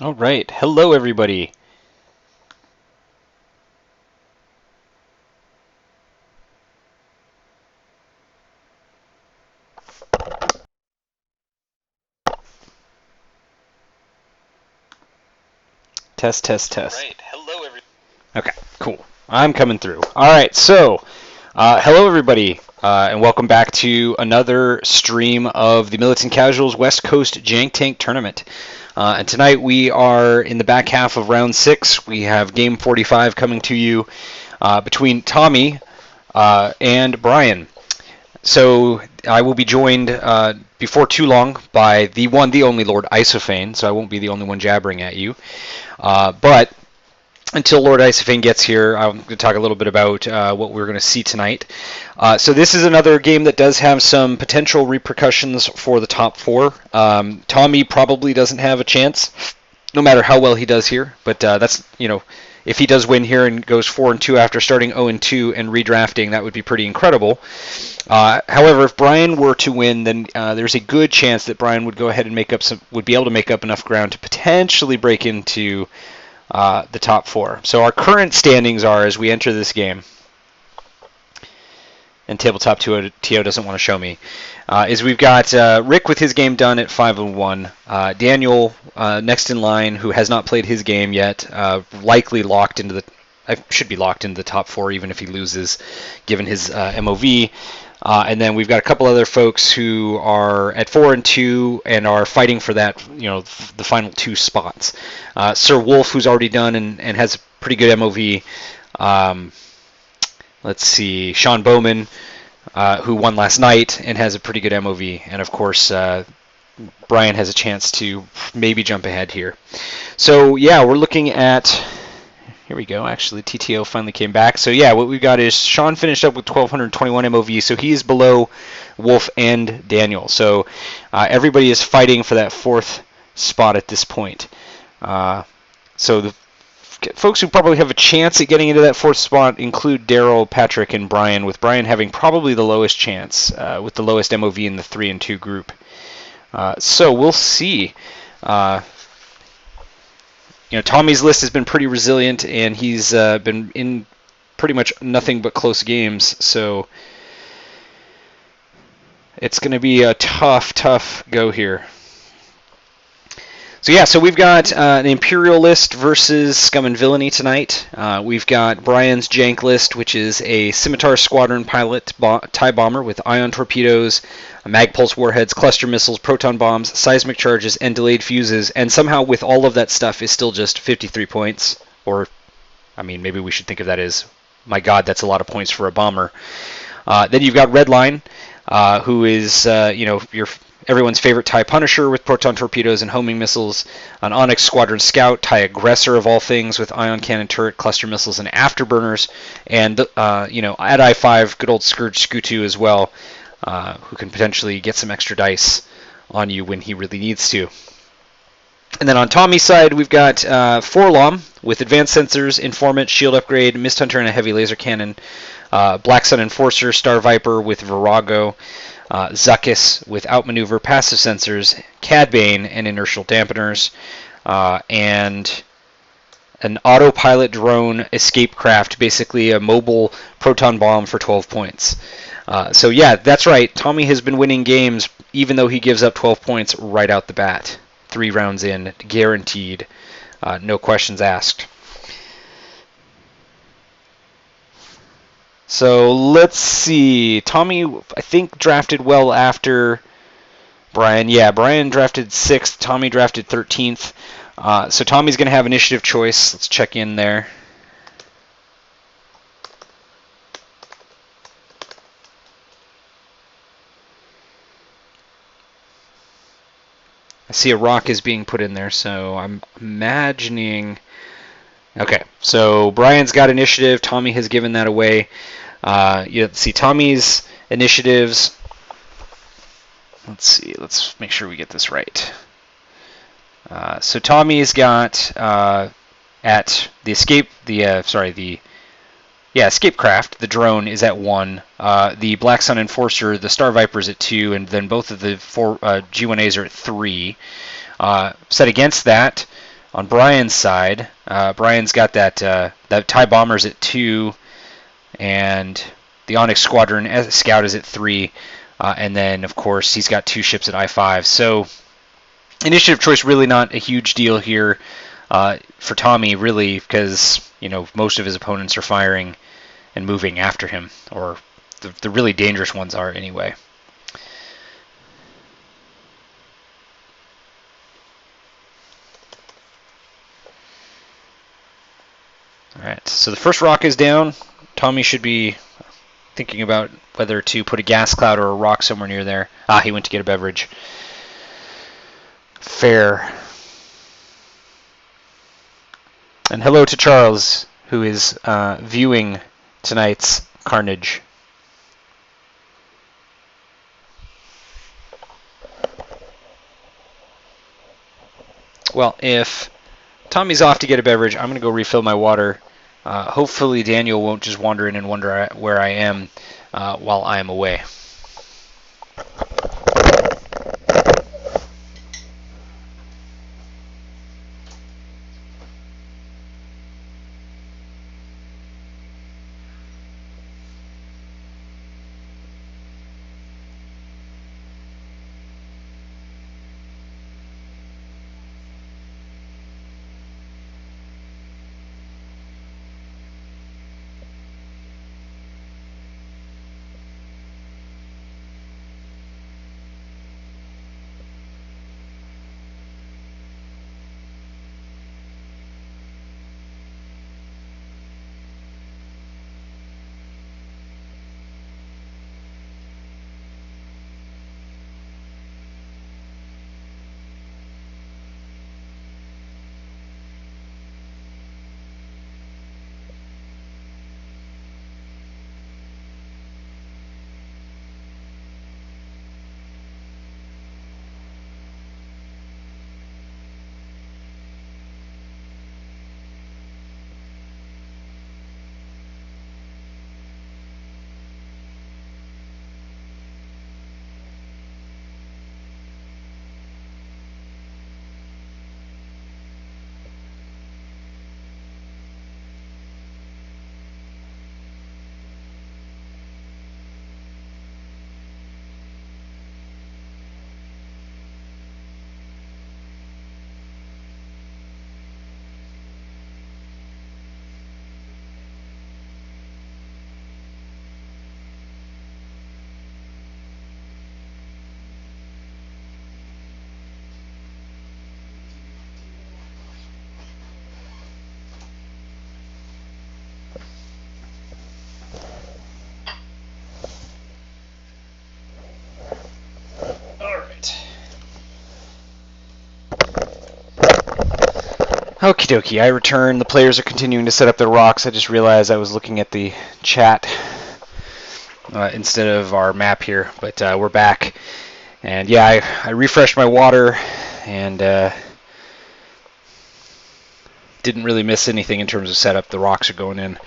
All right. Hello, everybody. Test, test, test. Right. Hello, everyone. Okay, cool. I'm coming through. All right, so hello, everybody, and welcome back to another stream of the Militant Casuals West Coast Jank Tank Tournament. And tonight we are in the back half of round 6. We have game 45 coming to you between Tommy and Brian. So I will be joined before too long by the one, the only Lord Isophane, so I won't be the only one jabbering at you. But until Lord Isophane gets here, I'm going to talk a little bit about what we're going to see tonight. So this is another game that does have some potential repercussions for the top 4. Tommy probably doesn't have a chance, no matter how well he does here. But that's, if he does win here and goes 4-2 after starting 0-2 and redrafting, that would be pretty incredible. However, if Brian were to win, then there's a good chance that Brian would go ahead and would be able to make up enough ground to potentially break into the top 4. So our current standings are, as we enter this game, and Tabletop TO doesn't want to show me, is we've got Rick with his game done at 5-1. Daniel next in line, who has not played his game yet, likely locked into the should be locked into the top 4 even if he loses, given his MOV. And then we've got a couple other folks who are at 4-2 and are fighting for that, the final 2 spots. Sir Wolf, who's already done and has a pretty good MOV. Let's see, Sean Bowman, who won last night and has a pretty good MOV. And of course, Brian has a chance to maybe jump ahead here. So yeah, we're looking at... Here we go. Actually, TTO finally came back. So yeah, what we've got is Sean finished up with 1,221 MOV, so he is below Wolf and Daniel. So everybody is fighting for that 4th spot at this point. So the folks who probably have a chance at getting into that 4th spot include Daryl, Patrick, and Brian, with Brian having probably the lowest chance, with the lowest MOV in the 3-2 group. So we'll see. Tommy's list has been pretty resilient, and he's been in pretty much nothing but close games, so it's going to be a tough go here. So yeah, so we've got an Imperial list versus Scum and Villainy tonight. We've got Brian's Jank list, which is a Scimitar Squadron pilot TIE bomber with ion torpedoes, mag pulse warheads, cluster missiles, proton bombs, seismic charges, and delayed fuses. And somehow with all of that stuff is still just 53 points. Or, maybe we should think of that as, my God, that's a lot of points for a bomber. Then you've got Redline, who is, everyone's favorite TIE Punisher with proton torpedoes and homing missiles, an Onyx Squadron Scout, TIE Aggressor of all things with ion cannon turret, cluster missiles, and afterburners, and at I-5, good old Scourge Scutu as well, who can potentially get some extra dice on you when he really needs to. And then on Tommy's side, we've got Forlom with advanced sensors, informant, shield upgrade, Mist Hunter, and a heavy laser cannon, Black Sun Enforcer, Star Viper with Virago, Zuckus with outmaneuver, passive sensors, Cad Bane, and inertial dampeners, and an autopilot drone escape craft, basically a mobile proton bomb for 12 points. So yeah, that's right. Tommy has been winning games even though he gives up 12 points right out the bat. 3 rounds in, guaranteed. No questions asked. So let's see. Tommy, I think, drafted well after Brian. Yeah, Brian drafted 6th. Tommy drafted 13th. So Tommy's going to have initiative choice. Let's check in there. I see a rock is being put in there, so I'm imagining... Okay, so Brian's got initiative. Tommy has given that away. See Tommy's initiatives. Let's see. Let's make sure we get this right. So Tommy's got at the escape, escape craft. The drone is at 1. The Black Sun Enforcer, the Star Viper is at 2, and then both of the 4 G1As are at 3. Set against that, On Brian's side, Brian's got that TIE bombers at 2, and the Onyx Squadron Scout is at 3, and then of course he's got 2 ships at I-5. So initiative choice really not a huge deal here for Tommy, really, because most of his opponents are firing and moving after him, or the really dangerous ones are anyway. Alright, so the first rock is down. Tommy should be thinking about whether to put a gas cloud or a rock somewhere near there. He went to get a beverage. Fair. And hello to Charles, who is viewing tonight's carnage. Well, if Tommy's off to get a beverage, I'm going to go refill my water. Hopefully Daniel won't just wander in and wonder where I am while I am away. Okie dokie, I return. The players are continuing to set up their rocks. I just realized I was looking at the chat instead of our map here, but we're back. And yeah, I refreshed my water and didn't really miss anything in terms of setup. The rocks are going in,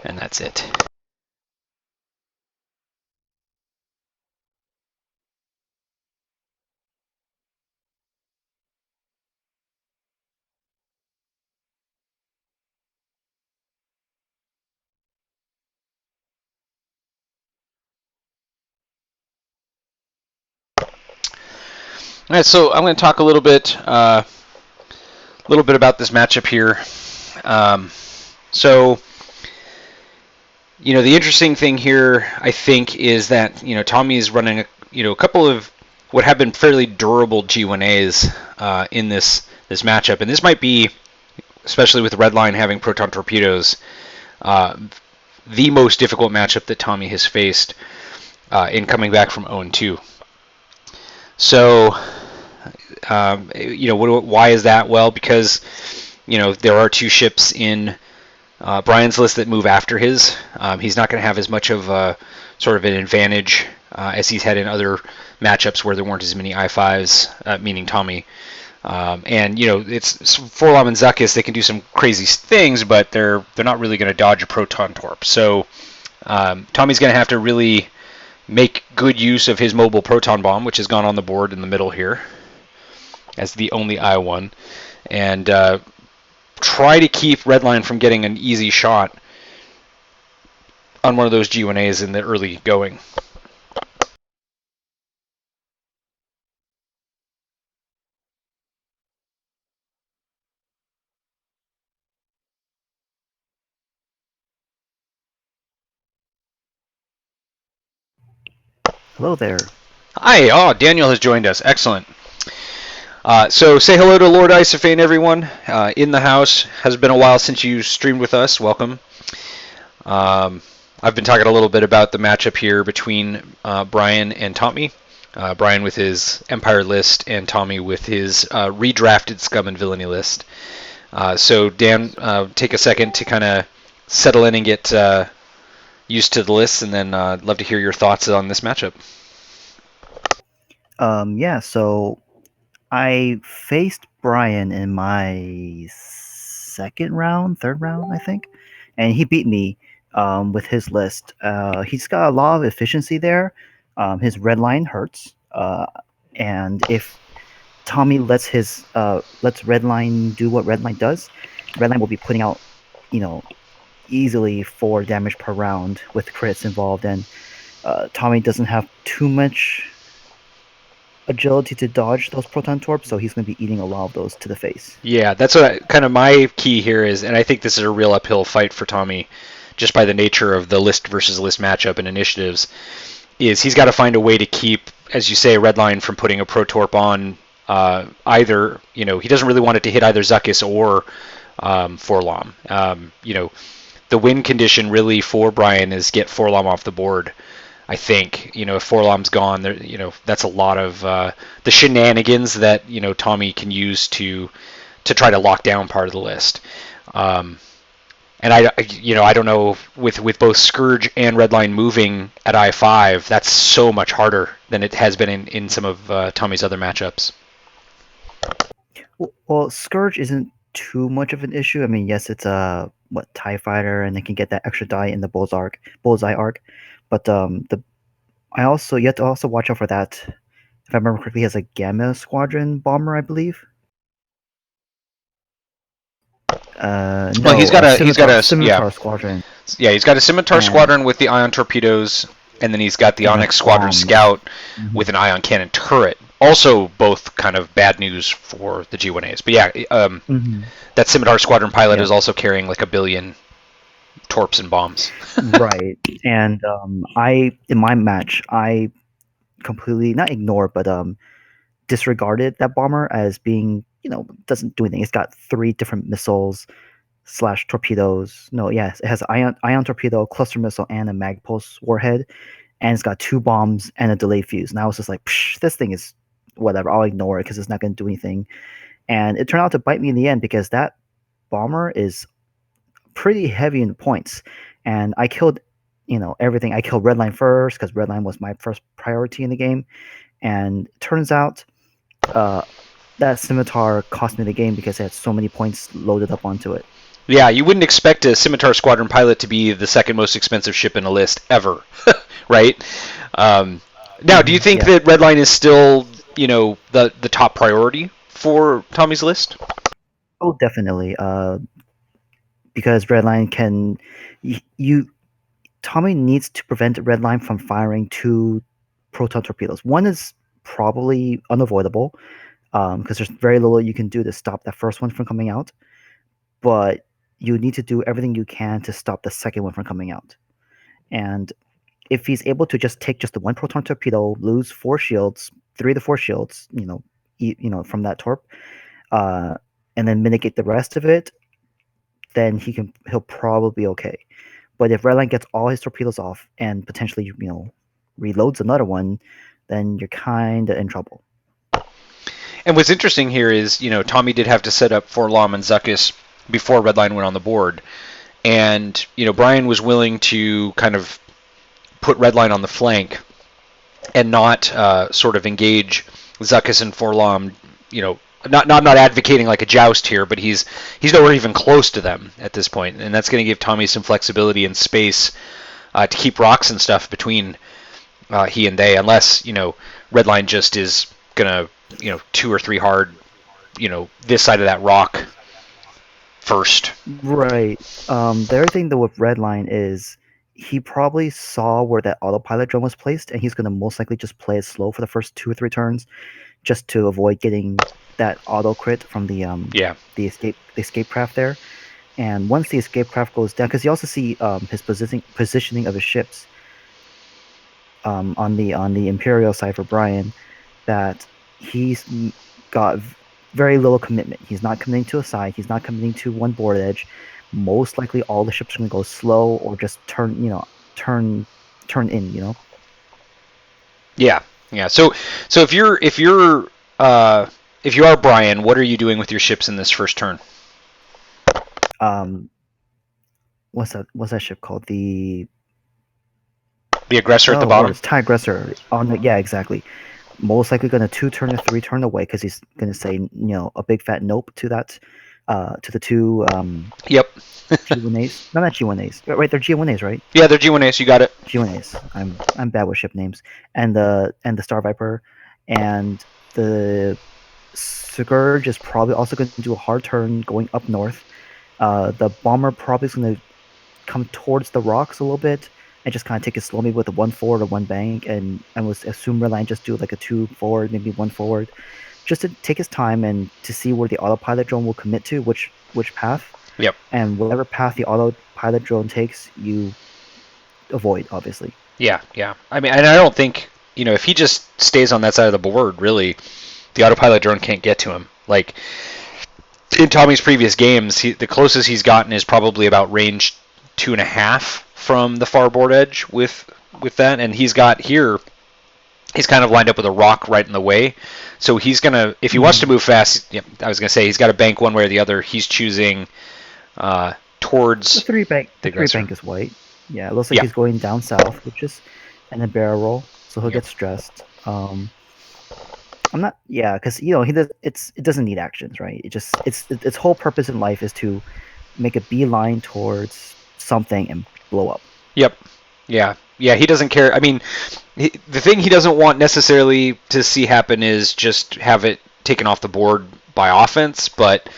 and that's it. All right, so I'm going to talk a little bit about this matchup here. So, the interesting thing here, I think, is that Tommy is running a couple of what have been fairly durable G1As in this matchup, and this might be, especially with Redline having proton torpedoes, the most difficult matchup that Tommy has faced in coming back from 0-2. So, why is that? Well, because there are 2 ships in Brian's list that move after his. He's not going to have as much of a sort of an advantage as he's had in other matchups where there weren't as many I-5s, meaning Tommy. And it's Forlom and Zuckus. They can do some crazy things, but they're not really going to dodge a proton torp. So Tommy's going to have to really make good use of his mobile proton bomb, which has gone on the board in the middle here as the only I-1. and try to keep Redline from getting an easy shot on one of those G1As in the early going. Hello there. Hi, Daniel has joined us. Excellent. So say hello to Lord Isophane, everyone. In the house. Has been a while since you streamed with us. Welcome. I've been talking a little bit about the matchup here between Brian and Tommy. Brian with his Empire list and Tommy with his redrafted Scum and Villainy list. So Dan, take a second to kind of settle in and get used to the list, and then I'd love to hear your thoughts on this matchup. Yeah, so I faced Brian in my third round, I think, and he beat me with his list. He's got a lot of efficiency there. His red line hurts, and if Tommy lets Redline do what Redline does, Redline will be putting out, easily 4 damage per round with crits involved, and Tommy doesn't have too much agility to dodge those proton torps, so he's going to be eating a lot of those to the face. Yeah, that's what kind of my key here is, and I think this is a real uphill fight for Tommy, just by the nature of the list versus list matchup and initiatives. Is he's got to find a way to keep, as you say, Redline from putting a Protorp on either. He doesn't really want it to hit either Zuckuss or Forlom. The win condition really for Brian is get Forlom off the board. I think if Forlom's gone, that's a lot of the shenanigans that Tommy can use to try to lock down part of the list. And I don't know with both Scourge and Redline moving at I5, that's so much harder than it has been in some of Tommy's other matchups. Well, Scourge isn't too much of an issue. I mean, yes, it's a TIE fighter, and they can get that extra die in the bullseye arc. But you have to also watch out for that. If I remember correctly, he has a Gamma Squadron bomber, I believe. Well, he's got a Scimitar Squadron. Yeah, he's got a Scimitar Squadron with the ion torpedoes, and then he's got the Onyx Squadron Scout with an ion cannon turret. Also, both kind of bad news for the G1As. But yeah, that Scimitar Squadron pilot is also carrying like 1 billion torps and bombs. Right. And in my match, I completely not ignore, but disregarded that bomber as being, doesn't do anything. It's got 3 different missiles / torpedoes. No, yes, it has ion torpedo, cluster missile, and a mag pulse warhead, and it's got 2 bombs and a delay fuse. And I was just like, this thing is whatever. I'll ignore it because it's not going to do anything. And it turned out to bite me in the end because that bomber is pretty heavy in the points, and I killed everything. I killed Redline first because Redline was my first priority in the game, and it turns out that Scimitar cost me the game because it had so many points loaded up onto it. Yeah, you wouldn't expect a Scimitar Squadron pilot to be the second most expensive ship in a list ever, right? Now, do you think that Redline is still, the top priority for Tommy's list? Oh, definitely. Because Redline can, Tommy needs to prevent Redline from firing 2 proton torpedoes. One is probably unavoidable because there's very little you can do to stop that first one from coming out. But you need to do everything you can to stop the second one from coming out. And if he's able to just take just the 1 proton torpedo, lose 4 shields, 3 to 4 shields, from that torp, and then mitigate the rest of it, then he'll probably be okay. But if Redline gets all his torpedoes off and potentially reloads another one, then you're kind of in trouble. And what's interesting here is Tommy did have to set up Forlom and Zuckuss before Redline went on the board, and Brian was willing to kind of put Redline on the flank and not sort of engage Zuckuss and Forlom. I'm not advocating like a joust here, but he's nowhere even close to them at this point, and that's going to give Tommy some flexibility and space to keep rocks and stuff between he and they, unless Redline just is going to 2 or 3 hard this side of that rock first. Right. The other thing though with Redline is he probably saw where that autopilot drone was placed, and he's going to most likely just play it slow for the first 2 or 3 turns, just to avoid getting that auto crit from the escape craft there. And once the escape craft goes down, because you also see his positioning of his ships on the Imperial side for Brian, that he's got very little commitment. He's not committing to a side. He's not committing to one board edge. Most likely, all the ships are going to go slow or just turn in. Yeah. So if you are Brian, what are you doing with your ships in this first turn? What's that ship called? The aggressor at the bottom. It's TIE aggressor. Yeah, exactly. Most likely going to 2-turn or 3-turn away, because he's going to say a big fat nope to that, to the two. Yep. G1As. No, not G1As. Right, they're G1As, right? Yeah, they're G1As. You got it. G1As. I'm bad with ship names. And the Star Viper, and the Scourge is probably also going to do a hard turn going up north. The bomber probably is going to come towards the rocks a little bit and just kind of take it slowly with a 1 forward or 1 bank, and I was assume Redline just do like a 2 forward, maybe 1 forward, just to take his time and to see where the autopilot drone will commit to, which path. Yep. And whatever path the autopilot drone takes, you avoid, obviously. Yeah. I mean, and I don't think, if he just stays on that side of the board, really, the autopilot drone can't get to him. Like, in Tommy's previous games, the closest he's gotten is probably about range 2.5 from the far board edge with that, and he's got here, he's kind of lined up with a rock right in the way, so he's gonna, if he wants to move fast, I was gonna say he's got to bank one way or the other. He's choosing towards the 3 bank. The 3 bank is white. Yeah, it looks like he's going down south, which is, and a barrel roll, so he'll get stressed. I'm not, because he does. It doesn't need actions, right? Its whole purpose in life is to make a beeline towards something and blow up. Yep. Yeah. He doesn't care. I mean, the thing he doesn't want necessarily to see happen is just have it taken off the board by offense, but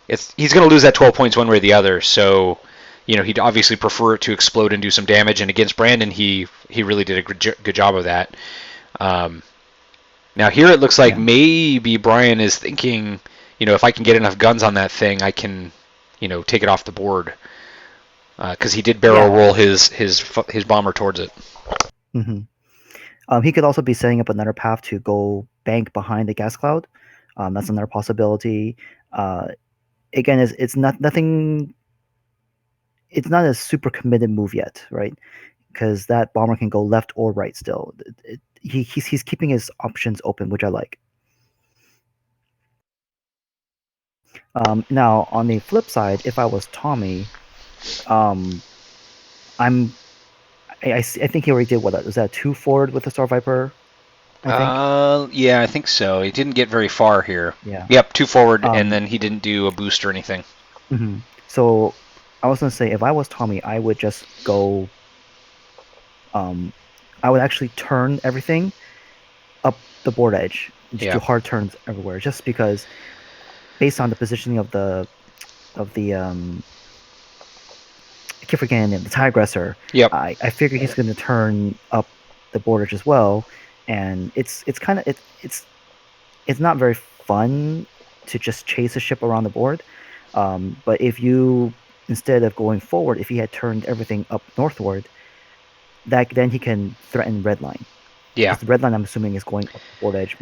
he's going to lose that 12 points one way or the other. So, he'd obviously prefer it to explode and do some damage. And against Brandon, he really did a good job of that. Now here it looks like maybe Brian is thinking, if I can get enough guns on that thing, I can, take it off the board. Because he did barrel roll his bomber towards it. Mm-hmm. He could also be setting up another path to go bank behind the gas cloud. That's another possibility. Again, it's nothing. It's not a super committed move yet, right? Because that bomber can go left or right still. He's keeping his options open, which I like. Now, on the flip side, if I was Tommy, I think he already did what? Was that 2 forward with the Star Viper? I think so. He didn't get very far here. Yeah. Yep, 2 forward, and then he didn't do a boost or anything. Mm-hmm. So I was gonna say, if I was Tommy, I would just go. I would actually turn everything up the board edge. Just do hard turns everywhere, just because, based on the positioning of the I keep forgetting the TIE aggressor. Yep. I figure he's going to turn up the board edge as well, and it's not very fun to just chase a ship around the board. But if you, instead of going forward, if he had turned everything up northward, then he can threaten Redline. Yeah. The Redline, I'm assuming, is going up the board edge.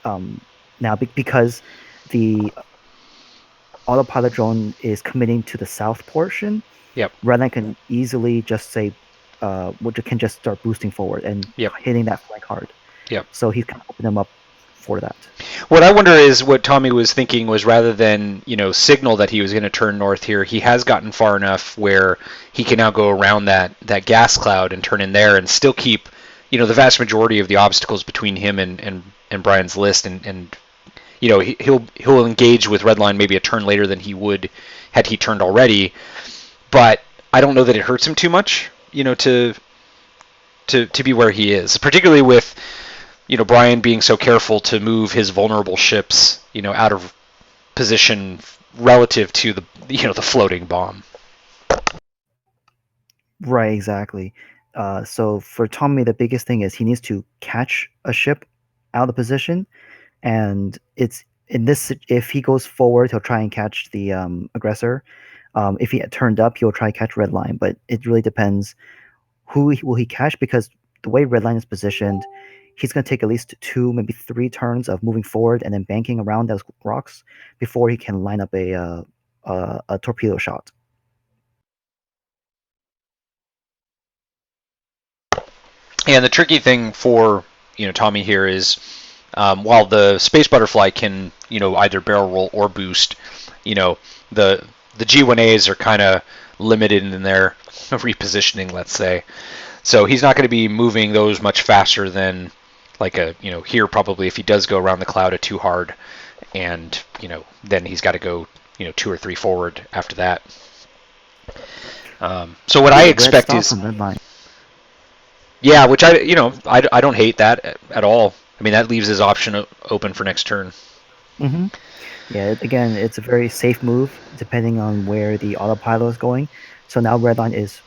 Now, because the autopilot drone is committing to the south portion, Redline can easily just say, can just start boosting forward and hitting that flank hard. Yep. So he's kind of opening them up for that. What I wonder is what Tommy was thinking was, rather than signal that he was going to turn north here, he has gotten far enough where he can now go around that gas cloud and turn in there and still keep the vast majority of the obstacles between him and Brian's list, and he'll engage with Redline maybe a turn later than he would had he turned already. But I don't know that it hurts him too much, to be where he is, particularly with Brian being so careful to move his vulnerable ships, out of position relative to the floating bomb. Right, exactly. So for Tommy, the biggest thing is he needs to catch a ship out of position, and it's in this. If he goes forward, he'll try and catch the aggressor. If he had turned up, he'll try to catch red line. But it really depends who will he catch, because the way red line is positioned, he's going to take at least 2, maybe 3 turns of moving forward and then banking around those rocks before he can line up a torpedo shot. And the tricky thing for Tommy here is, while the space butterfly can either barrel roll or boost, the G1As are kind of limited in their repositioning, let's say. So he's not going to be moving those much faster than here probably if he does go around the cloud a 2 hard, and then he's got to go 2 or 3 forward after that. So what I expect is, yeah, which I don't hate that at all. I mean, that leaves his option open for next turn. Mm-hmm. Yeah, again, it's a very safe move depending on where the autopilot is going. So now Redline is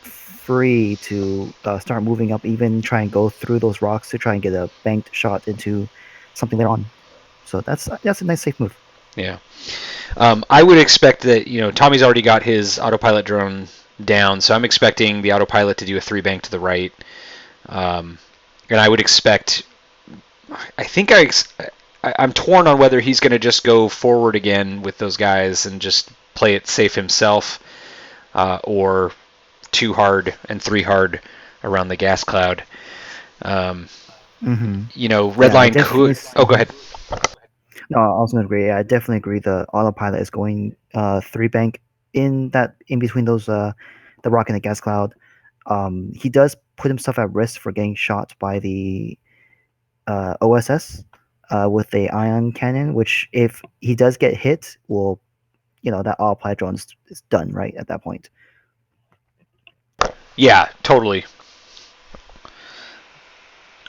free to start moving up, even try and go through those rocks to try and get a banked shot into something they're on. So that's a nice safe move. Yeah. I would expect that, Tommy's already got his autopilot drone down, so I'm expecting the autopilot to do a 3 bank to the right. And I would expect, I'm torn on whether he's going to just go forward again with those guys and just play it safe himself, or 2 hard and 3 hard around the gas cloud. Redline could... Oh, go ahead. No, I was going to agree. I definitely agree. The autopilot is going 3 bank in between those the rock and the gas cloud. He does put himself at risk for getting shot by the OSS with the ion cannon, which if he does get hit, will that autopilot drone is done right at that point. Yeah, totally.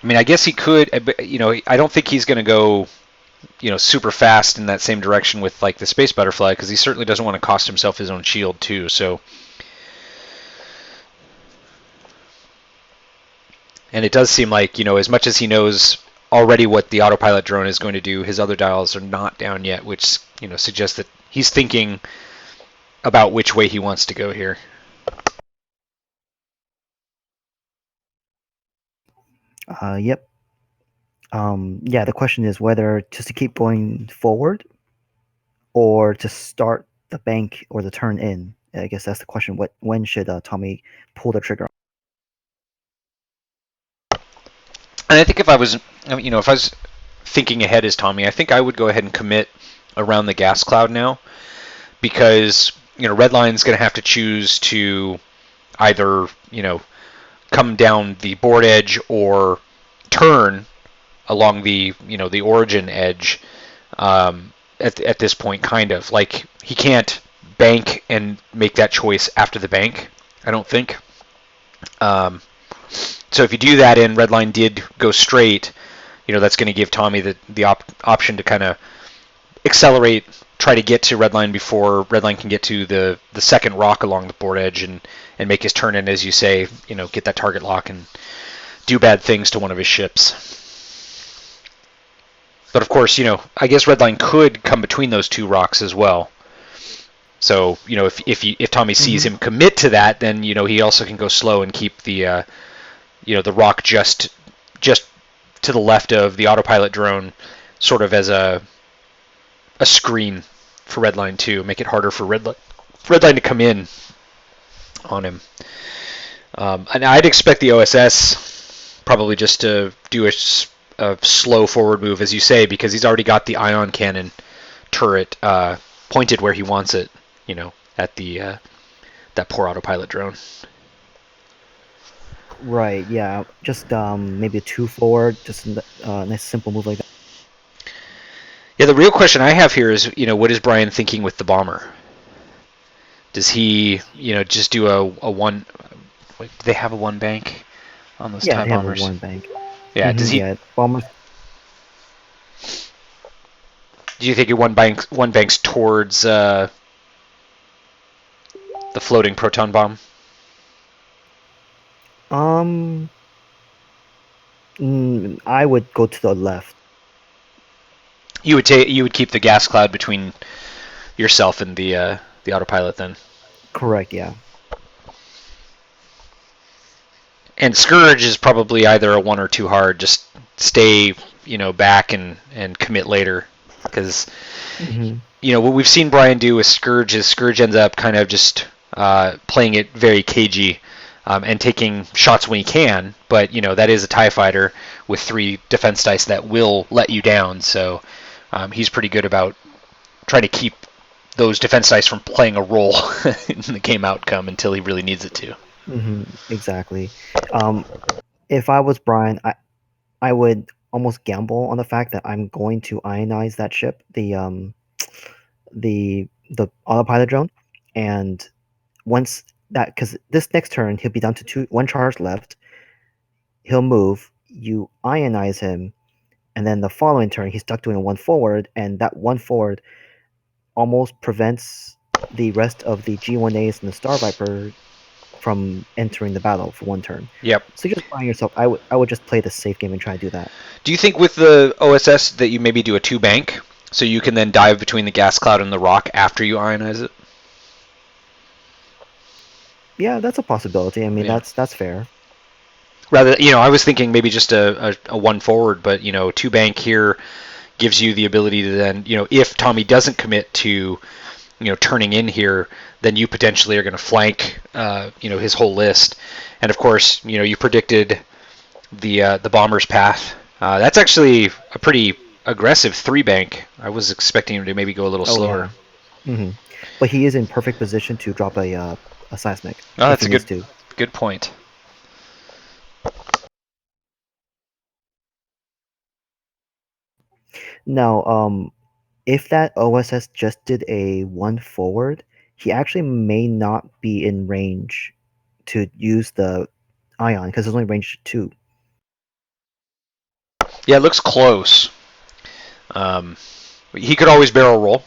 I mean, I guess he could, but I don't think he's going to go super fast in that same direction with the space butterfly, because he certainly doesn't want to cost himself his own shield too. So, and it does seem like as much as he knows already what the autopilot drone is going to do, his other dials are not down yet, which suggests that he's thinking about which way he wants to go here. Yep. Yeah, the question is whether just to keep going forward or to start the bank or the turn in. I guess that's the question. When should Tommy pull the trigger? And I think if I was thinking ahead as Tommy, I think I would go ahead and commit around the gas cloud now, because Redline's going to have to choose to either come down the board edge or turn along the the origin edge. At this point, kind of he can't bank and make that choice after the bank, I don't think. So if you do that and Redline did go straight, that's going to give Tommy the option to kind of accelerate, try to get to Redline before Redline can get to the second rock along the board edge and make his turn in, as you say, get that target lock and do bad things to one of his ships. But of course, I guess Redline could come between those 2 rocks as well. So, if Tommy sees him commit to that, then he also can go slow and keep the the rock just to the left of the autopilot drone, sort of as a screen for Redline too, make it harder for Redline to come in on him. And I'd expect the OSS probably just to do a slow forward move, as you say, because he's already got the ion cannon turret pointed where he wants it, at the that poor autopilot drone. Right, yeah. Just maybe a 2 forward, just a nice simple move like that. Yeah, the real question I have here is, what is Brian thinking with the bomber? Does he, just do a 1... Wait, do they have a 1 bank on those TIE bombers? Yeah, they have a 1 bank. Yeah. Does he? Yeah, bombers. Do you think he one banks towards the floating proton bomb? Um, I would go to the left. You would keep the gas cloud between yourself and the autopilot then. Correct. Yeah. And Scourge is probably either a 1 or 2 hard. Just stay, back and commit later, because Hmm. what we've seen Brian do with Scourge is Scourge ends up kind of just playing it very cagey and taking shots when he can. But that is a TIE fighter with 3 defense dice that will let you down. So he's pretty good about trying to keep those defense dice from playing a role in the game outcome until he really needs it to. Exactly. Um, if I was Brian, I would almost gamble on the fact that I'm going to ionize that ship, the autopilot drone, and once that, because this next turn he'll be down to 1 charge left. He'll move. You ionize him, and then the following turn he's stuck doing a 1 forward, and that 1 forward almost prevents the rest of the G1As and the Star Viper from entering the battle for 1 turn. Yep. So you're just buying yourself. I would just play the safe game and try to do that. Do you think with the OSS that you maybe do a 2 bank, so you can then dive between the gas cloud and the rock after you ionize it? Yeah, that's a possibility. I mean, Yeah. that's fair. Rather, I was thinking maybe just a 1 forward, but 2 bank here gives you the ability to then, if Tommy doesn't commit to, turning in here, then you potentially are going to flank, his whole list. And of course, you predicted the bomber's path. That's actually a pretty aggressive 3 bank. I was expecting him to maybe go a little slower. Yeah. But he is in perfect position to drop a seismic Oh, if that's he a needs to. good point. Now, if that OSS just did a 1 forward, he actually may not be in range to use the ion because there's only range 2. Yeah, it looks close. He could always barrel roll,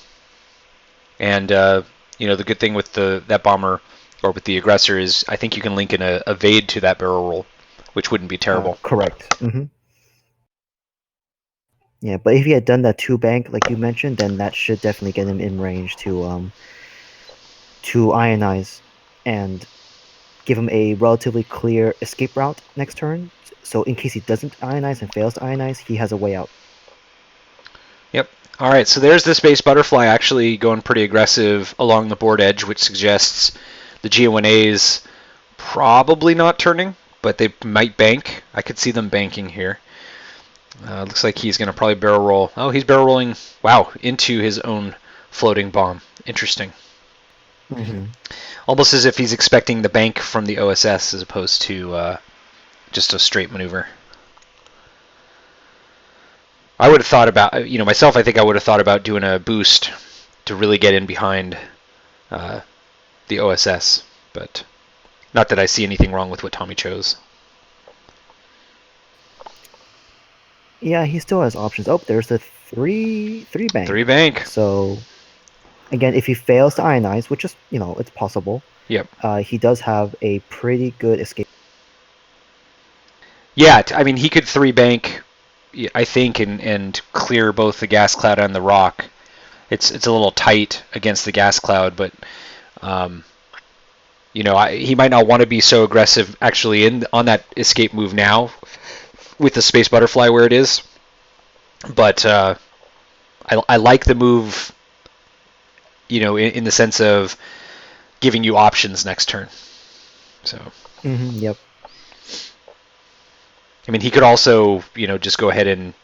and the good thing with that bomber or with the aggressor is I think you can link in a evade to that barrel roll, which wouldn't be terrible. Correct. Yeah, but if he had done that 2 bank like you mentioned, then that should definitely get him in range to ionize and give him a relatively clear escape route next turn. So in case he doesn't ionize and fails to ionize, he has a way out. Yep. All right, so there's the Space Butterfly actually going pretty aggressive along the board edge, which suggests the G1As probably not turning, but they might bank. I could see them banking here. Looks like he's going to probably barrel roll. Oh, he's barrel rolling, wow, into his own floating bomb. Interesting. Almost as if he's expecting the bank from the OSS as opposed to just a straight maneuver. I would have thought about, myself, I think I would have thought about doing a boost to really get in behind the OSS, but not that I see anything wrong with what Tommy chose. Yeah, he still has options. Oh, there's the three bank. 3 bank. So again, if he fails to ionize, which is it's possible. Yep. He does have a pretty good escape. Yeah, I mean he could 3 bank, I think, and clear both the gas cloud and the rock. It's a little tight against the gas cloud, but he might not want to be so aggressive actually on that escape move now with the Space Butterfly where it is. But I like the move, in the sense of giving you options next turn. So. Yep. I mean, he could also, just go ahead and,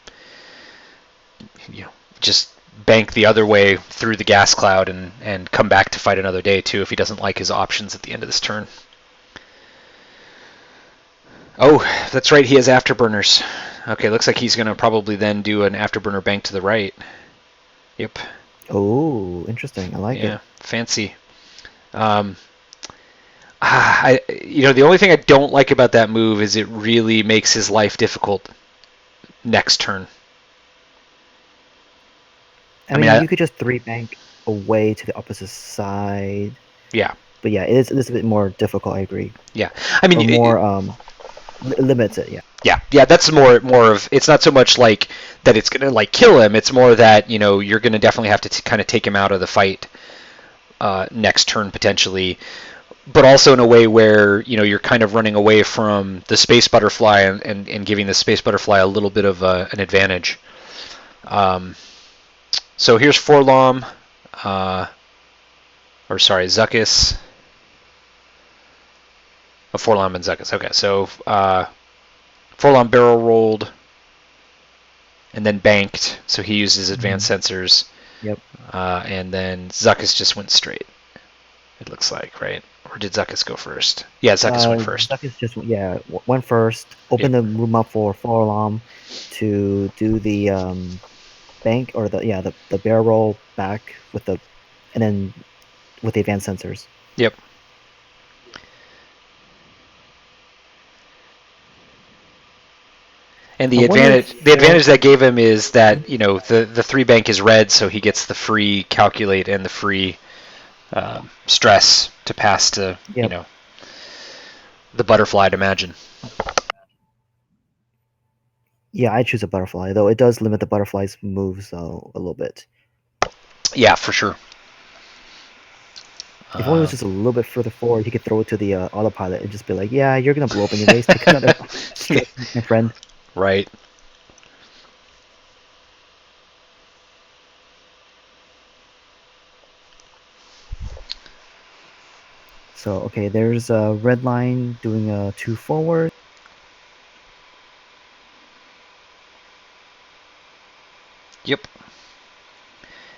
just bank the other way through the gas cloud and come back to fight another day, too, if he doesn't like his options at the end of this turn. Oh, that's right, he has afterburners. Okay, looks like he's going to probably then do an afterburner bank to the right. Yep. Oh, interesting. I like it. Yeah, fancy. The only thing I don't like about that move is it really makes his life difficult next turn. I mean, you could just 3-bank away to the opposite side. Yeah. But yeah, it is a bit more difficult, I agree. Yeah. I mean, or more limits it, yeah. Yeah, that's more of, it's not so much like that it's going to like kill him, it's more that, you're going to definitely have to kind of take him out of the fight next turn potentially, but also in a way where, you're kind of running away from the space butterfly and giving the space butterfly a little bit of an advantage. So here's Forlom, Zuckuss. Forlom and Zuckuss. Okay, so Forlom barrel rolled and then banked, so he used his advanced sensors. Yep. And then Zuckuss just went straight, it looks like, right? Or did Zuckuss go first? Yeah, Zuckuss went first. Zuckuss just went first. Opened the room up for Forlom to do the bank or the barrel roll back and then with the advanced sensors. Yep. And the advantage that gave him is that the 3-bank is red, so he gets the free calculate and the free stress to pass to the butterfly, I'd imagine. Yeah, I choose a butterfly, though it does limit the butterfly's moves a little bit. Yeah, for sure. If only it was just a little bit further forward, he could throw it to the autopilot and just be like, "Yeah, you're gonna blow up anyways. Take another stress, my friend." Right. So okay, there's a red line doing a 2 forward. Yep.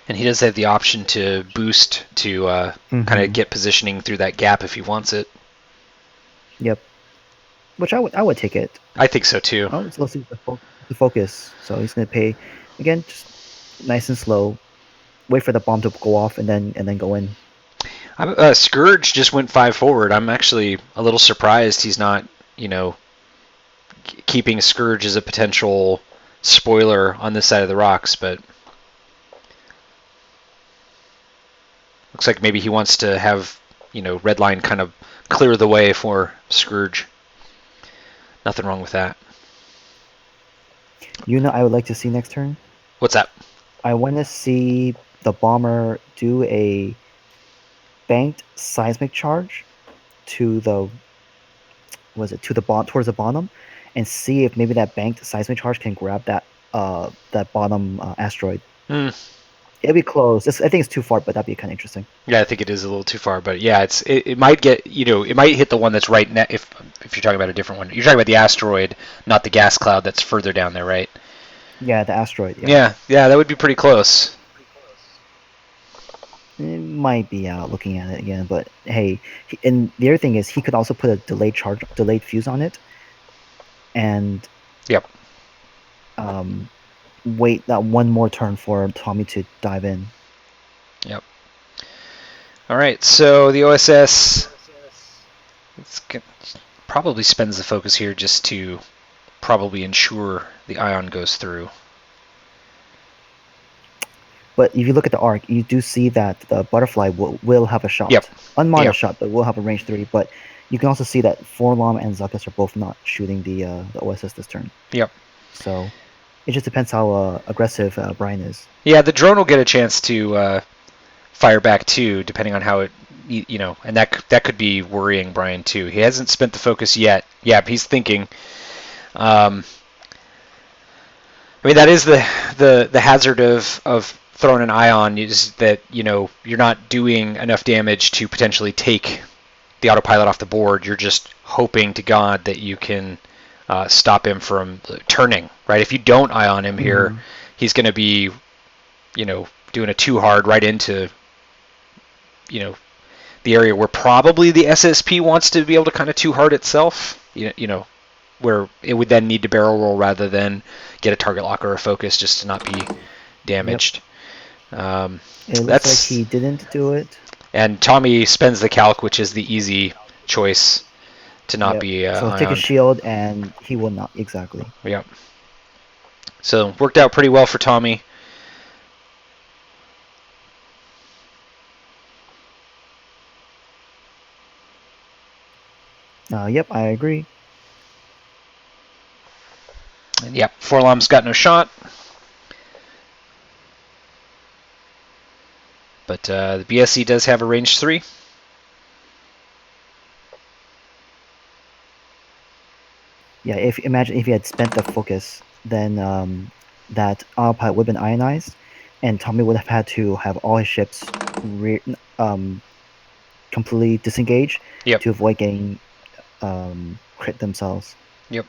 And he does have the option to boost to kind of get positioning through that gap if he wants it. Yep. Which I would take it. I think so too. Oh, let's see the focus. So he's gonna pay again, just nice and slow. Wait for the bomb to go off and then go in. Scourge just went 5 forward. I'm actually a little surprised he's not, keeping Scourge as a potential spoiler on this side of the rocks, but looks like maybe he wants to have, Redline kind of clear the way for Scourge. Nothing wrong with that. I would like to see next turn? What's that? I want to see the bomber do a banked seismic charge to the towards the bottom, and see if maybe that banked seismic charge can grab that bottom asteroid. It'll be close. I think it's too far, but that'd be kind of interesting. Yeah, I think it is a little too far, but yeah, it might get it might hit the one that's right if you're talking about a different one. You're talking about the asteroid, not the gas cloud that's further down there, right? Yeah, the asteroid. Yeah, that would be pretty close. It might be out looking at it again, but hey, and the other thing is he could also put a delayed fuse on it, and yep. Wait that one more turn for Tommy to dive in. Yep. All right, so the OSS probably spends the focus here just to probably ensure the ion goes through. But if you look at the arc, you do see that the butterfly will have a shot. Yep. Unmodded shot, but will have a range 3. But you can also see that Forlom and Zuckuss are both not shooting the OSS this turn. Yep. So it just depends how aggressive Brian is. Yeah, the drone will get a chance to fire back too, depending on how it, and that could be worrying Brian too. He hasn't spent the focus yet. Yeah, he's thinking. I mean, that is the hazard of throwing an ion, is that you're not doing enough damage to potentially take the autopilot off the board. You're just hoping to God that you can stop him from turning, right? If you don't ion him here, he's going to be, doing a too hard right into, the area where probably the SSP wants to be able to kind of too hard itself, where it would then need to barrel roll rather than get a target lock or a focus just to not be damaged. Yep. It looks like he didn't do it. And Tommy spends the calc, which is the easy choice to not be so take a shield, and he will not. Exactly. Yep. So worked out pretty well for Tommy. Yep, I agree. And yep, Forlom's got no shot. But the BSC does have a range 3. Yeah, imagine if he had spent the focus, then that autopilot would have been ionized, and Tommy would have had to have all his ships completely disengage Yep. to avoid getting crit themselves. Yep.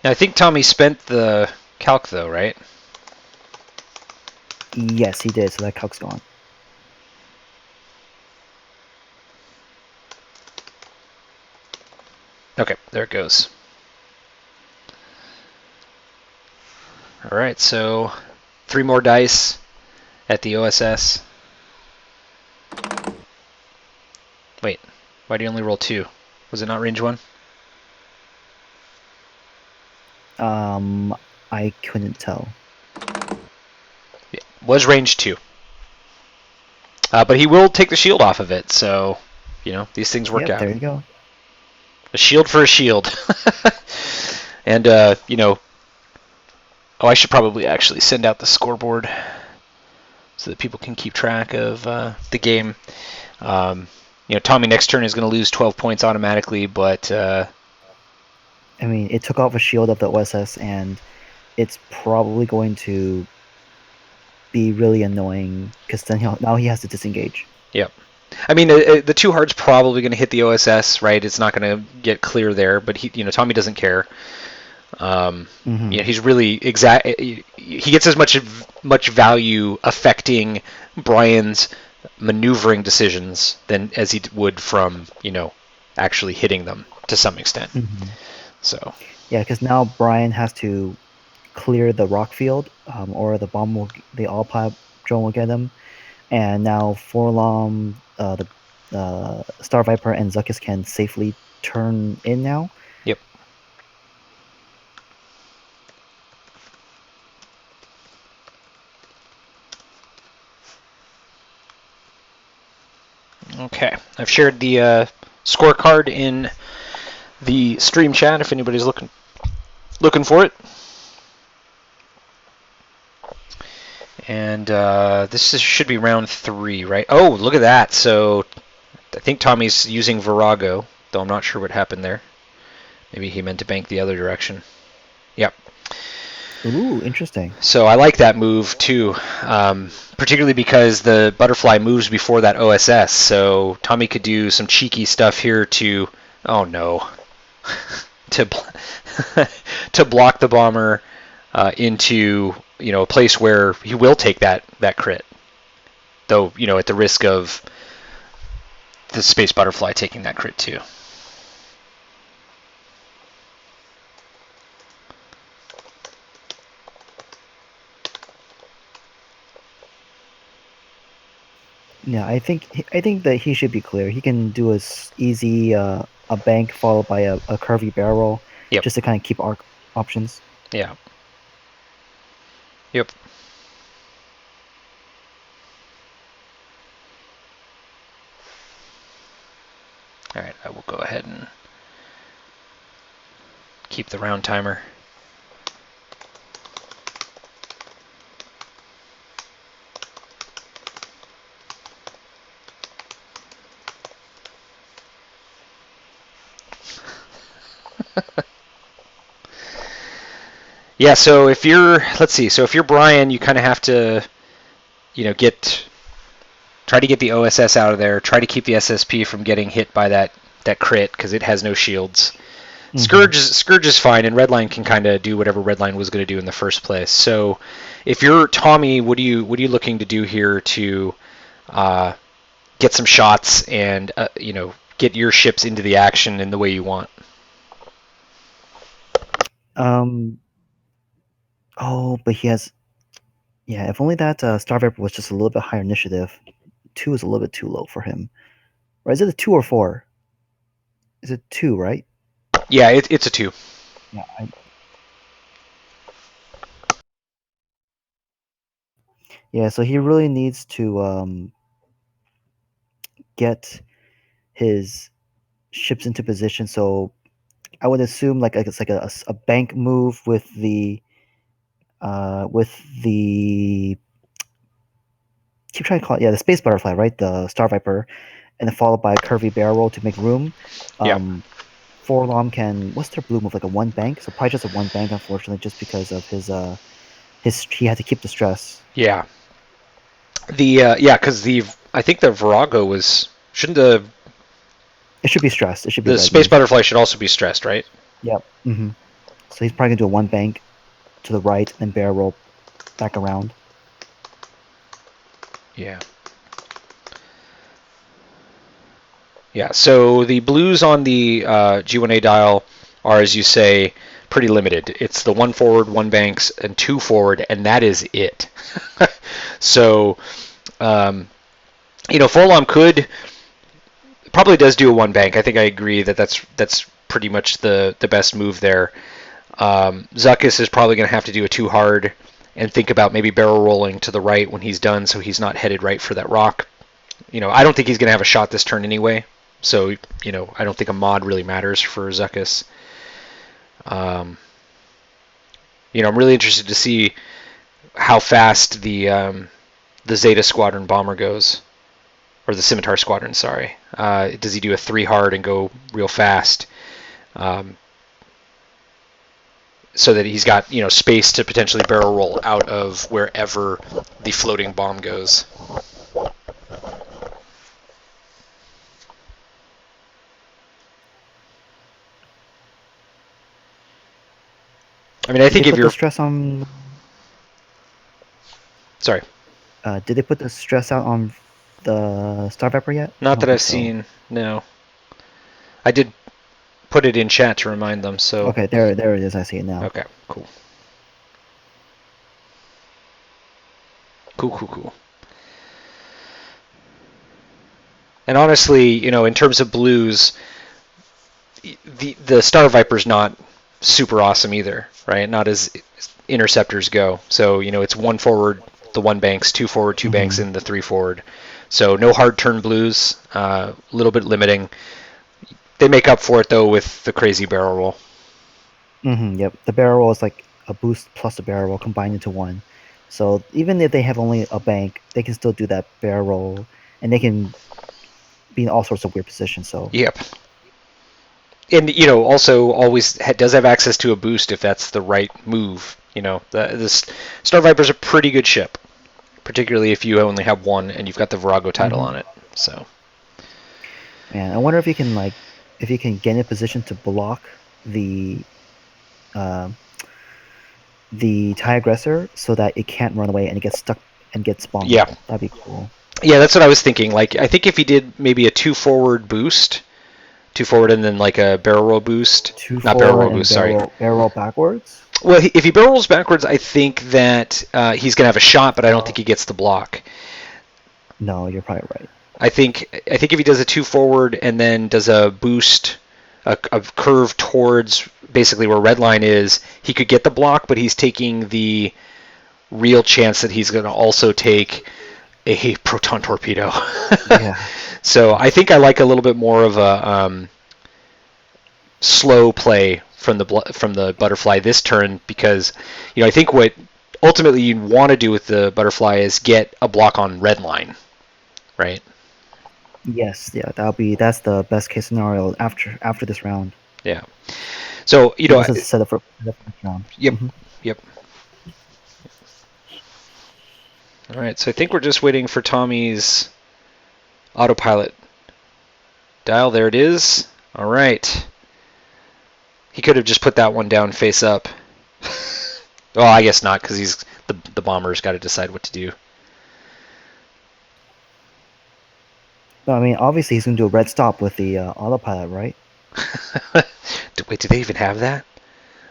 Now I think Tommy spent the calc though, right? Yes, he did. So that calc's gone. Okay, there it goes. All right, so 3 more dice at the OSS. Wait, why do you only roll 2? Was it not range 1? I couldn't tell. It was range 2. But he will take the shield off of it, so, these things work Yep, out. there you go. A shield for a shield. And, I should probably actually send out the scoreboard so that people can keep track of the game. Tommy next turn is going to lose 12 points automatically, but... I mean, it took off a shield of the OSS, and it's probably going to be really annoying because then now he has to disengage. Yep. I mean, the 2 heart's probably going to hit the OSS, right? It's not going to get clear there, but Tommy doesn't care. He's really exact. He gets as much value affecting Brian's maneuvering decisions than as he would from actually hitting them to some extent. Mm-hmm. So yeah, because now Brian has to clear the rock field, or the all-pilot drone will get him, and now Forlom, the Star Viper, and Zuckus can safely turn in now. yep. Okay, I've shared the scorecard in the stream chat if anybody's looking for it. And should be round 3, right? Oh, look at that. So I think Tommy's using Virago, though I'm not sure what happened there. Maybe he meant to bank the other direction. Yep. Ooh, interesting. So I like that move too, particularly because the butterfly moves before that OSS. So Tommy could do some cheeky stuff here to, oh no, to to block the bomber into a place where he will take that crit, though at the risk of the space butterfly taking that crit too. Yeah, I think that he should be clear. He can do easy a bank followed by a curvy barrel roll, Yep. just to kind of keep arc options. Yeah. Yep. All right, I will go ahead and keep the round timer. Yeah, so if you're, let's see, so if you're Brian, you kind of have to, try to get the OSS out of there, try to keep the SSP from getting hit by that crit because it has no shields. Mm-hmm. Scourge is fine, and Redline can kind of do whatever Redline was going to do in the first place. So, if you're Tommy, what are you looking to do here to get some shots and get your ships into the action in the way you want? Oh, but he has. Yeah, if only that Star Viper was just a little bit higher initiative. 2 is a little bit too low for him. Or is it a 2 or 4? Is it 2, right? Yeah, it's a 2. Yeah. Yeah, so he really needs to get his ships into position. So I would assume like it's like a bank move with the keep trying to call it, yeah, the space butterfly, right? The star viper, and then followed by a curvy barrel roll to make room. Yeah. Forlom can, what's their blue move, like a one bank? So probably just a one bank, unfortunately, just because of his he had to keep the stress. Yeah. Because I think the Virago was shouldn't It should be stressed. It should be the red space move. butterfly should also be stressed, right? Yep. So he's probably gonna do a one bank to the right, then barrel roll back around. Yeah. Yeah. So the blues on the G1A dial are, as you say, pretty limited. It's the one forward, one banks, and two forward, and that is it. So, Forlom probably does do a one bank. I think I agree that that's pretty much the best move there. Zuckuss is probably going to have to do a two hard and think about maybe barrel rolling to the right when he's done, so he's not headed right for that rock. I don't think he's going to have a shot this turn anyway. So, I don't think a mod really matters for Zuckuss. I'm really interested to see how fast the Zeta Squadron bomber goes, or the Scimitar Squadron. Sorry. Does he do a 3 hard and go real fast, so that he's got space to potentially barrel roll out of wherever the floating bomb goes? I mean, I Did think they if put you're the stress on? sorry, Did they put the stress out on the Star Viper yet? I not don't that I've think so. seen. No, I did put it in chat to remind them. So Okay, there it is. I see it now. okay, cool. Cool. And honestly, in terms of blues, the Star Viper's not super awesome either, right? Not as interceptors go. So it's one forward, the one banks, two forward, two banks, and the three forward. So no hard turn blues. A little bit limiting. They make up for it though with the crazy barrel roll. Yep. The barrel roll is like a boost plus a barrel roll combined into one. So even if they have only a bank, they can still do that barrel roll, and they can be in all sorts of weird positions. So Yep. And also always does have access to a boost if that's the right move. This Star Viper's a pretty good ship, particularly if you only have one and you've got the Virago title on it. So, man, I wonder if you can get in a position to block the uh, the TIE aggressor so that it can't run away and it gets stuck and gets bombed. yeah, That'd be cool. Yeah, that's what I was thinking. Like, I think if he did maybe a two forward boost, two forward and then like a barrel roll boost, Two not barrel forward roll and boost, sorry. barrel roll backwards. Well, if he barrel rolls backwards, I think that he's gonna have a shot, but I don't think he gets the block. No, you're probably right. I think if he does a two forward and then does a boost, a curve towards basically where red line is, he could get the block, but he's taking the real chance that he's going to also take a proton torpedo. Yeah. So I think I like a little bit more of a slow play from the butterfly this turn, because I think what ultimately you want to do with the butterfly is get a block on red line, right? Yes, yeah, that's the best case scenario after this round. Yeah. So this is set up for this round. Yep. Yep. All right. So I think we're just waiting for Tommy's autopilot dial. There it is. All right. He could have just put that one down face up. Well, I guess not, because he's the bomber's got to decide what to do. No, I mean, obviously he's going to do a red stop with the autopilot, right? Wait, do they even have that?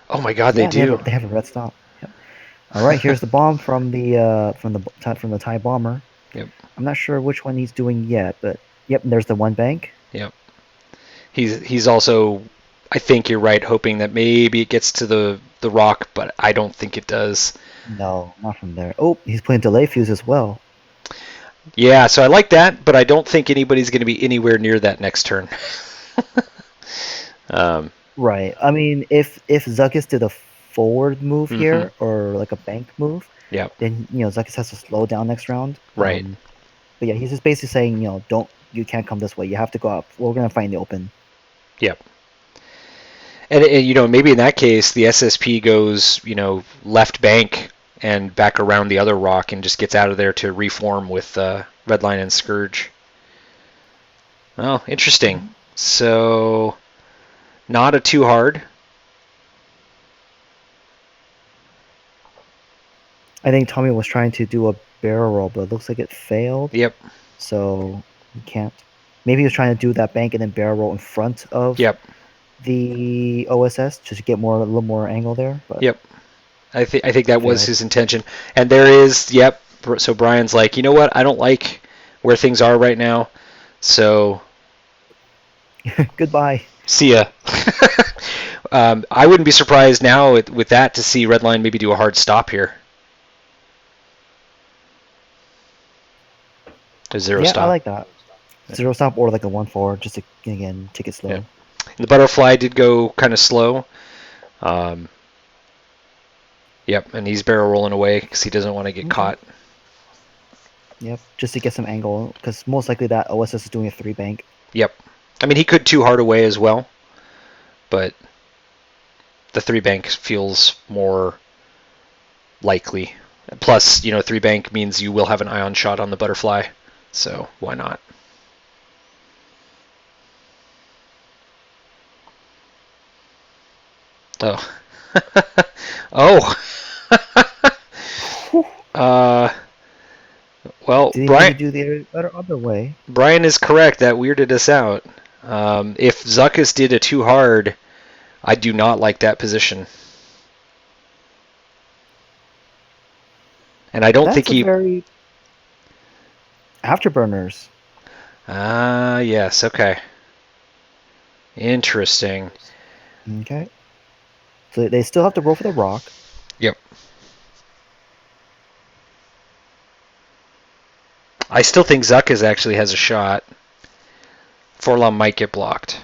Oh my God, they do. They have a red stop. Yep. All right, here's the bomb from the TIE bomber. Yep. I'm not sure which one he's doing yet, but yep, there's the one bank. Yep. He's also, I think you're right, hoping that maybe it gets to the the rock, but I don't think it does. No, not from there. Oh, he's playing delay fuse as well. Yeah, so I like that, but I don't think anybody's going to be anywhere near that next turn. Right. I mean, if Zuckus did a forward move Mhm. here or like a bank move, Yeah, then Zuckus has to slow down next round. right. But yeah, he's just basically saying, you can't come this way. You have to go up. We're gonna find the open. Yep. And maybe in that case, the SSP goes, left bank and back around the other rock and just gets out of there to reform with Redline and Scourge. Oh, interesting. So, not a too hard. I think Tommy was trying to do a barrel roll, but it looks like it failed. Yep. So he can't. Maybe he was trying to do that bank and then barrel roll in front of Yep. the OSS just to get a little more angle there. But Yep. I think that was failed. his intention. And there is, yep. So Brian's like, you know what? I don't like where things are right now. So Goodbye. see ya. I wouldn't be surprised now with that to see Redline maybe do a hard stop here. A zero stop. I like that. Zero stop or like a 1-4, just to, again, take it slow. Yeah. The butterfly did go kind of slow. Yep, and he's barrel rolling away because he doesn't want to get caught. Yep, just to get some angle, because most likely that OSS is doing a 3 bank. Yep. I mean, he could 2 hard away as well, but the 3 bank feels more likely. Plus, 3 bank means you will have an ion shot on the butterfly, so why not? Oh. Oh. Well, Did Brian he do the other way? Brian is correct. That weirded us out. If Zuckus did a 2 hard, I do not like that position. And I don't think he... very... Afterburners. Ah, yes, okay. Interesting. Okay. So they still have to roll for the rock. Yep. I still think Zuckus actually has a shot. Forlom might get blocked.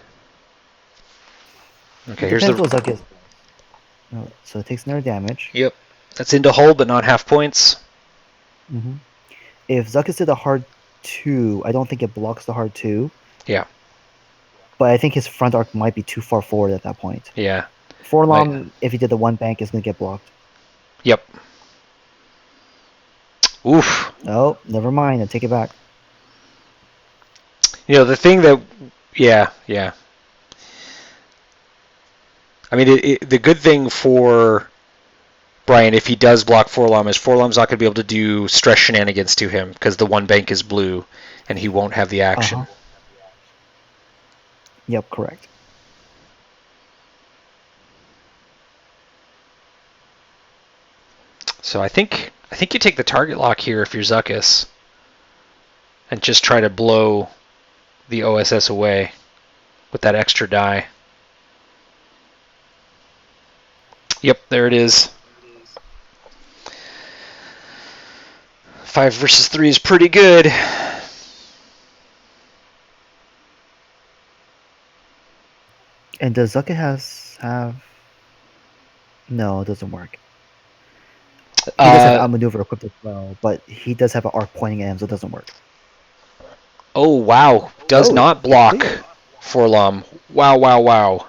Okay, here's the... Zuckus. Oh, so it takes another damage. Yep. That's into hull, but not half points. Mm-hmm. If Zuckus did a hard 2, I don't think it blocks the hard 2. Yeah. But I think his front arc might be too far forward at that point. Yeah. Forlom, if he did the 1 bank, is going to get blocked. Yep. Oof. Oh, never mind. I take it back. The thing that... Yeah. I mean, the good thing for Brian, if he does block Forlom, is Forlom's not going to be able to do stress shenanigans to him because the 1 bank is blue, and he won't have the action. Yep, correct. So I think you take the target lock here if you're Zuckus, and just try to blow the OSS away with that extra die. Yep, there it is. 5 versus 3 is pretty good. And does Zuckus have... No, it doesn't work. He does have outmaneuver equipped as well, but he does have an arc pointing at him, so it doesn't work. Oh, wow. Does not block Forlom. Wow.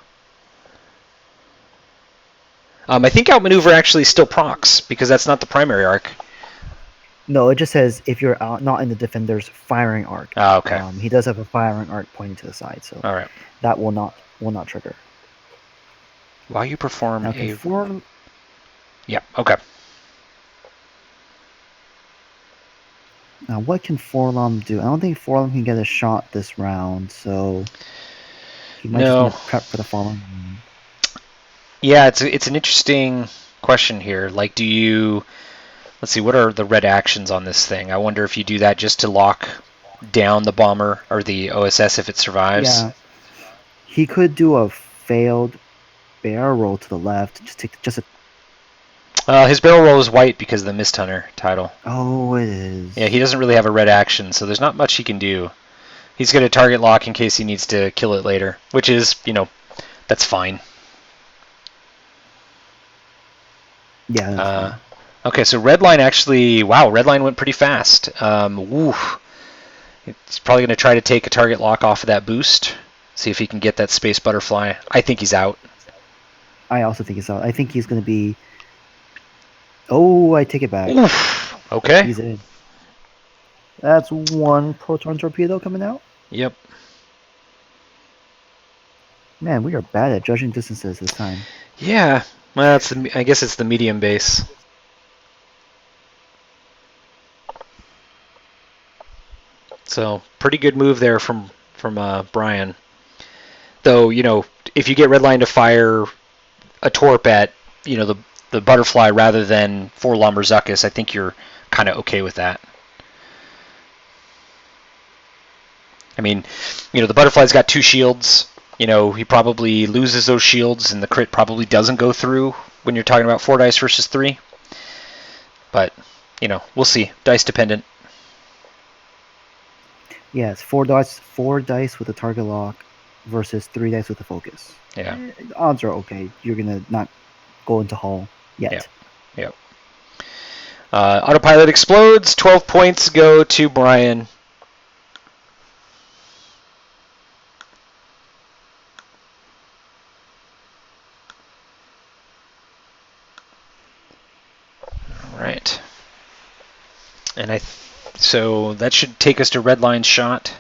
I think outmaneuver actually still procs, because that's not the primary arc. No, it just says if you're not in the defender's firing arc. Oh, okay. He does have a firing arc pointing to the side, so all right. That will not trigger. While you perform a... Yeah, okay. Now, what can Forlom do? I don't think Forlom can get a shot this round, so he might just need to prep for the following round. Yeah, it's an interesting question here. Like, do you... Let's see, what are the red actions on this thing? I wonder if you do that just to lock down the bomber or the OSS if it survives. Yeah. He could do a failed barrel roll to the left, just His barrel roll is white because of the Mist Hunter title. Oh, it is. Yeah, he doesn't really have a red action, so there's not much he can do. He's going to target lock in case he needs to kill it later, which is, that's fine. Yeah, that's fine. Okay, so Redline actually, wow, Redline went pretty fast. Woo. He's probably going to try to take a target lock off of that boost, see if he can get that Space Butterfly. I think he's out. I also think he's out. I think he's going to be... Oh, I take it back. Oof. Okay. He's in. That's one Proton Torpedo coming out. Yep. Man, we are bad at judging distances this time. Yeah. Well, I guess it's the medium base. So, pretty good move there from Brian. Though, if you get Redline to fire a Torp at, the Butterfly rather than Forlom or Zuckuss, I think you're kind of okay with that. I mean, the Butterfly's got 2 shields. He probably loses those shields, and the crit probably doesn't go through when you're talking about 4 dice versus 3. But, we'll see. Dice dependent. Yeah, it's 4 dice with a target lock versus 3 dice with a focus. Yeah. Odds are okay. You're going to not go into hull yet. Yep. Autopilot explodes. 12 points go to Brian. All right. And so that should take us to Redline's shot.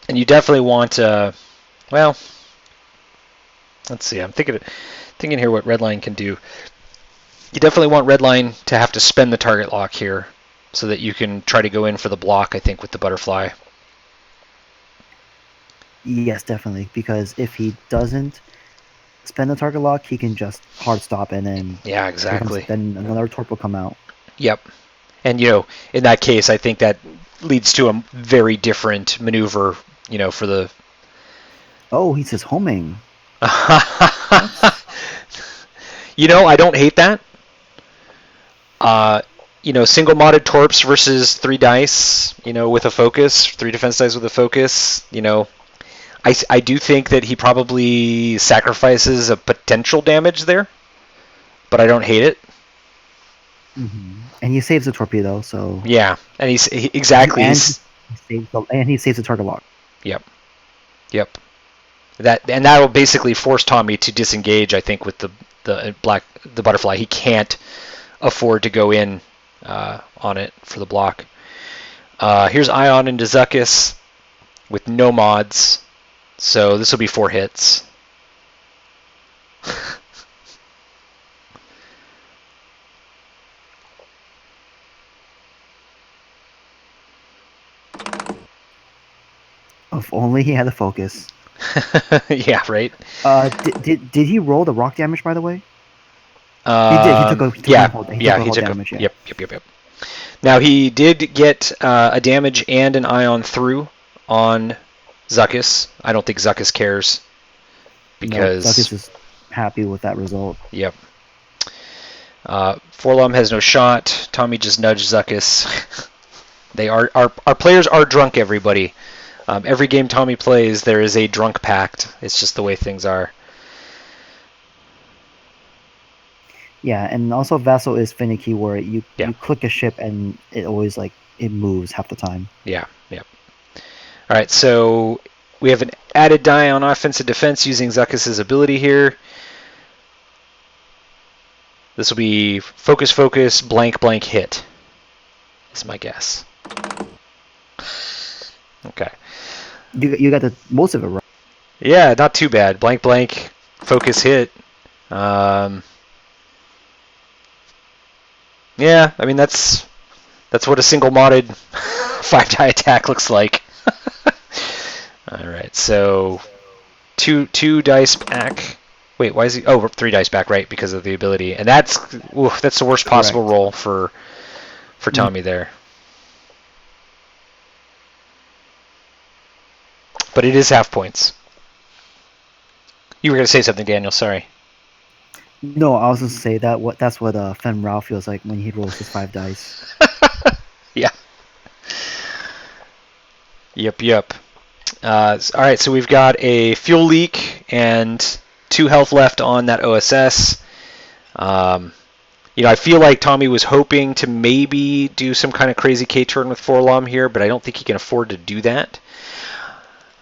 And you definitely want, well, let's see. I'm thinking here what Redline can do. You definitely want Redline to have to spend the target lock here so that you can try to go in for the block, I think, with the Butterfly. Yes, definitely. Because if he doesn't spend the target lock, he can just hard stop and then... Yeah, exactly. Then another Torp will come out. Yep. And, in that case, I think that leads to a very different maneuver, for the... Oh, he says homing. I don't hate that. Single modded Torps versus 3 dice, with a focus, 3 defense dice with a focus, I do think that he probably sacrifices a potential damage there, but I don't hate it. Mm-hmm. And he saves the torpedo, so... Yeah, and exactly. And he saves the target lock. Yep. That'll basically force Tommy to disengage, I think, with the Butterfly. He can't afford to go in on it for the block. Here's Ion into Zuckuss with no mods, so this will be 4 hits. If only he had a focus. Yeah, right. Did he roll the rock damage, by the way? He did. He took damage. Yep. Now he did get a damage and an ion through on Zuckuss. I don't think Zuckuss cares because Zuckuss is happy with that result. Yep. Forlom has no shot. Tommy just nudged Zuckuss. Our players are drunk. Everybody. Every game Tommy plays, there is a drunk pact. It's just the way things are. Yeah, and also Vassal is finicky, where you click a ship and it always it moves half the time. Yeah. All right, so we have an added die on offensive defense using Zuckuss' ability here. This will be focus, blank, hit. Is my guess. Okay. You got most of it right. Yeah, not too bad. Blank, focus, hit. Yeah, I mean that's what a single modded 5-die attack looks like. All right, so two dice back. Wait, why is he? Oh, 3 dice back, right? Because of the ability, and that's the worst possible Correct. roll for Tommy there. But it is half points. You were going to say something, Daniel. Sorry. No, I was gonna say that's what Fen Rao feels like when he rolls his 5 dice. Yeah. Yep. All right, so we've got a fuel leak and 2 health left on that OSS. I feel like Tommy was hoping to maybe do some kind of crazy K-turn with Forlom here, but I don't think he can afford to do that.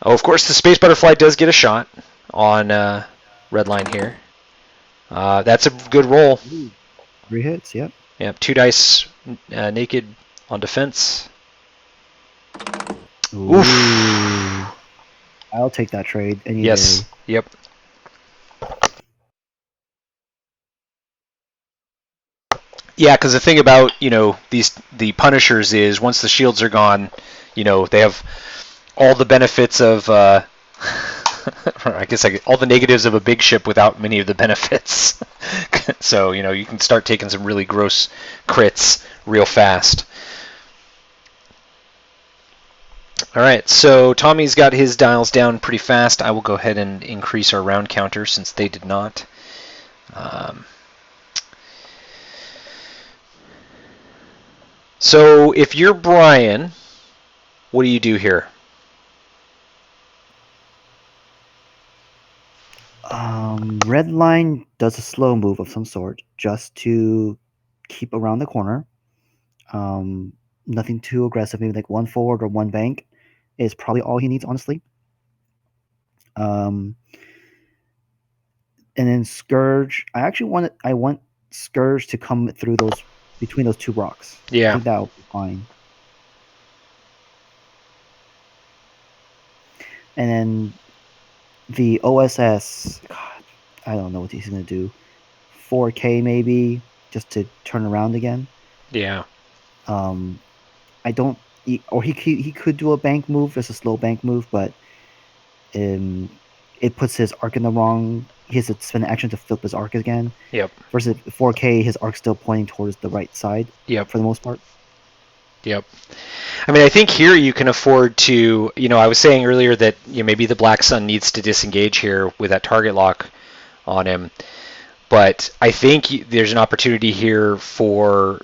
Oh, of course, the Space Butterfly does get a shot on Redline here. That's a good roll. 3 hits, yep. Yep, 2 dice naked on defense. Ooh. Oof. I'll take that trade any Yes. day. Yep. Yeah, because the thing about the Punishers is once the shields are gone, they have all the benefits of I guess all the negatives of a big ship without many of the benefits. So you can start taking some really gross crits real fast. All right, so Tommy's got his dials down pretty fast. I will go ahead and increase our round counter since they did not. So if you're Brian, what do you do here? Redline does a slow move of some sort just to keep around the corner. Nothing too aggressive, maybe like 1 forward or 1 bank is probably all he needs, honestly. And then Scourge, I want Scourge to come through between those 2 rocks. Yeah. I think that'll be fine. And then the OSS, God, I don't know what he's gonna do. 4K maybe, just to turn around again. Yeah. I don't, he could do a bank move, just a slow bank move, but it puts his arc in the wrong. He has to spend an action to flip his arc again. Yep. Versus 4K, his arc's still pointing towards the right side. Yep. For the most part. Yep. I mean, I think here you can afford to, I was saying earlier that maybe the Black Sun needs to disengage here with that target lock on him. But I think there's an opportunity here for,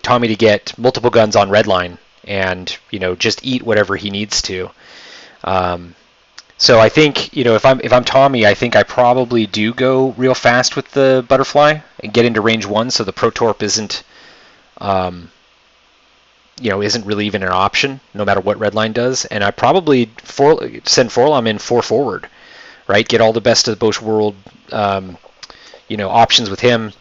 Tommy to get multiple guns on Redline and, just eat whatever he needs to. So I think, if I'm Tommy, I think I probably do go real fast with the Butterfly and get into range 1 so the Protorp isn't isn't really even an option, no matter what Redline does. And I probably send Forlom in 4 forward, right? Get all the best of both world, options with him.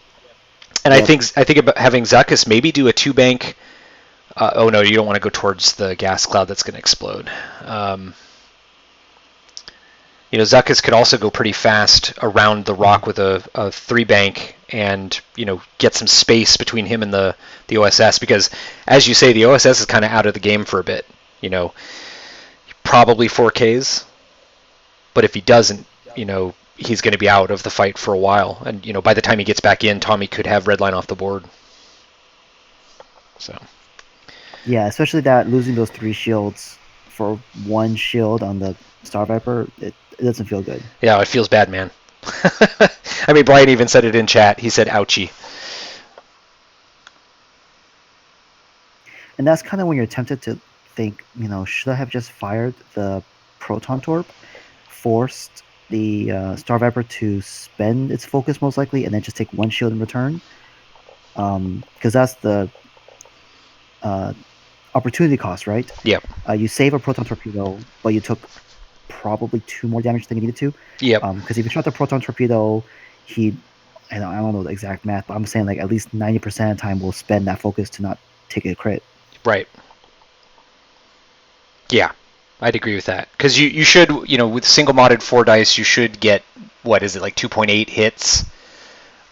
And yep. I think about having Zuckuss maybe do a 2 bank. Oh no, you don't want to go towards the gas cloud that's going to explode. Zuckuss could also go pretty fast around the rock with a 3 bank and, get some space between him and the OSS because, as you say, the OSS is kind of out of the game for a bit. Probably 4Ks, but if he doesn't, he's going to be out of the fight for a while. And, by the time he gets back in, Tommy could have Redline off the board. So. Yeah, especially that losing those 3 shields for 1 shield on the Star Viper, it doesn't feel good. Yeah, it feels bad, man. I mean, Brian even said it in chat. He said, ouchie. And that's kind of when you're tempted to think, should I have just fired the Proton Torp, forced the Star Viper to spend its focus most likely, and then just take 1 shield in return? Because that's the opportunity cost, right? Yep. You save a Proton Torpedo, but you took probably 2 more damage than you needed to. Yep. Because if you shot the Proton Torpedo, I don't know the exact math, but I'm saying like at least 90% of the time we'll spend that focus to not take a crit. Right. Yeah, I'd agree with that. Because you should, with single modded 4 dice, you should get, what is it, like 2.8 hits?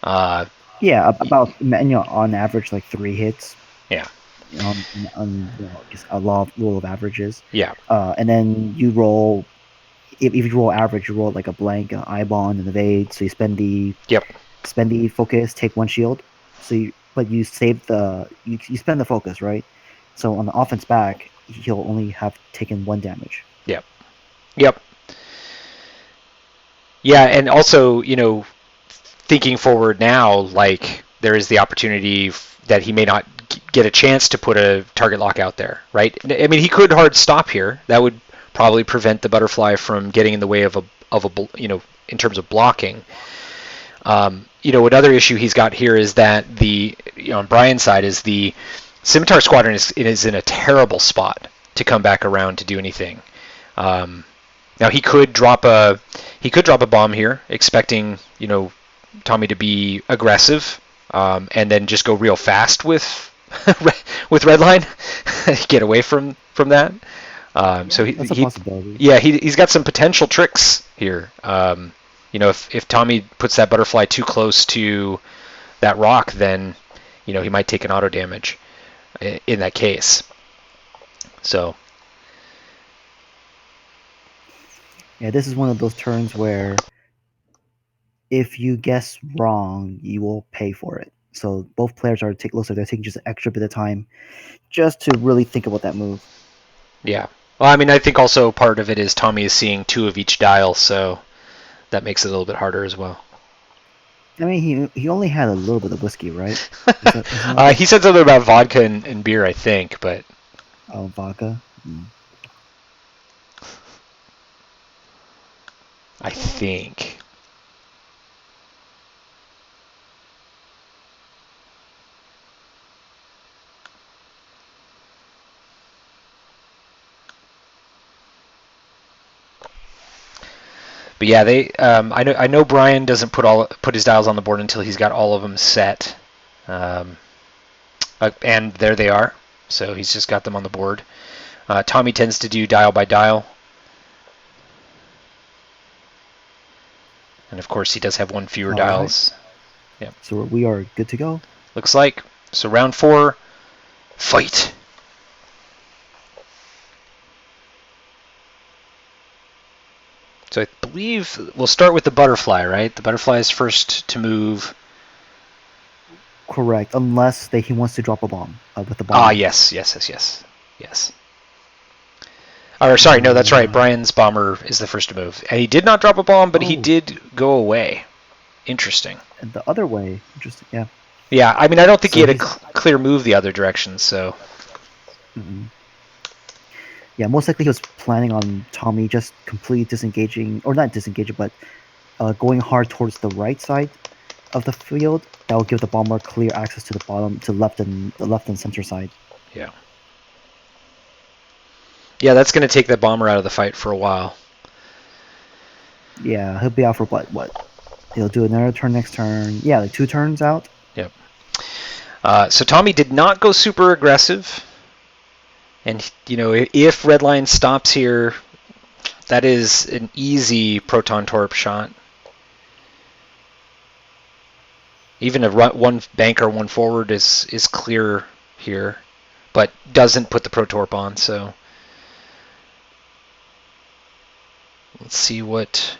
Yeah, about, on average, like 3 hits. Yeah. On just a rule of averages. Yeah. And then you roll if you roll average, you roll like a blank, an eyeball, and an evade. So you spend the Yep. focus, take 1 shield. But you save you spend the focus, right? So on the offense back, he'll only have taken 1 damage. Yep. Yep. Yeah, and also, thinking forward now, like there is the opportunity that he may not get a chance to put a target lock out there, right? I mean, he could hard stop here. That would probably prevent the butterfly from getting in the way of a in terms of blocking. Another issue he's got here is that on Brian's side is the Scimitar Squadron is in a terrible spot to come back around to do anything. Now he could drop a bomb here, expecting Tommy to be aggressive, and then just go real fast with with Redline, get away from that. So That's a possibility. he's got some potential tricks here. If Tommy puts that butterfly too close to that rock, then he might take an auto damage in that case. So Yeah, this is one of those turns where if you guess wrong, you will pay for it. So both players are looks like they're taking just an extra bit of time just to really think about that move. yeah. Well, I mean, I think also part of it is Tommy is seeing 2 of each dial, so that makes it a little bit harder as well. I mean, he only had a little bit of whiskey, right? He said something about vodka and beer, I think, but vodka. I think. But yeah, they. I know Brian doesn't put his dials on the board until he's got all of them set, and there they are. So he's just got them on the board. Tommy tends to do dial by dial, and of course he does have 1 fewer dials. Right. Yep. So we are good to go. Looks like. So round 4, fight. So I believe we'll start with the butterfly, right? The butterfly is first to move. Correct, unless he wants to drop a bomb with the bomb. Yes. Or sorry, no, that's right. Brian's bomber is the first to move, and he did not drop a bomb, but he did go away. Interesting. And the other way, interesting. Yeah. Yeah, I mean, I don't think he had a clear move the other direction, so. Mm-hmm. Yeah, most likely he was planning on Tommy just completely disengaging, or not disengaging, but going hard towards the right side of the field. That will give the bomber clear access to the bottom, to the left and center side. Yeah. Yeah, that's going to take the bomber out of the fight for a while. Yeah, he'll be out for what? He'll do another turn next turn. Yeah, like 2 turns out. Yep. So Tommy did not go super aggressive. And, if Redline stops here, that is an easy Proton Torp shot. Even a 1 banker, 1 forward is clear here, but doesn't put the Protorp on, so. Let's see what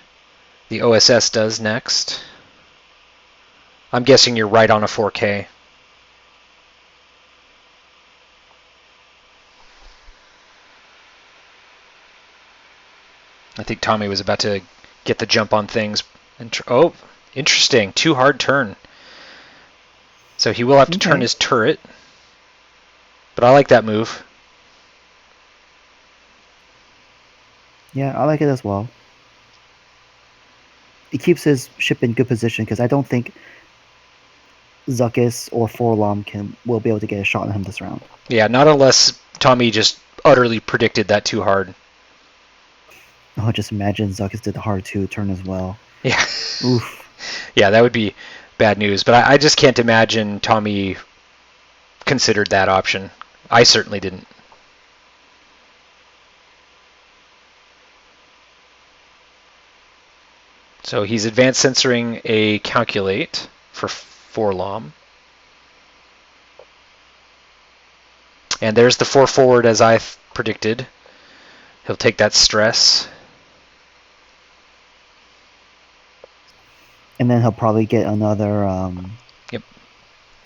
the OSS does next. I'm guessing you're right on a 4K. I think Tommy was about to get the jump on things. Interesting. Too hard turn. So he will have to turn his turret. But I like that move. Yeah, I like it as well. It keeps his ship in good position because I don't think Zuckuss or Forlom will be able to get a shot on him this round. Yeah, not unless Tommy just utterly predicted that too hard. Oh, just imagine Zuckuss did the hard 2 turn as well. Yeah. Oof. Yeah, that would be bad news. But I just can't imagine Tommy considered that option. I certainly didn't. So he's advanced censoring a calculate for Forlom. And there's the 4 forward as I predicted. He'll take that stress. And then he'll probably get another Yep.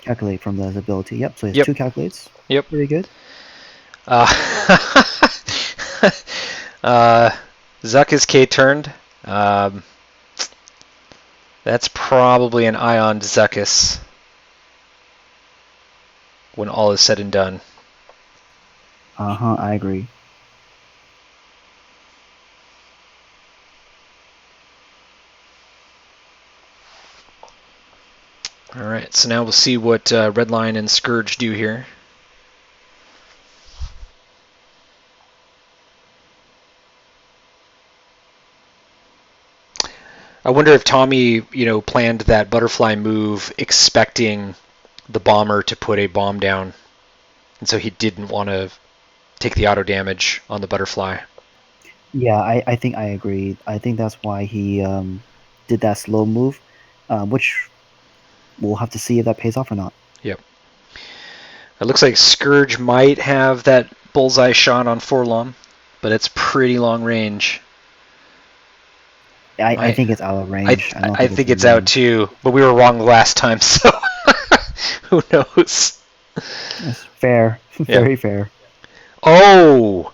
calculate from his ability. Yep, so he has Yep. 2 calculates. Yep. Pretty good. Zuck is K turned. That's probably an Ion Zuckus when all is said and done. I agree. All right, so now we'll see what Redline and Scourge do here. I wonder if Tommy, planned that butterfly move expecting the bomber to put a bomb down, and so he didn't want to take the auto damage on the butterfly. Yeah, I think I agree. I think that's why he did that slow move, which we'll have to see if that pays off or not. Yep. It looks like Scourge might have that bullseye shot on Forlom, but it's pretty long range. I think it's out of range. I think it's out too, but we were wrong the last time, so who knows? That's fair. Very fair. Oh!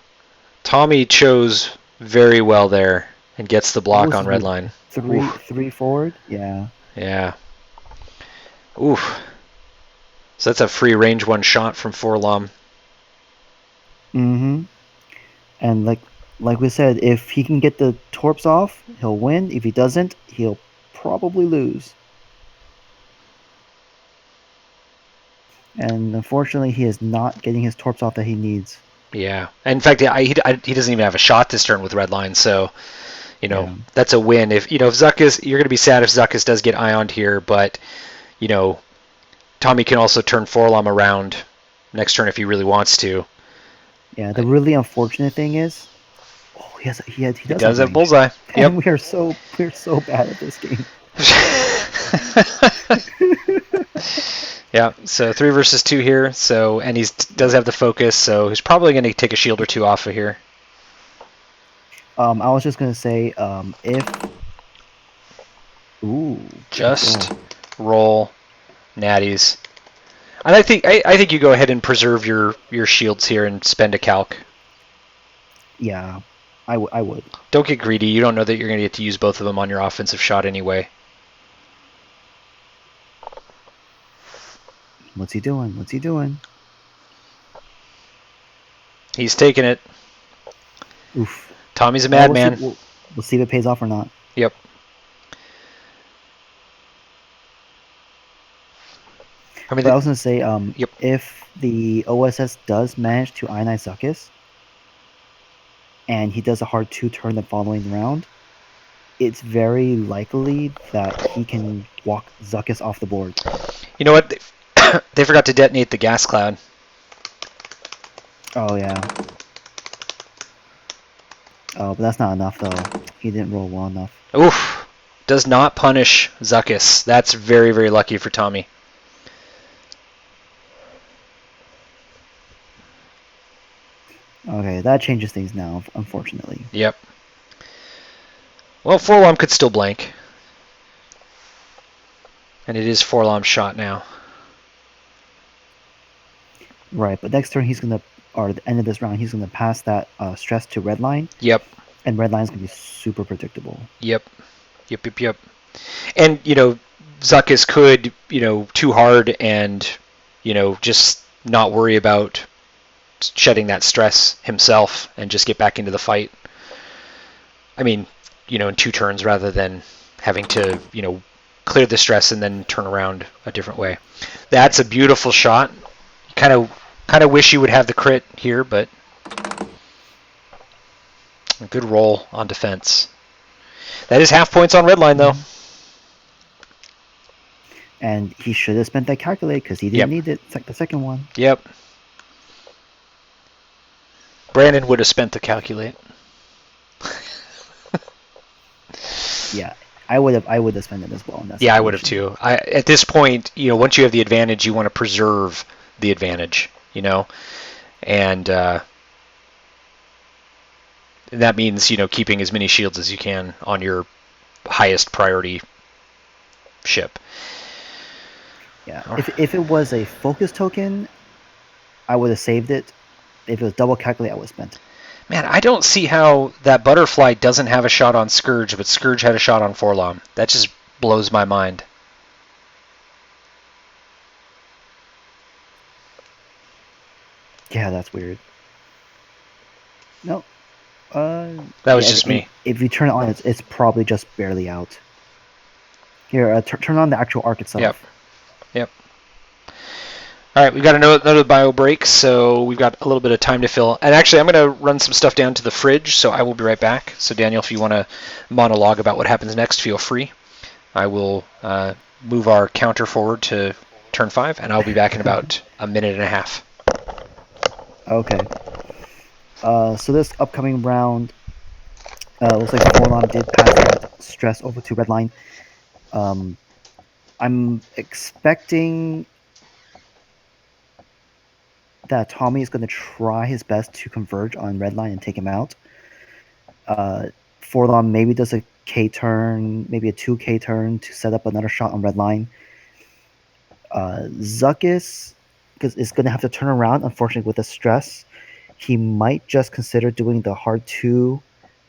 Tommy chose very well there and gets the block on Redline. Three forward? Yeah. Yeah. Oof. So that's a free range 1 shot from Forlom. Mm-hmm. And like we said, if he can get the torps off, he'll win. If he doesn't, he'll probably lose. And unfortunately, he is not getting his torps off that he needs. Yeah. In fact, he doesn't even have a shot this turn with Redline, so that's a win. If Zuckus, you're going to be sad if Zuckus does get ioned here, but Tommy can also turn Forlom around next turn if he really wants to. Yeah, the really unfortunate thing is, he does have bullseye. And yep. we're so bad at this game. Yeah, so 3 versus 2 here. So and he does have the focus, so he's probably going to take a shield or 2 off of here. I was just going to say, if just roll natties. And I think you go ahead and preserve your shields here and spend a calc. Yeah, I would. Don't get greedy. You don't know that you're going to get to use both of them on your offensive shot anyway. What's he doing? He's taking it. Oof. Tommy's a madman. We'll see if it pays off or not. Yep. I was going to say, if the OSS does manage to ionize Zuckus, and he does a hard 2 turn the following round, it's very likely that he can walk Zuckus off the board. You know what? They forgot to detonate the gas cloud. Oh, yeah. Oh, but that's not enough, though. He didn't roll well enough. Oof. Does not punish Zuckus. That's very, very lucky for Tommy. Okay, that changes things now, unfortunately. Yep. Well, Forlom could still blank. And it is Forlom's shot now. Right, but next turn or at the end of this round, he's going to pass that stress to Redline. Yep. And Redline's going to be super predictable. Yep. And, Zuckus could, too hard and, just not worry about shedding that stress himself and just get back into the fight. I mean, in 2 turns rather than having to, clear the stress and then turn around a different way. That's a beautiful shot. Kind of wish you would have the crit here, but a good roll on defense. That is half points on Redline, though. And he should have spent that calculate because he didn't need it. It's like the second one. Yep. Brandon would have spent the calculate. Yeah, I would have spent it as well. Yeah, I would have too. At this point, once you have the advantage, you want to preserve the advantage, and that means keeping as many shields as you can on your highest priority ship. Yeah. If it was a focus token, I would have saved it. If it was double calculate, I would have spent it. Man, I don't see how that butterfly doesn't have a shot on Scourge, but Scourge had a shot on Forlom. That just blows my mind. Yeah, that's weird. No. That was Yeah, just me. If you turn it on, it's probably just barely out. Here, turn on the actual arc itself. Yep. All right, we've got another bio break, so we've got a little bit of time to fill. And actually, I'm going to run some stuff down to the fridge, so I will be right back. So, Daniel, if you want to monologue about what happens next, feel free. I will move our counter forward to turn 5, and I'll be back in about a minute and a half. Okay. So this upcoming round, looks like Forlom did pass that stress over to Redline. I'm expecting that Tommy is going to try his best to converge on Redline and take him out. Forlom maybe does a K turn, maybe a 2K turn to set up another shot on Redline. Zuckus is going to have to turn around, unfortunately, with the stress. He might just consider doing the hard 2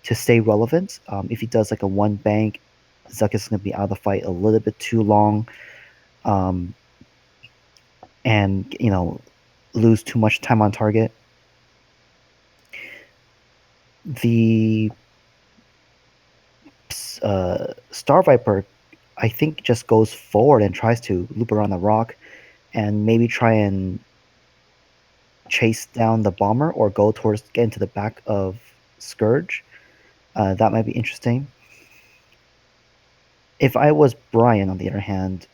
to stay relevant. If he does like a 1 bank, Zuckus is going to be out of the fight a little bit too long. And, lose too much time on target. The Star Viper, I think, just goes forward and tries to loop around the rock and maybe try and chase down the bomber or get into the back of Scourge. That might be interesting. If I was Brian, on the other hand,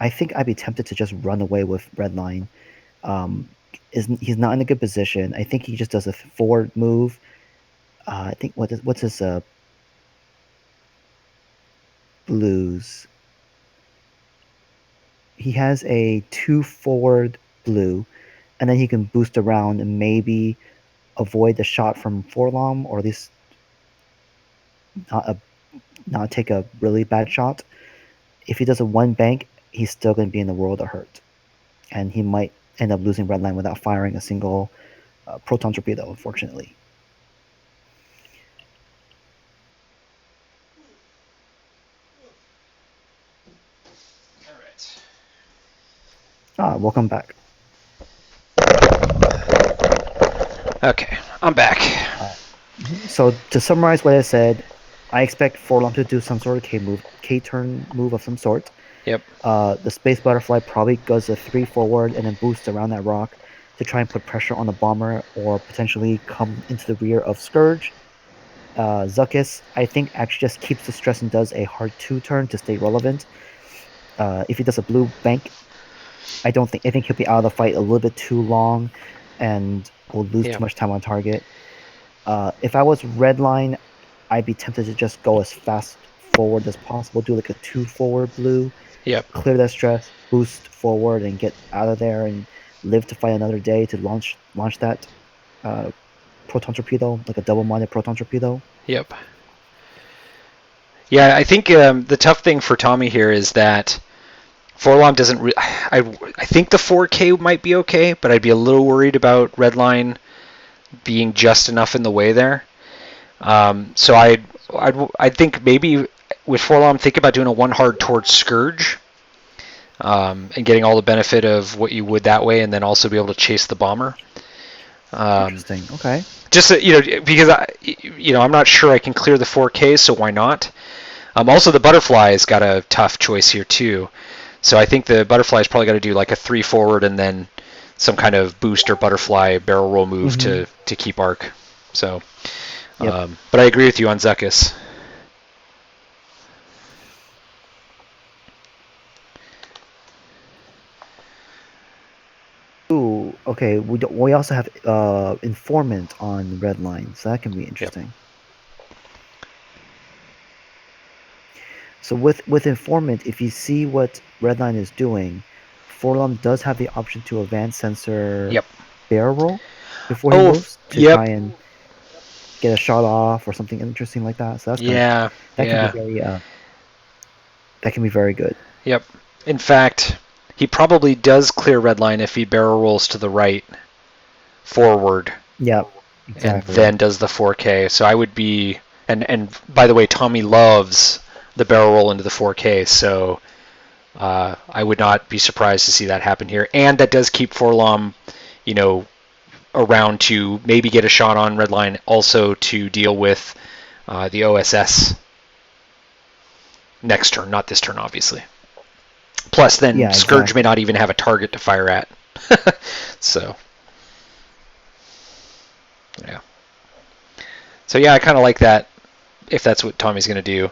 I think I'd be tempted to just run away with Redline. He's not in a good position. I think he just does a forward move. I think what's his blues? He has a 2 forward blue, and then he can boost around and maybe avoid the shot from Forlom, or at least not take a really bad shot. If he does a 1 bank, he's still going to be in the world of hurt, and he might end up losing Redline without firing a single proton torpedo, unfortunately. Welcome back. Okay, I'm back. So to summarize what I said, I expect Forlom to do some sort of K-turn move of some sort. Yep. The Space Butterfly probably goes a 3 forward and then boosts around that rock to try and put pressure on the bomber or potentially come into the rear of Scourge. Zuckus, I think, actually just keeps the stress and does a hard 2 turn to stay relevant. If he does a blue bank, I think he'll be out of the fight a little bit too long and will lose too much time on target. If I was Redline, I'd be tempted to just go as fast forward as possible, do like a 2 forward blue, clear that stress, boost forward, and get out of there and live to fight another day to launch that proton torpedo, like a double-minded proton torpedo. Yep. Yeah, I think the tough thing for Tommy here is that Forlom doesn't. I think the 4K might be okay, but I'd be a little worried about Redline being just enough in the way there. So I'd think maybe with Forlom, think about doing a 1 hard towards Scourge, and getting all the benefit of what you would that way, and then also be able to chase the bomber. Interesting. Okay. Just because I'm not sure I can clear the 4K, so why not? Also, the butterfly's got a tough choice here too. So I think the butterfly's probably got to do like a 3 forward and then some kind of boost or butterfly barrel roll move to keep arc. So, but I agree with you on Zuckus. Ooh, okay. We also have informant on Redline, so that can be interesting. Yep. So with informant, if you see what Redline is doing, Forlom does have the option to advance sensor barrel roll before he moves to try and get a shot off or something interesting like that. So that's Yeah, that can be yeah. very that can be very good. Yep. In fact, he probably does clear red line if he barrel rolls to the right forward Yeah, and exactly. then does the 4K. So I would be, and by the way, Tommy loves the barrel roll into the 4K, so I would not be surprised to see that happen here. And that does keep Forlom, around to maybe get a shot on red line, also to deal with the OSS next turn, not this turn, obviously. Plus, then Yeah, Scourge may exactly. not even have a target to fire at. So, yeah. So, yeah, I kind of like that if that's what Tommy's going to do.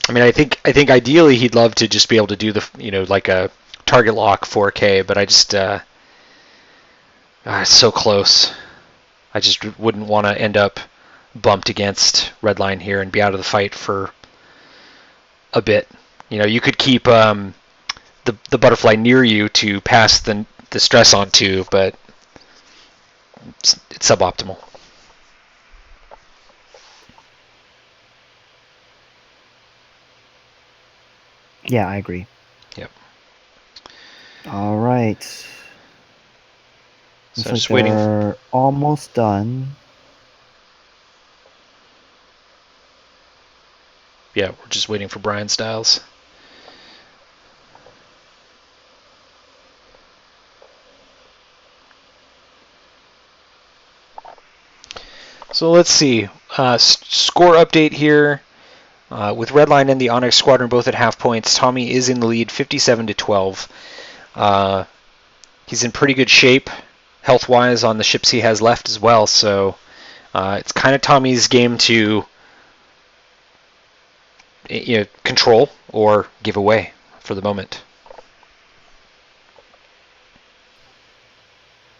I mean, I think ideally he'd love to just be able to do the like a target lock 4K, but I just it's so close. I just wouldn't want to end up bumped against red line here and be out of the fight for a bit. You could keep the butterfly near you to pass the stress on to, but it's suboptimal. Yeah, I agree. Yep. All right. So Looks like just waiting. they're almost done. Yeah, we're just waiting for Brian Styles. So let's see. Score update here. With Redline and the Onyx Squadron both at half points, Tommy is in the lead, 57-12. He's in pretty good shape, health-wise, on the ships he has left as well. So it's kind of Tommy's game to control or give away for the moment.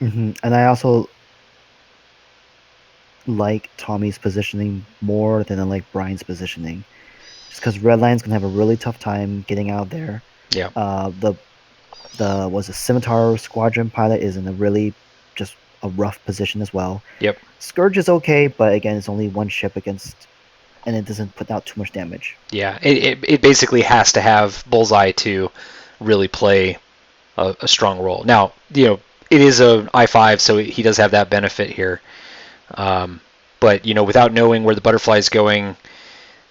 And I also like Tommy's positioning more than I like Brian's positioning, just because Redline's gonna have a really tough time getting out there. Yeah. The was a Scimitar Squadron pilot is in a really just a rough position as well. Yep. Scourge is okay, but again, it's only one ship against, and it doesn't put out too much damage. Yeah. It basically has to have Bullseye to really play a strong role. Now, it is an I-5, so he does have that benefit here. But without knowing where the butterfly is going,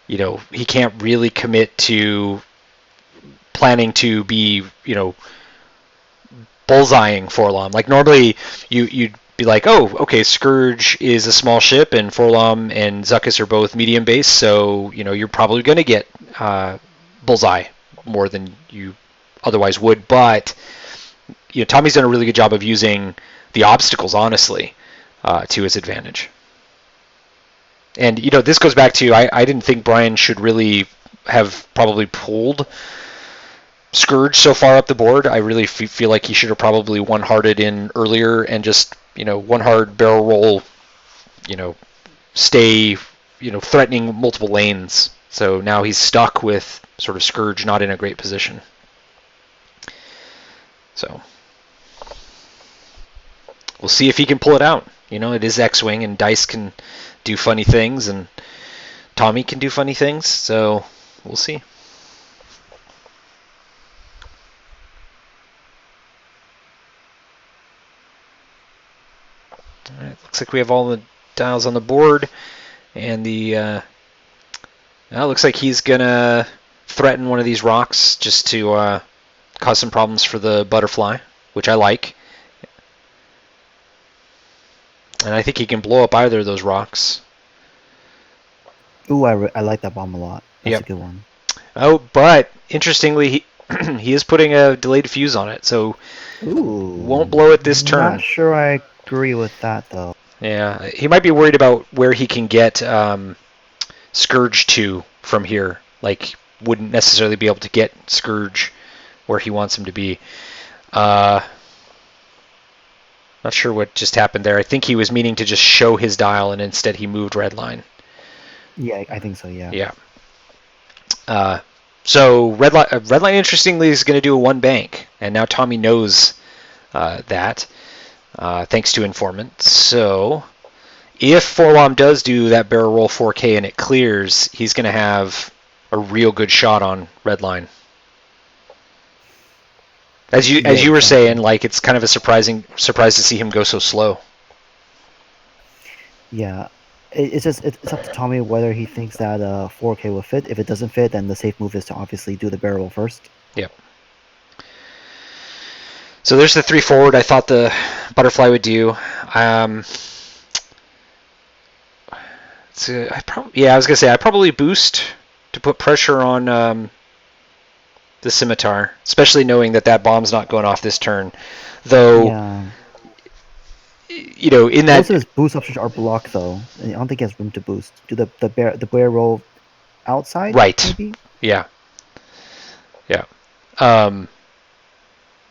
he can't really commit to planning to be, bullseyeing Forlom. Like normally, you'd be like, oh, okay, Scourge is a small ship, and Forlom and Zuckuss are both medium base, so you're probably going to get bullseye more than you otherwise would. But Tommy's done a really good job of using the obstacles, honestly, to his advantage. And this goes back to I didn't think Brian should really have probably pulled Scourge so far up the board. I really feel like he should have probably one-hearted in earlier and just one-hard barrel roll, stay threatening multiple lanes. So now he's stuck with sort of Scourge not in a great position. So we'll see if he can pull it out. It is X-Wing, and Dice can do funny things, and Tommy can do funny things, so we'll see. All right, looks like we have all the dials on the board, and looks like he's going to threaten one of these rocks just to cause some problems for the butterfly, which I like. And I think he can blow up either of those rocks. Ooh, I like that bomb a lot. That's a good one. Oh, but interestingly, he is putting a delayed fuse on it, so won't blow it this turn. Not sure I agree with that, though. Yeah, he might be worried about where he can get Scourge to from here. Like, wouldn't necessarily be able to get Scourge where he wants him to be. Not sure what just happened there. I think he was meaning to just show his dial, and instead he moved red line. Yeah, I think so. Yeah. Yeah. So red line, interestingly, is going to do a one bank, and now Tommy knows that, thanks to informant. So if Forlom does do that barrel roll 4K and it clears, he's going to have a real good shot on red line. As you were saying, like, it's kind of a surprise to see him go so slow. Yeah, it's up to Tommy whether he thinks that 4K will fit. If it doesn't fit, then the safe move is to obviously do the barrel roll first. Yep. So there's the 3 forward I thought the butterfly would do. So I was gonna say I probably boost to put pressure on the scimitar, especially knowing that bomb's not going off this turn. Though, Yeah. In that most of his boost options are blocked though. I don't think he has room to boost. Do the barrel roll outside? Right. Maybe. Yeah.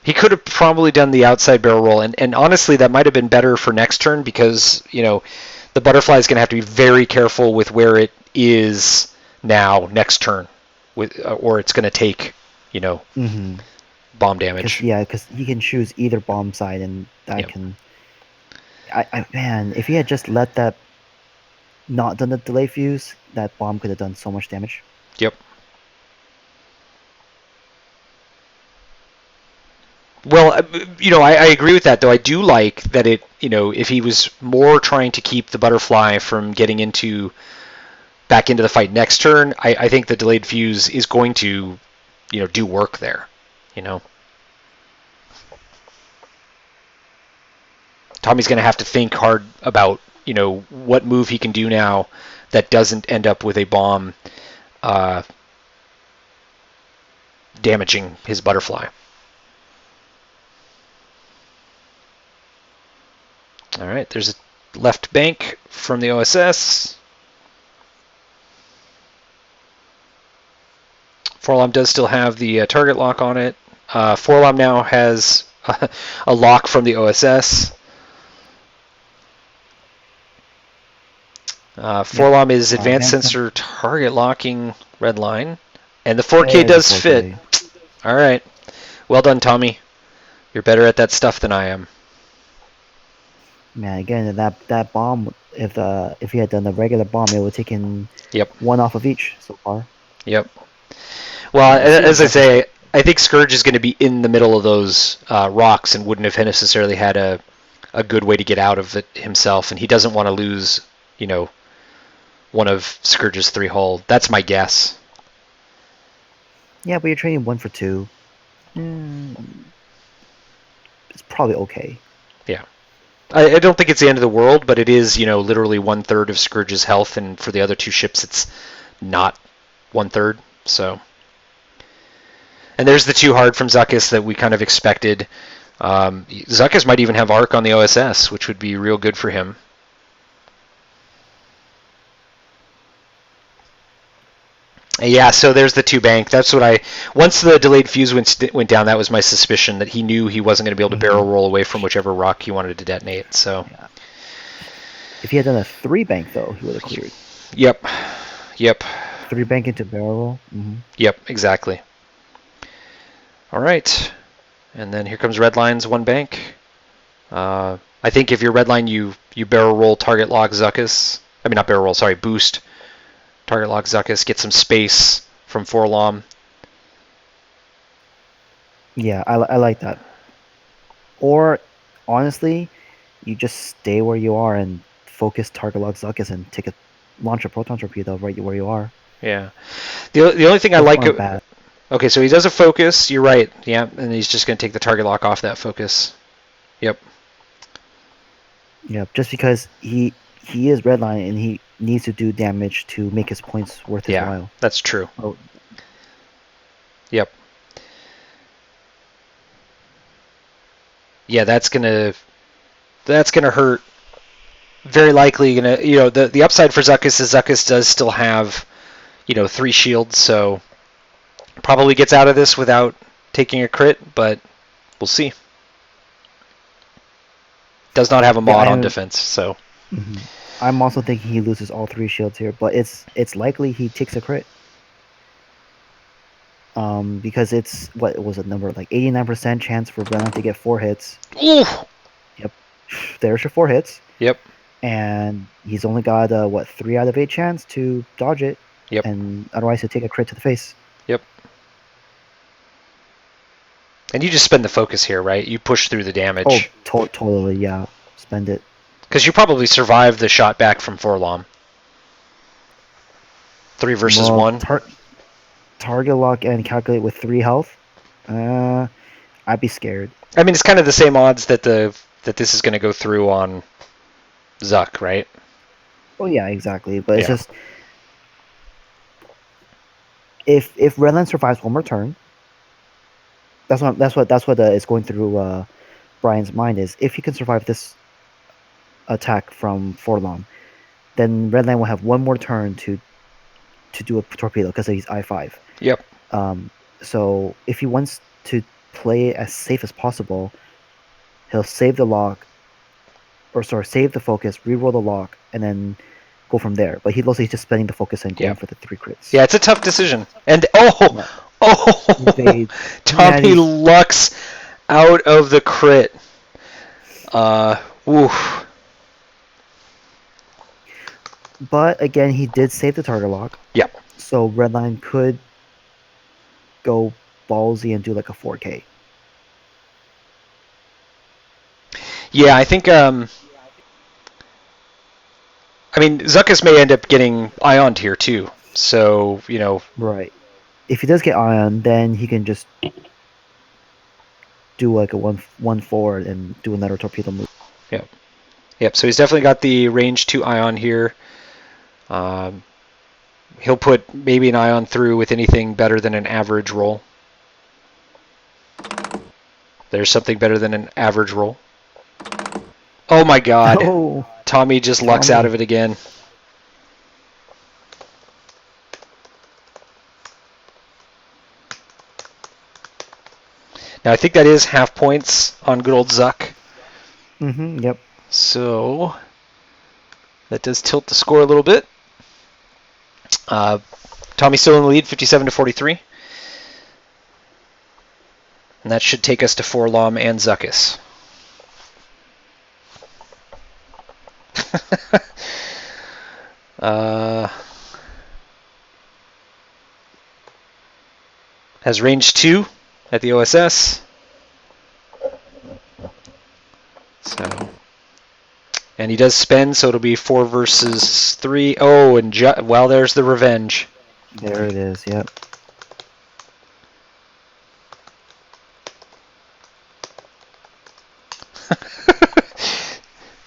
He could have probably done the outside barrel roll, and honestly, that might have been better for next turn because the butterfly is going to have to be very careful with where it is now next turn, or it's going to take bomb damage. Because he can choose either bomb side, and that can. Man, if he had just let that not done the delay fuse, that bomb could have done so much damage. Yep. Well, I agree with that, though. I do like that if he was more trying to keep the butterfly from getting back into the fight next turn, I think the delayed fuse is going to, do work there, Tommy's going to have to think hard about, what move he can do now that doesn't end up with a bomb damaging his butterfly. All right, there's a left bank from the OSS. Forlom does still have the target lock on it. Forlom now has a lock from the OSS. Forlom is advanced sensor target locking red line. And the 4K does fit. All right. Well done, Tommy. You're better at that stuff than I am. Man, again, that bomb, if he had done the regular bomb, it would have taken one off of each so far. Yep. Well, as I say, I think Scourge is going to be in the middle of those rocks and wouldn't have necessarily had a good way to get out of it himself, and he doesn't want to lose, one of Scourge's 3 hull. That's my guess. Yeah, but you're trading 1 for 2. It's probably okay. Yeah. I don't think it's the end of the world, but it is, literally 1/3 of Scourge's health, and for the other 2 ships, it's not 1/3. So, and there's the 2 hard from Zuckuss that we kind of expected. Zuckuss might even have arc on the OSS, which would be real good for him. Yeah, so there's the 2 bank. That's what once the delayed fuse went down, that was my suspicion that he knew he wasn't going to be able to barrel roll away from whichever rock he wanted to detonate. So, if he had done a 3 bank though, he would have cleared. Yep. 3 bank into barrel roll. Yep, exactly. All right, and then here comes red lines 1 bank. I think if you're red line, you barrel roll target lock Zuckuss. I mean, not barrel roll. Sorry, boost. Target lock Zuckuss, get some space from Forlom. Yeah, I like that. Or, honestly, you just stay where you are and focus target lock Zuckuss and launch a proton torpedo right where you are. Yeah. The only thing I like... Okay, so he does a focus, you're right. Yeah, and he's just going to take the target lock off that focus. Yep. Yep, just because he is redline and he needs to do damage to make his points worth his while. That's true. Oh. Yep. Yeah, that's gonna hurt. Very likely gonna the upside for Zuckuss is Zuckuss does still have 3 shields, so probably gets out of this without taking a crit, but we'll see. does not have a mod on I'm defense. So mhm. I'm also thinking he loses all 3 shields here, but it's likely he takes a crit. Because it's what was it number like 89% chance for Brennan to get 4 hits. ooh, Yep, there's your 4 hits, yep, and he's only got what 3 out of 8 chance to dodge it, yep, and otherwise he'll take a crit to the face. yep. And you just spend the focus here, right? You push through the Oh, damage totally, yeah. Spend it. because you probably survived the shot back from Forlom. 3 versus Well, 1. target lock and calculate with 3 health. I'd be scared. I mean, it's kind of the same odds that this is going to go through on Zuck, right? Oh yeah, exactly. But it's Yeah. just if Redland survives one more turn, that's what is going through Brian's mind is if he can survive this attack from Forlom, then Redland will have one more turn to do a torpedo because he's I5. Yep. So if he wants to play it as safe as possible, he'll save the lock, or sorry, save the focus, reroll the lock, and then go from there. But he's just spending the focus and going Yep. for the 3 crits. Yeah, it's a tough decision. And Yeah. oh, Tommy Natty's- lucks out of the crit. Oof. But again, he did save the target lock. Yep. So Redline could go ballsy and do like a 4K. Yeah, I think. I mean, Zuckus may end up getting ioned here too. So Right. If he does get ion, then he can just do like a 1 forward and do another torpedo move. Yep. Yep. So he's definitely got the range 2 ion here. He'll put maybe an ion through with anything better than an average roll. There's something better than an average roll. Oh my God. Oh, Tommy just lucks Tommy. out of it again. Now I think that is half points on good old Zuck. Yep. So that does tilt the score a little bit. Tommy's still in the lead, 57-43. And that should take us to Forlom and Zuckus. Has range 2 at the OSS. So, and he does spend, so it'll be 4 versus 3. Oh, and well, there's the revenge. There it is. Yep.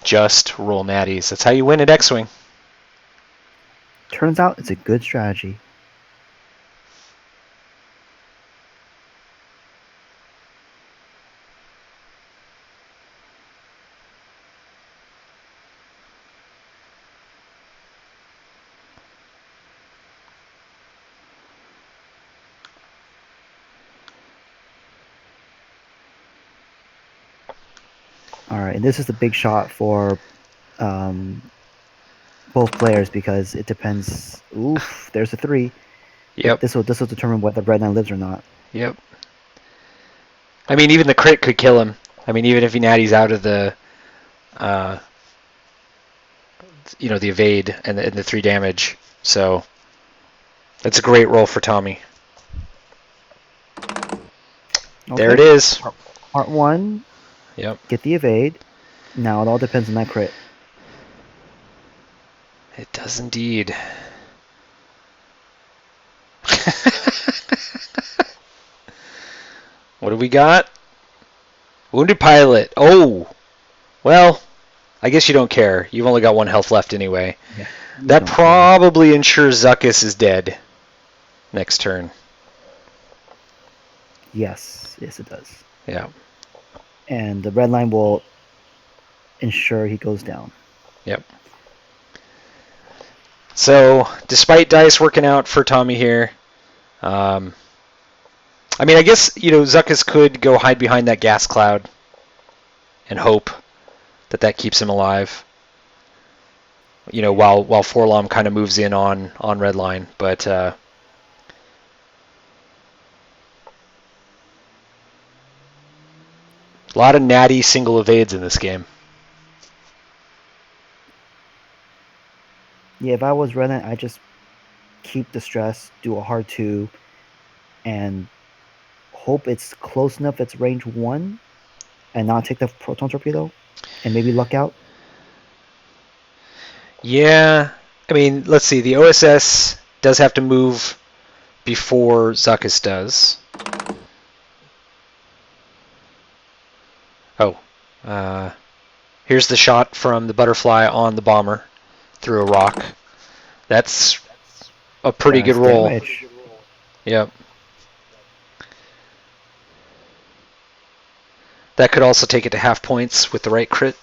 Just roll natties. That's how you win at X-Wing. Turns out it's a good strategy. All right, and this is the big shot for both players because it depends. Oof, there's a 3. Yep. This will determine whether Redline lives or not. Yep. I mean, even the crit could kill him. I mean, even if he natties out of the, the evade and the 3 damage. So that's a great roll for Tommy. Okay. There it is. Part 1. Yep. Get the evade. Now it all depends on that crit. It does indeed. What do we got? Wounded pilot. Oh, well, I guess you don't care. You've only got 1 health left anyway. Yeah, that probably ensures Zuckus is dead next turn. Yes, it does. Yeah. And the red line will ensure he goes down. Yep. So, despite dice working out for Tommy here, I mean, I guess, Zuckus could go hide behind that gas cloud and hope. that keeps him alive. While Forlom kind of moves in on red line, but a lot of natty single evades in this game. Yeah, if I was Redline, I'd just keep the stress, do a hard 2, and hope it's close enough it's range 1, and not take the proton torpedo, and maybe luck out. Yeah, I mean, let's see. The OSS does have to move before Zuckuss does. Oh, here's the shot from the butterfly on the bomber through a rock. That's a pretty good roll. Damage. Yep. That could also take it to half points with the right crit.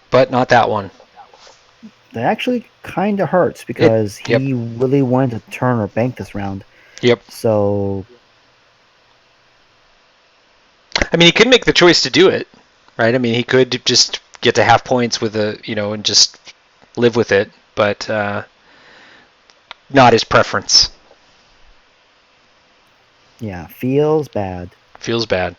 But not that one. That actually kind of hurts because he really wanted to turn or bank this round. Yep. So, I mean, he could make the choice to do it, right? I mean, he could just get to half points with and just live with it, but not his preference. Yeah, feels bad. Feels bad.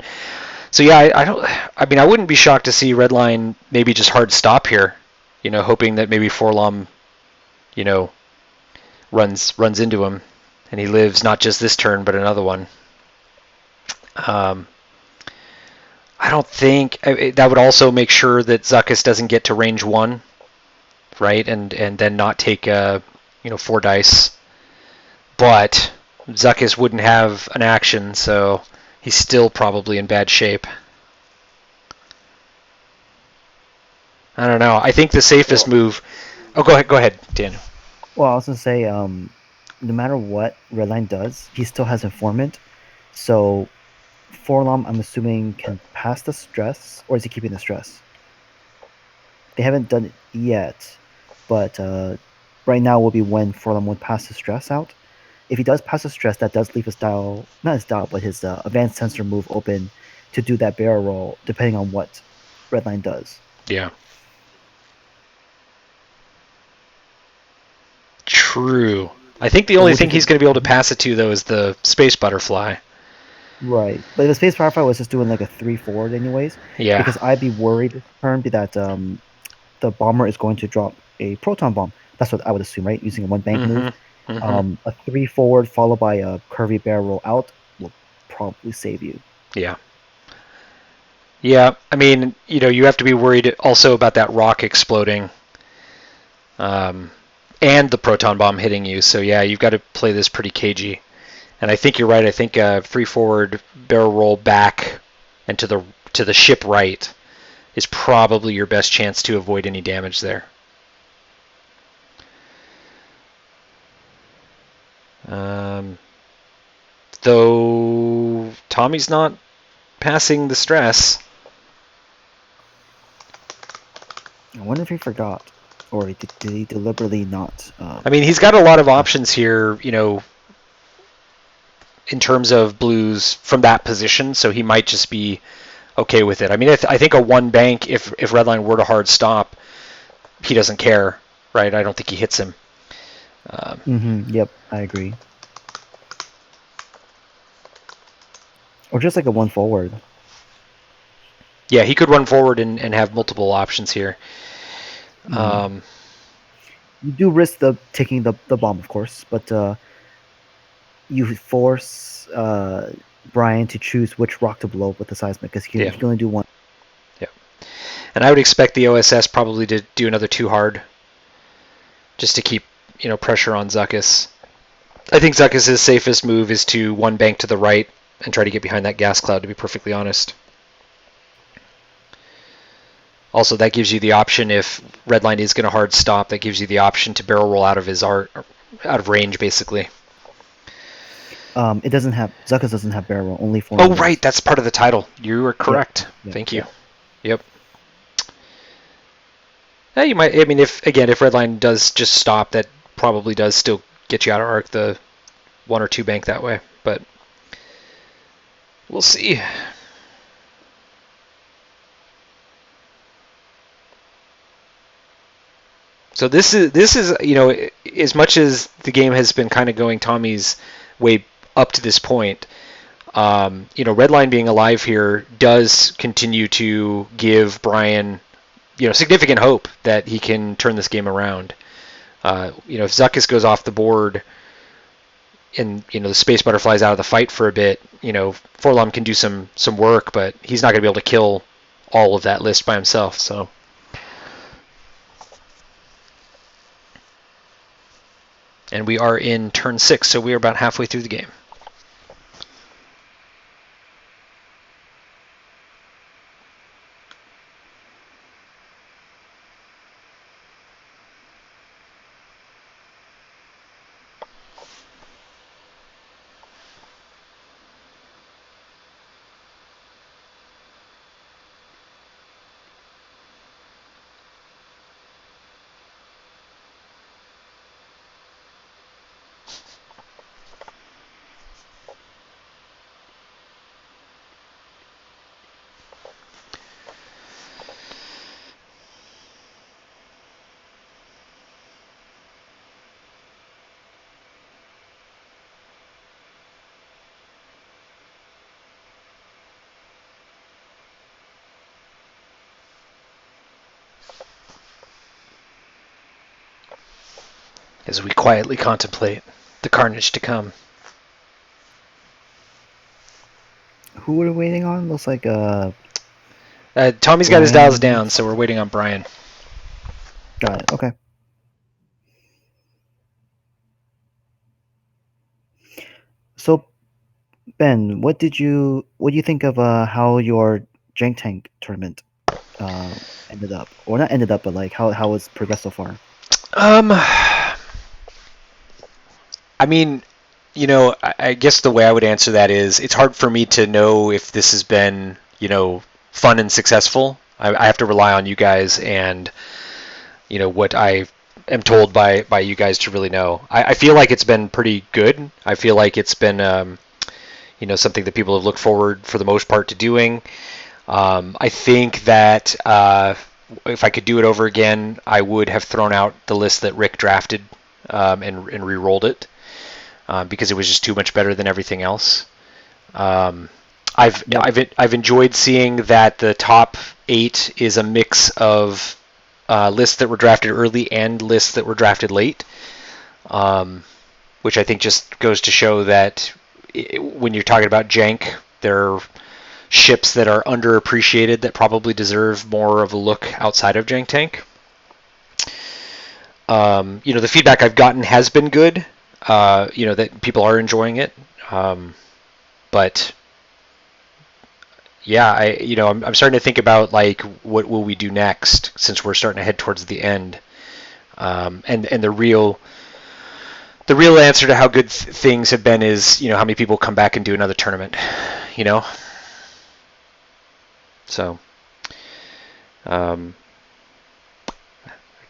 So yeah, I wouldn't be shocked to see Redline maybe just hard stop here, hoping that maybe Forlom, runs into him, and he lives not just this turn but another one. I don't think that would also make sure that Zuckuss doesn't get to range 1, right, and then not take 4 dice. But Zuckuss wouldn't have an action, so he's still probably in bad shape. I don't know. I think the safest move. Oh, go ahead, Daniel. Well, I was gonna say, no matter what Redline does, he still has Informant. So, Forlom, I'm assuming, can pass the stress, or is he keeping the stress? They haven't done it yet, but right now will be when Forlom would pass the stress out. If he does pass the stress, that does leave his dial, not his dial, but his advanced sensor move open to do that barrel roll, depending on what Redline does. Yeah. True. I think the only thing he's going to be able to pass it to, though, is the Space Butterfly. Right. But the Space Butterfly was just doing like a 3 forward anyways. Yeah. Because I'd be worried this turn that the bomber is going to drop a proton bomb. That's what I would assume, right? Using a 1 bank move. Mm-hmm. A 3 forward followed by a curvy barrel roll out will probably save you. Yeah. Yeah, I mean, you have to be worried also about that rock exploding. And the proton bomb hitting you. So yeah, you've got to play this pretty cagey. And I think you're right. I think 3 forward barrel roll back and to the ship right is probably your best chance to avoid any damage there. Though Tommy's not passing the stress. I wonder if he forgot. Or did he deliberately not? I mean, he's got a lot of options here, in terms of blues from that position, so he might just be okay with it. I mean, I think a 1 bank, if Redline were to hard stop, he doesn't care, right? I don't think he hits him. Yep, I agree. Or just like a 1 forward. Yeah, he could run forward and have multiple options here. You do risk taking the bomb, of course, but you force Brian to choose which rock to blow up with the seismic because he can only do 1. Yeah, and I would expect the OSS probably to do another 2 hard, just to keep pressure on Zuckuss. I think Zuckuss' safest move is to 1 bank to the right and try to get behind that gas cloud. To be perfectly honest. Also, that gives you the option if Redline is going to hard stop. That gives you the option to barrel roll out of range, basically. It doesn't have Zuckuss doesn't have barrel roll, only 4. Oh, right, that's part of the title. You are correct. Yep. Thank you. Yep. Yeah, you might. I mean, if Redline does just stop, that probably does still get you out of arc the 1 or 2 bank that way. But We'll see. So this is as much as the game has been kind of going Tommy's way up to this point. Redline being alive here does continue to give Brian significant hope that he can turn this game around. If Zuckus goes off the board and the Space Butterfly's out of the fight for a bit, Forlom can do some work, but he's not going to be able to kill all of that list by himself. So. And we are in turn 6, so we are about halfway through the game. As we quietly contemplate the carnage to come. Who are we waiting on? Looks like Tommy's got his dials down, so we're waiting on Brian. Got it. Okay. So, Ben, what do you think of how your Jank Tank tournament ended up, or not ended up, but like how it's progressed so far? I mean, I guess the way I would answer that is it's hard for me to know if this has been, fun and successful. I have to rely on you guys and, what I am told by you guys to really know. I feel like it's been pretty good. I feel like it's been, something that people have looked forward for the most part to doing. I think that if I could do it over again, I would have thrown out the list that Rick drafted and re-rolled it. Because it was just too much better than everything else. I've enjoyed seeing that the top 8 is a mix of lists that were drafted early and lists that were drafted late, which I think just goes to show that when you're talking about Jank, there are ships that are underappreciated that probably deserve more of a look outside of Jank Tank. The feedback I've gotten has been good. That people are enjoying it. But yeah, I'm starting to think about like what will we do next since we're starting to head towards the end. And the real answer to how good things have been is how many people come back and do another tournament. So I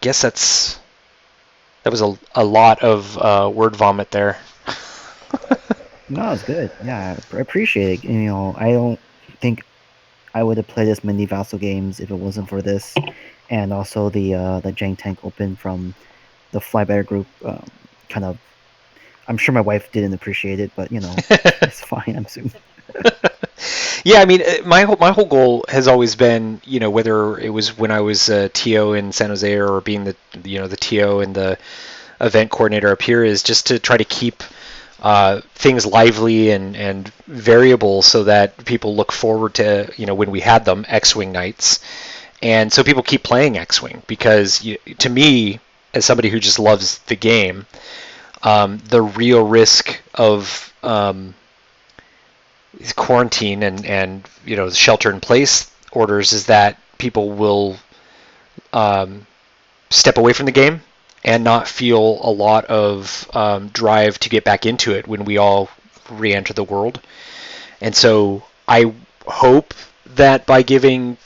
guess that was a lot of word vomit there. No, it's good. Yeah, I appreciate it. I don't think I would have played as many Vassal games if it wasn't for this, and also the Jank Tank Open from the Flybetter group. Kind of, I'm sure my wife didn't appreciate it, but it's fine. I'm assuming. Yeah, I mean, my whole goal has always been, whether it was when I was a TO in San Jose or being the the TO and the event coordinator up here, is just to try to keep things lively and variable so that people look forward to when we had them X-Wing nights, and so people keep playing X-Wing because to me, as somebody who just loves the game, the real risk of quarantine and shelter-in-place orders is that people will step away from the game and not feel a lot of drive to get back into it when we all re-enter the world. And so I hope that by giving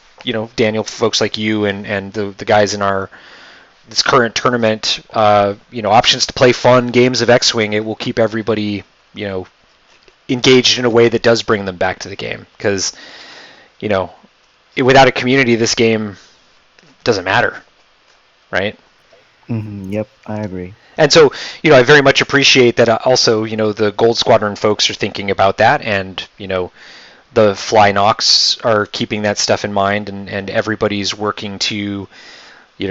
Daniel, folks like you and the guys in this current tournament options to play fun games of X-Wing, it will keep everybody engaged in a way that does bring them back to the game. Because, without a community, this game doesn't matter, right? Yep, I agree. And so, I very much appreciate that also, the Gold Squadron folks are thinking about that, and, the Fly Nox are keeping that stuff in mind, and everybody's working to,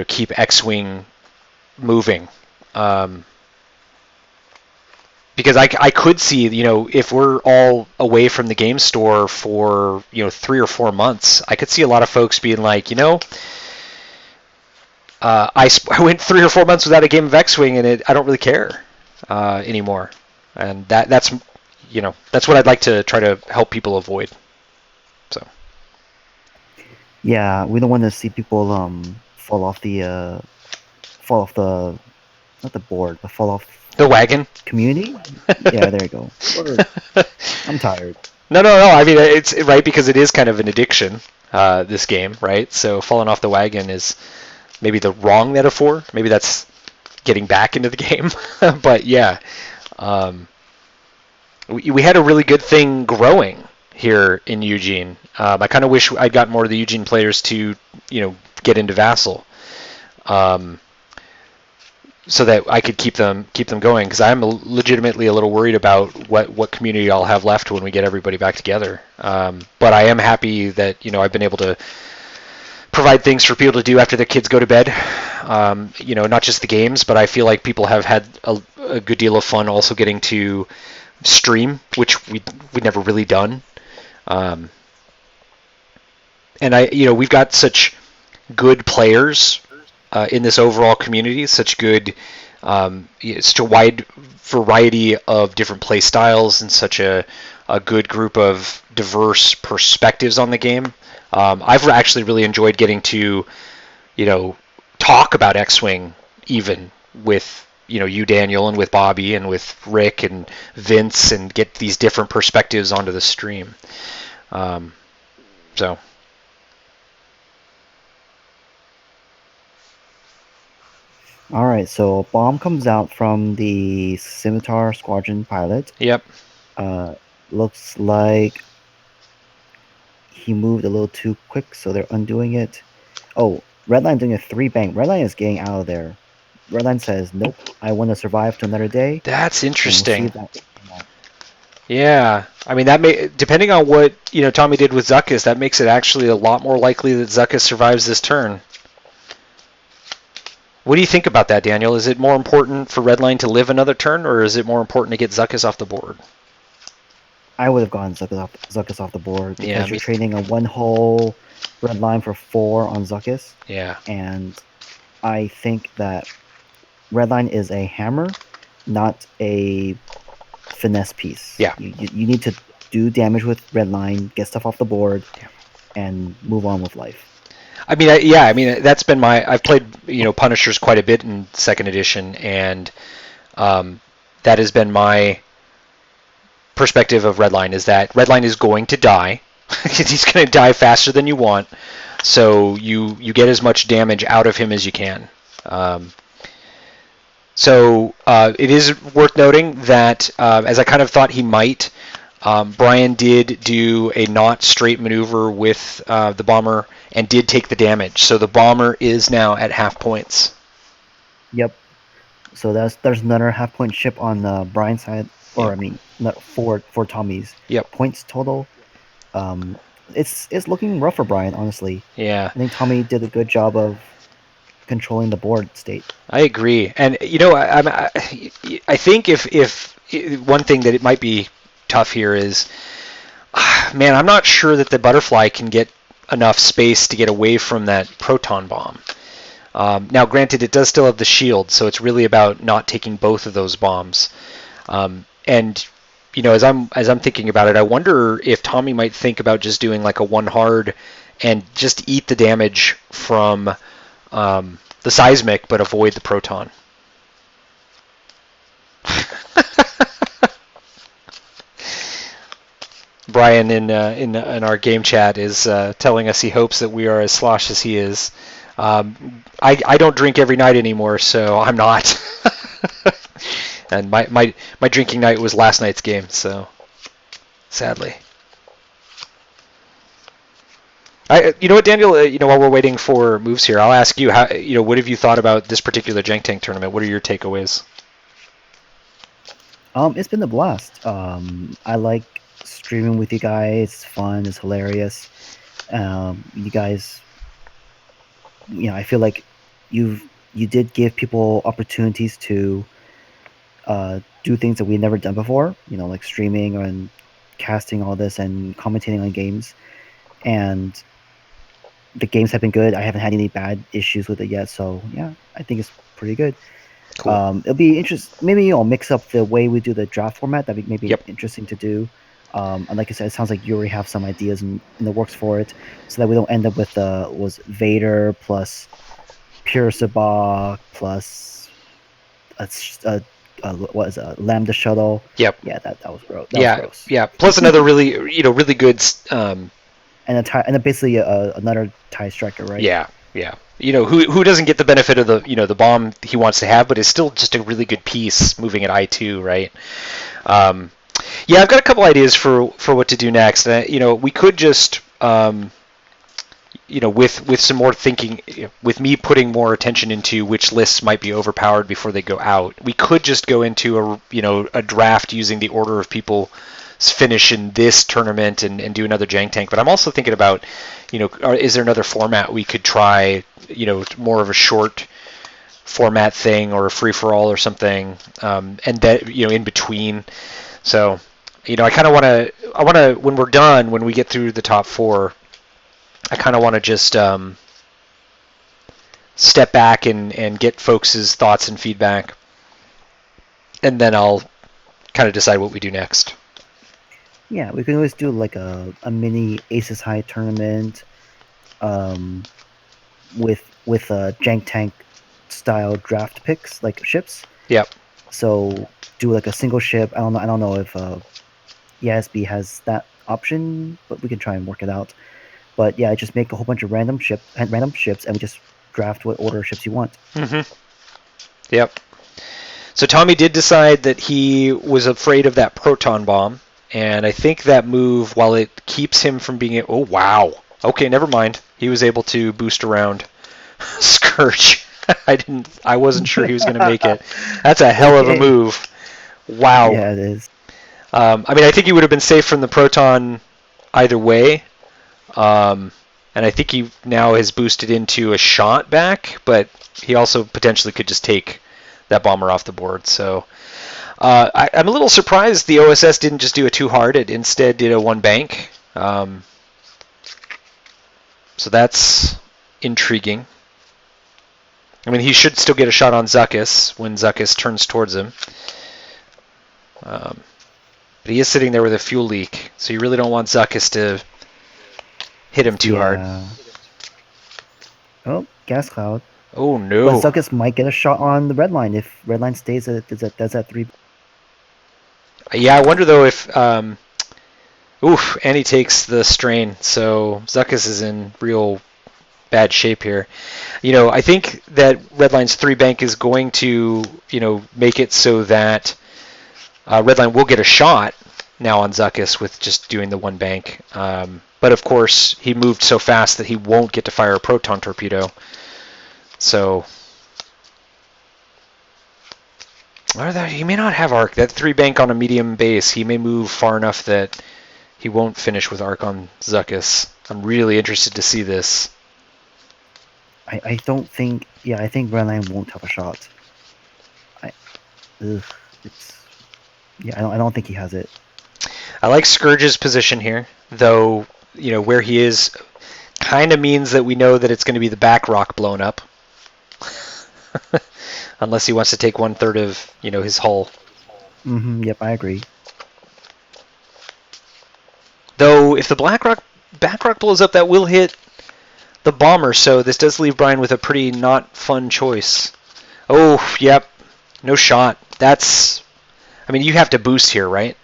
keep X-Wing moving. Because I could see, if we're all away from the game store for, 3 or 4 months, I could see a lot of folks being like, I went 3 or 4 months without a game of X-Wing, and I don't really care anymore. And that's what I'd like to try to help people avoid. So. Yeah, we don't want to see people fall off the not the board, but fall off The wagon. Community. Yeah, there you go. I'm tired. No. I mean, it's right because it is kind of an addiction. This game, right? So falling off the wagon is maybe the wrong metaphor. Maybe that's getting back into the game. But yeah, we had a really good thing growing here in Eugene. I kind of wish I'd got more of the Eugene players to, get into Vassal, so that I could keep them going. Because I'm legitimately a little worried about what community I'll have left when we get everybody back together. But I am happy that I've been able to provide things for people to do after their kids go to bed. Not just the games, but I feel like people have had a good deal of fun also getting to stream, which we'd never really done. And we've got such good players in this overall community, such a wide variety of different play styles, and such a good group of diverse perspectives on the game. I've actually really enjoyed getting to, talk about X-Wing even with, you, Daniel, and with Bobby, and with Rick and Vince, and get these different perspectives onto the stream. So. All right, so a bomb comes out from the Scimitar Squadron pilot. Yep. Looks like he moved a little too quick, so they're undoing it. Oh, Redline doing a 3-bank. Redline is getting out of there. Redline says, "Nope, I want to survive to another day." That's interesting. We'll Yeah, I mean depending on what Tommy did with Zuckuss, that makes it actually a lot more likely that Zuckuss survives this turn. What do you think about that, Daniel? Is it more important for Redline to live another turn, or is it more important to get Zuckuss off the board? I would have gone Zuckuss off the board, because you're me trading a 1-hole Redline for 4 on Zuckuss. Yeah. And I think that Redline is a hammer, not a finesse piece. Yeah. You need to do damage with Redline, get stuff off the board, and move on with life. I mean, that's been I've played, Punishers quite a bit in 2nd edition, and that has been my perspective of Redline, is that Redline is going to die. He's going to die faster than you want, so you get as much damage out of him as you can. So it is worth noting that, as I kind of thought he might, Brian did do a not straight maneuver with the bomber and did take the damage. So the bomber is now at half points. Yep. So there's another half-point ship on Brian's side, or I mean, for Tommy's. Yep. Points total. It's looking rough for Brian, honestly. Yeah. I think Tommy did a good job of controlling the board state. I agree, and I think if one thing that it might be tough here is, man, I'm not sure that the butterfly can get enough space to get away from that proton bomb. Now, granted, it does still have the shield, so it's really about not taking both of those bombs. And as I'm thinking about it, I wonder if Tommy might think about just doing like a 1 hard and just eat the damage from the seismic, but avoid the proton. Brian in our game chat is telling us he hopes that we are as slosh as he is. I don't drink every night anymore, so I'm not. And my drinking night was last night's game, so. sadly. You know what, Daniel? While we're waiting for moves here, I'll ask you. How what have you thought about this particular Jank Tank tournament? What are your takeaways? It's been a blast. I like streaming with you guys. It's fun. It's hilarious. You guys, I feel like you did give people opportunities to do things that we've never done before. Like streaming and casting all this and commentating on games. And the games have been good. I haven't had any bad issues with it yet. So yeah, I think it's pretty good. Cool. It'll be interesting. Maybe mix up the way we do the draft format. That'd be maybe Yep. interesting to do. And like I said, it sounds like you already have some ideas in the works for it, so that we don't end up with was Vader plus Pure Sabak plus what is a Lambda shuttle. Yep. Yeah, that was gross. Yeah. Was gross. Yeah. Plus another really really good. And basically another TIE striker, right? Yeah. Yeah. Who doesn't get the benefit of the the bomb he wants to have, but is still just a really good piece moving at I2, right? Yeah, I've got a couple ideas for what to do next. We could just with some more thinking, with me putting more attention into which lists might be overpowered before they go out, we could just go into a draft using the order of people finish in this tournament and do another Jank Tank. But I'm also thinking about, is there another format we could try, more of a short format thing or a free-for-all or something, and that, in between. So, I kind of want to, when we're done, when we get through the top four, I kind of want to just step back and get folks' thoughts and feedback, and then I'll kind of decide what we do next. Yeah, we can always do like a mini Aces High tournament, with Jank Tank style draft picks, like ships. Yep. So do like a single ship. I don't know if ESB has that option, but we can try and work it out. But yeah, just make a whole bunch of random ships, and we just draft what order of ships you want. Mm-hmm. Yep. So Tommy did decide that he was afraid of that proton bomb. And I think that move, while it keeps him from being... Oh, wow. Okay, never mind. He was able to boost around Scourge. I wasn't sure he was going to make it. That's a hell of a move. Wow. Yeah, it is. I think he would have been safe from the proton either way. And I think he now has boosted into a shot back, but he also potentially could just take that bomber off the board. So... I'm a little surprised the OSS didn't just do a 2 hard. It instead did a 1 bank. So that's intriguing. He should still get a shot on Zuckuss when Zuckuss turns towards him. But he is sitting there with a fuel leak, so you really don't want Zuckuss to hit him too hard. Oh, gas cloud. Oh, no. But Zuckuss might get a shot on the red line if red line stays at that 3. Yeah, I wonder though if and he takes the strain, so Zuckuss is in real bad shape here. I think that Redline's 3 bank is going to make it so that Redline will get a shot now on Zuckuss with just doing the 1 bank. But of course he moved so fast that he won't get to fire a proton torpedo. So. Or that he may not have arc. That 3 bank on a medium base, he may move far enough that he won't finish with arc on Zuckuss. I'm really interested to see this. I don't think. Yeah, I think Redline won't have a shot. I don't think he has it. I like Scourge's position here, though. Where he is, kind of means that we know that it's going to be the back rock blown up. Unless he wants to take 1/3 of, his hull. Mm-hmm, yep, I agree. Though, if the back rock blows up, that will hit the bomber, so this does leave Brian with a pretty not fun choice. Oh, yep. No shot. That's... you have to boost here, right?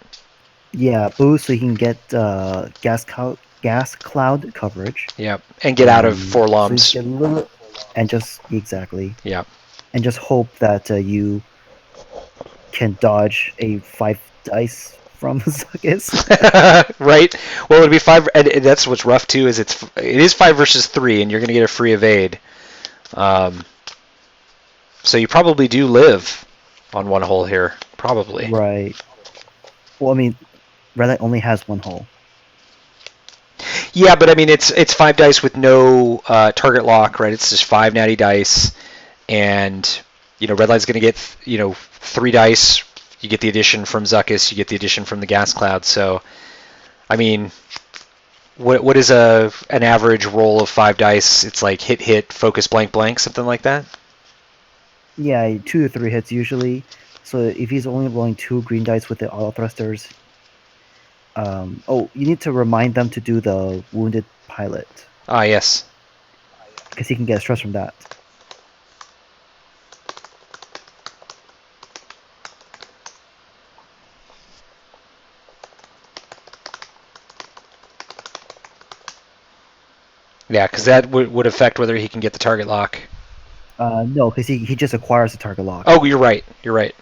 Yeah, boost so you can get gas cloud coverage. Yep, and get out of 4 lums. So and just... Exactly. Yep. And just hope that you can dodge a 5 dice from Zuckus. Right. Well, it'd be 5. And that's what's rough too. Is it is 5 versus 3, and you're going to get a free evade. So you probably do live on one hole here. Probably. Right. Well, I mean, red light only has one hole. Yeah, but I mean, it's 5 dice with no target lock, right? It's just 5 natty dice, and red light's going to get 3 dice. You get the addition from Zuckus. You get the addition from the gas cloud. So, I mean, what is an average roll of 5 dice? It's like hit, focus, blank, blank, something like that. Yeah, 2 to 3 hits usually. So if he's only rolling 2 green dice with the auto thrusters, you need to remind them to do the wounded pilot. Ah, yes. Because he can get stress from that. Yeah, because that would affect whether he can get the target lock. No, because he just acquires the target lock. Oh, you're right. You're right.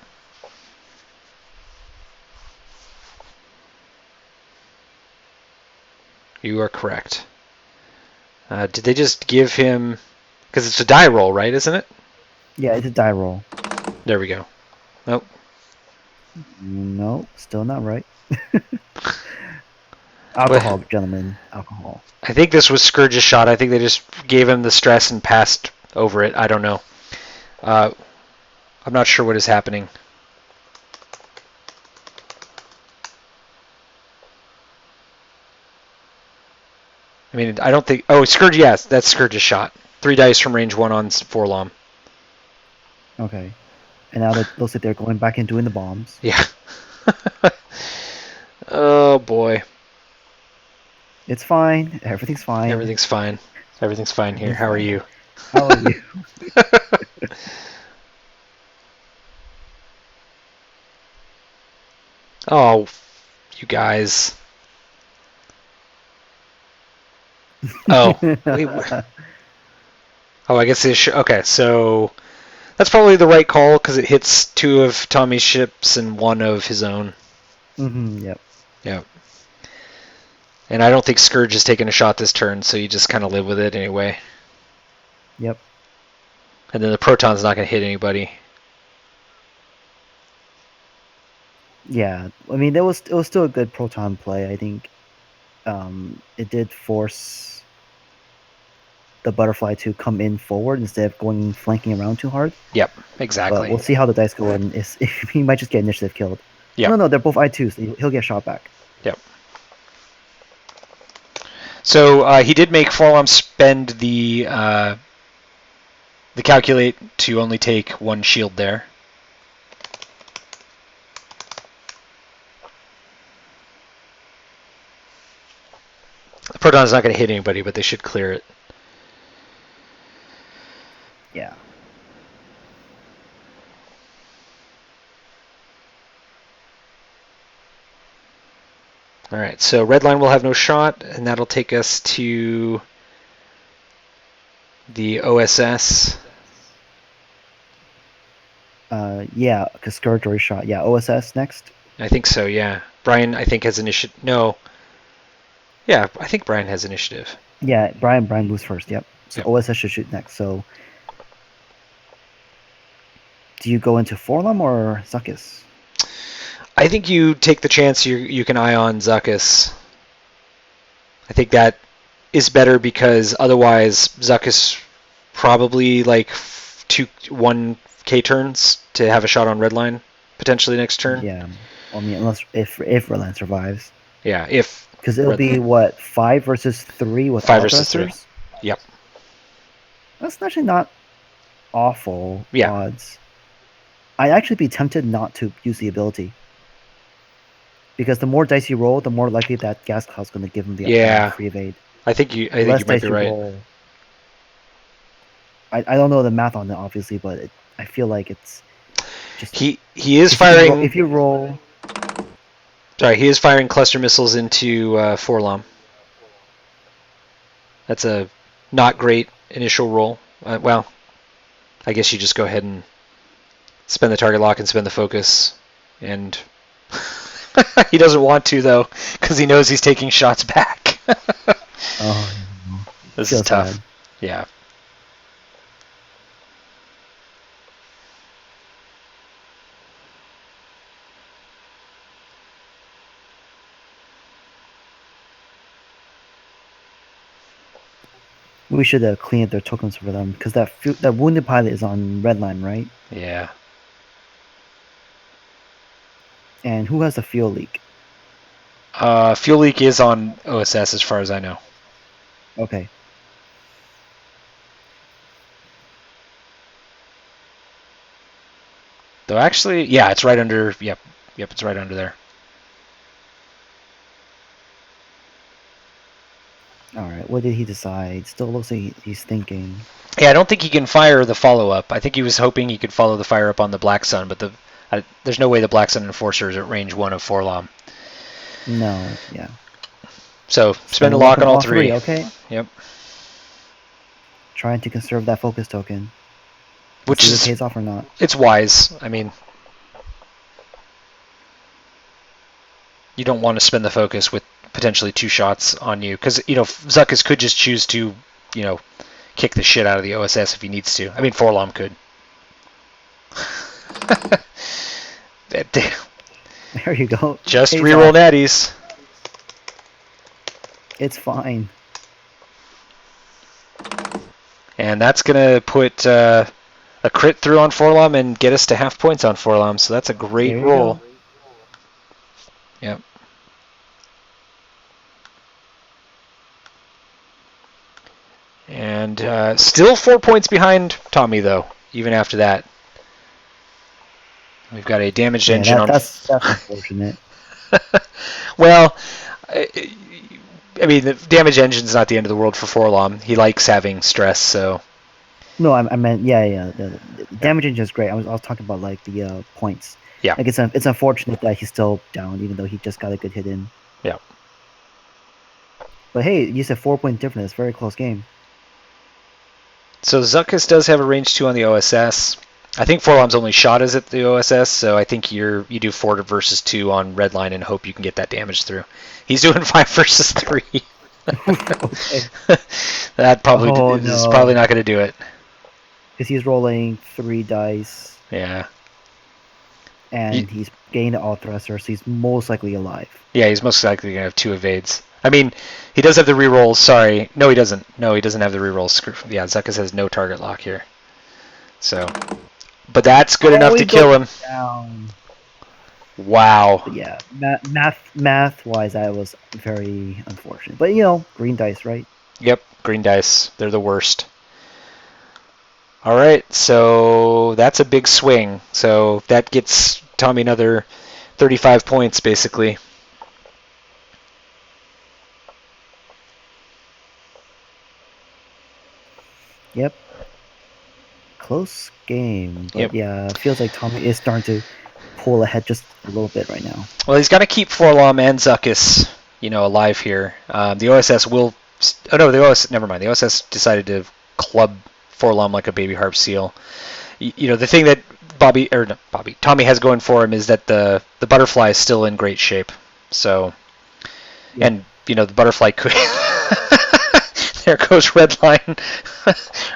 You are correct. Did they just give him... Because it's a die roll, right? Isn't it? Yeah, it's a die roll. There we go. Nope. No, still not right. Alcohol, gentlemen. Alcohol. I think this was Scourge's shot. I think they just gave him the stress and passed over it. I don't know. I'm not sure what is happening. I mean, I don't think... Oh, Scourge, yes. That's Scourge's shot. 3 dice from range 1 on Forlom. Okay. And now they'll sit there going back and doing the bombs. Yeah. Oh, boy. It's fine. Everything's fine. Everything's fine. Everything's fine here. How are you? How are you? Oh, you guys. Oh. Wait, oh, I guess it okay, so that's probably the right call because it hits 2 of Tommy's ships and 1 of his own. Yep. Yep. And I don't think Scourge is taking a shot this turn, so you just kind of live with it anyway. Yep. And then the Proton's not going to hit anybody. Yeah, I mean, it was still a good proton play. I think it did force the butterfly to come in forward instead of going flanking around too hard. Yep, exactly. But we'll see how the dice go, and if he might just get initiative killed. Yep. No, they're both I2s. So he'll get shot back. Yep. So he did make Forlom spend the calculate to only take 1 shield there. The Proton's not going to hit anybody, but they should clear it. Yeah. All right, so red line will have no shot, and that'll take us to the OSS. Yeah, because Scourge already shot. Yeah, OSS next. I think so, yeah. Brian, I think, has initiative. No. Yeah, I think Brian has initiative. Yeah, Brian moves first, yep. So Yep. OSS should shoot next. So do you go into Forlom or Zuckus? I think you take the chance you can eye on Zuckus. I think that is better because otherwise Zuckus probably like 1k turns to have a shot on red line potentially next turn. Yeah, I mean, unless if red line survives. Yeah, if because it'll be what 5 versus 3 with 5 versus 3. Yep. That's actually not awful Yeah. odds. I'd actually be tempted not to use the ability. Because the more dice you roll, the more likely that gas cloud's going to give him the free evade. I think you might be right. Roll, I don't know the math on it, obviously, but I feel like it's just... He is firing... If you roll... Sorry, he is firing cluster missiles into Forlom. That's a not great initial roll. Well, I guess you just go ahead and spend the target lock and spend the focus, and He doesn't want to though, because he knows he's taking shots back. Oh, no. This is Feels tough. bad. Yeah. We should clean up their tokens for them because that wounded pilot is on red line, right? Yeah. And who has the fuel leak? Fuel leak is on OSS as far as I know. Okay. Though actually, yeah, it's right under. Yep, it's right under there. All right. What did he decide? Still looks like he's thinking. Yeah, I don't think he can fire the follow-up. I think he was hoping he could follow the fire-up on the Black Sun, but there's no way the Black Sun Enforcer is at range 1 of Forlom. No. Yeah. So spend a lock on all three. Okay. Yep. Trying to conserve that focus token. Which see is if it pays off or not. It's wise. I mean, you don't want to spend the focus with potentially 2 shots on you, because Zuckuss could just choose to, kick the shit out of the OSS if he needs to. I mean, Forlom could. There you go. Just reroll natties. It's fine. And that's going to put a crit through on Forlom and get us to half points on Forlom, so that's a great roll. Go. Yep. And still 4 points behind Tommy, though, even after that. We've got a damaged engine on. That's unfortunate. Well, I mean, the damaged engine's not the end of the world for Forlom. He likes having stress, so. No, I meant The damage engine is great. I was talking about like the points. Yeah. Like it's unfortunate that he's still down, even though he just got a good hit in. Yeah. But hey, you said 4-point difference. It's a very close game. So Zuckuss does have a range 2 on the OSS. I think Forlom's only shot is at the OSS, so I think you do 4 versus 2 on red line and hope you can get that damage through. He's doing 5 versus 3. Okay. That probably is probably not going to do it. Because he's rolling 3 dice. Yeah. And he's gained the all thruster, so he's most likely alive. Yeah, he's most likely going to have 2 evades. I mean, he does have the rerolls. Sorry. No, he doesn't. No, he doesn't have the rerolls. Yeah, Zuckuss has no target lock here. So, but that's good enough to kill him. Down. Wow. But yeah, math-wise, that was very unfortunate. But, green dice, right? Yep, green dice. They're the worst. All right, so that's a big swing. So that gets Tommy another 35 points, basically. Yep. Close game. But yep. Yeah, it feels like Tommy is starting to pull ahead just a little bit right now. Well, he's got to keep Forlom and Zuckuss, alive here. The OSS will... Oh, no, never mind. The OSS decided to club Forlom like a baby harp seal. The thing that Tommy has going for him is that the butterfly is still in great shape. So, yeah. And, the butterfly could... There goes red line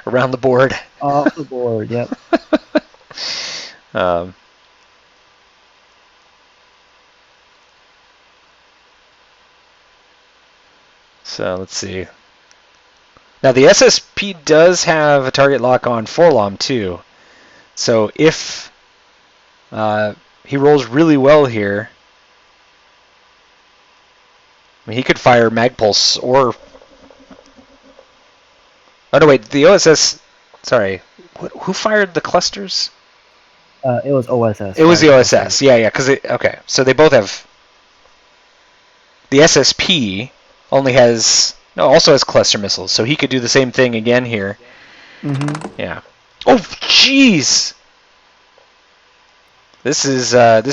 around the board. Off the board, yep. So let's see. Now the SSP does have a target lock on Forlom too. So if he rolls really well here, I mean, he could fire Magpulse or... Oh, no, wait. The OSS... Sorry. Who fired the clusters? It was OSS. It was the OSS. Yeah. Okay. So they both have... The SSP also has cluster missiles, so he could do the same thing again here. Mm-hmm. Yeah. Oh, jeez! This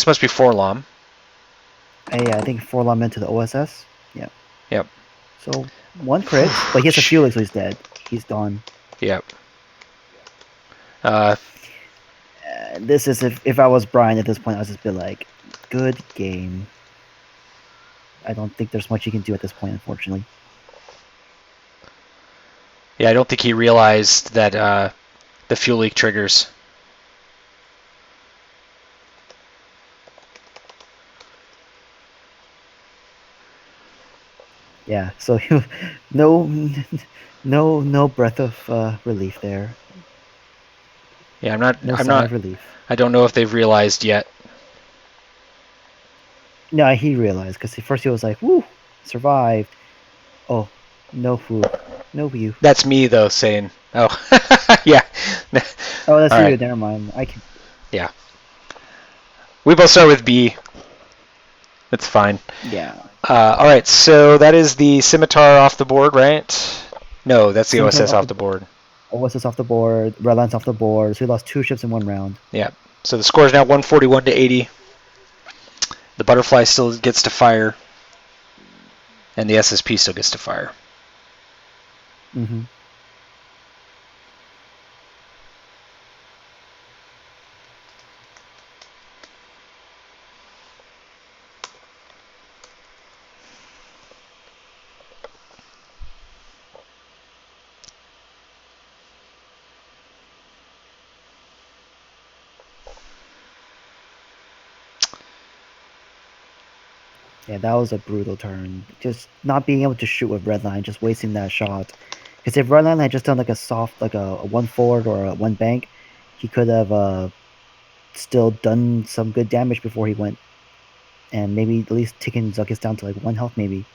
must be Forlom. Yeah, I think Forlom into the OSS. Yeah. Yep. So 1 crit, but he has a fuel, so he's dead. He's gone. Yep. This is if I was Brian at this point, I'd just be like, good game. I don't think there's much he can do at this point, unfortunately. Yeah, I don't think he realized that the fuel leak triggers. Yeah, so no, no breath of relief there. Yeah, I'm not. No I'm sigh not. of relief. I don't know if they've realized yet. No, he realized because first he was like, "Woo, survived." Oh, no who, no you. That's me though saying, "Oh, yeah." Oh, that's All you. right. Never mind. I can. Yeah. We both start with B. That's fine. Yeah. All right. So that is the scimitar off the board, right? No, that's the Scimitar's OSS off off the the board. OSS off the board. Redline's off the board. So he lost 2 ships in 1 round. Yeah. So the score is now 141 to 80. The butterfly still gets to fire, and the SSP still gets to fire. Mm-hmm. Yeah, that was a brutal turn. Just not being able to shoot with Redline, just wasting that shot. Because if Redline had just done like a soft, like a 1 forward or a 1 bank, he could have still done some good damage before he went. And maybe at least taken Zuckus down to like 1 health, maybe.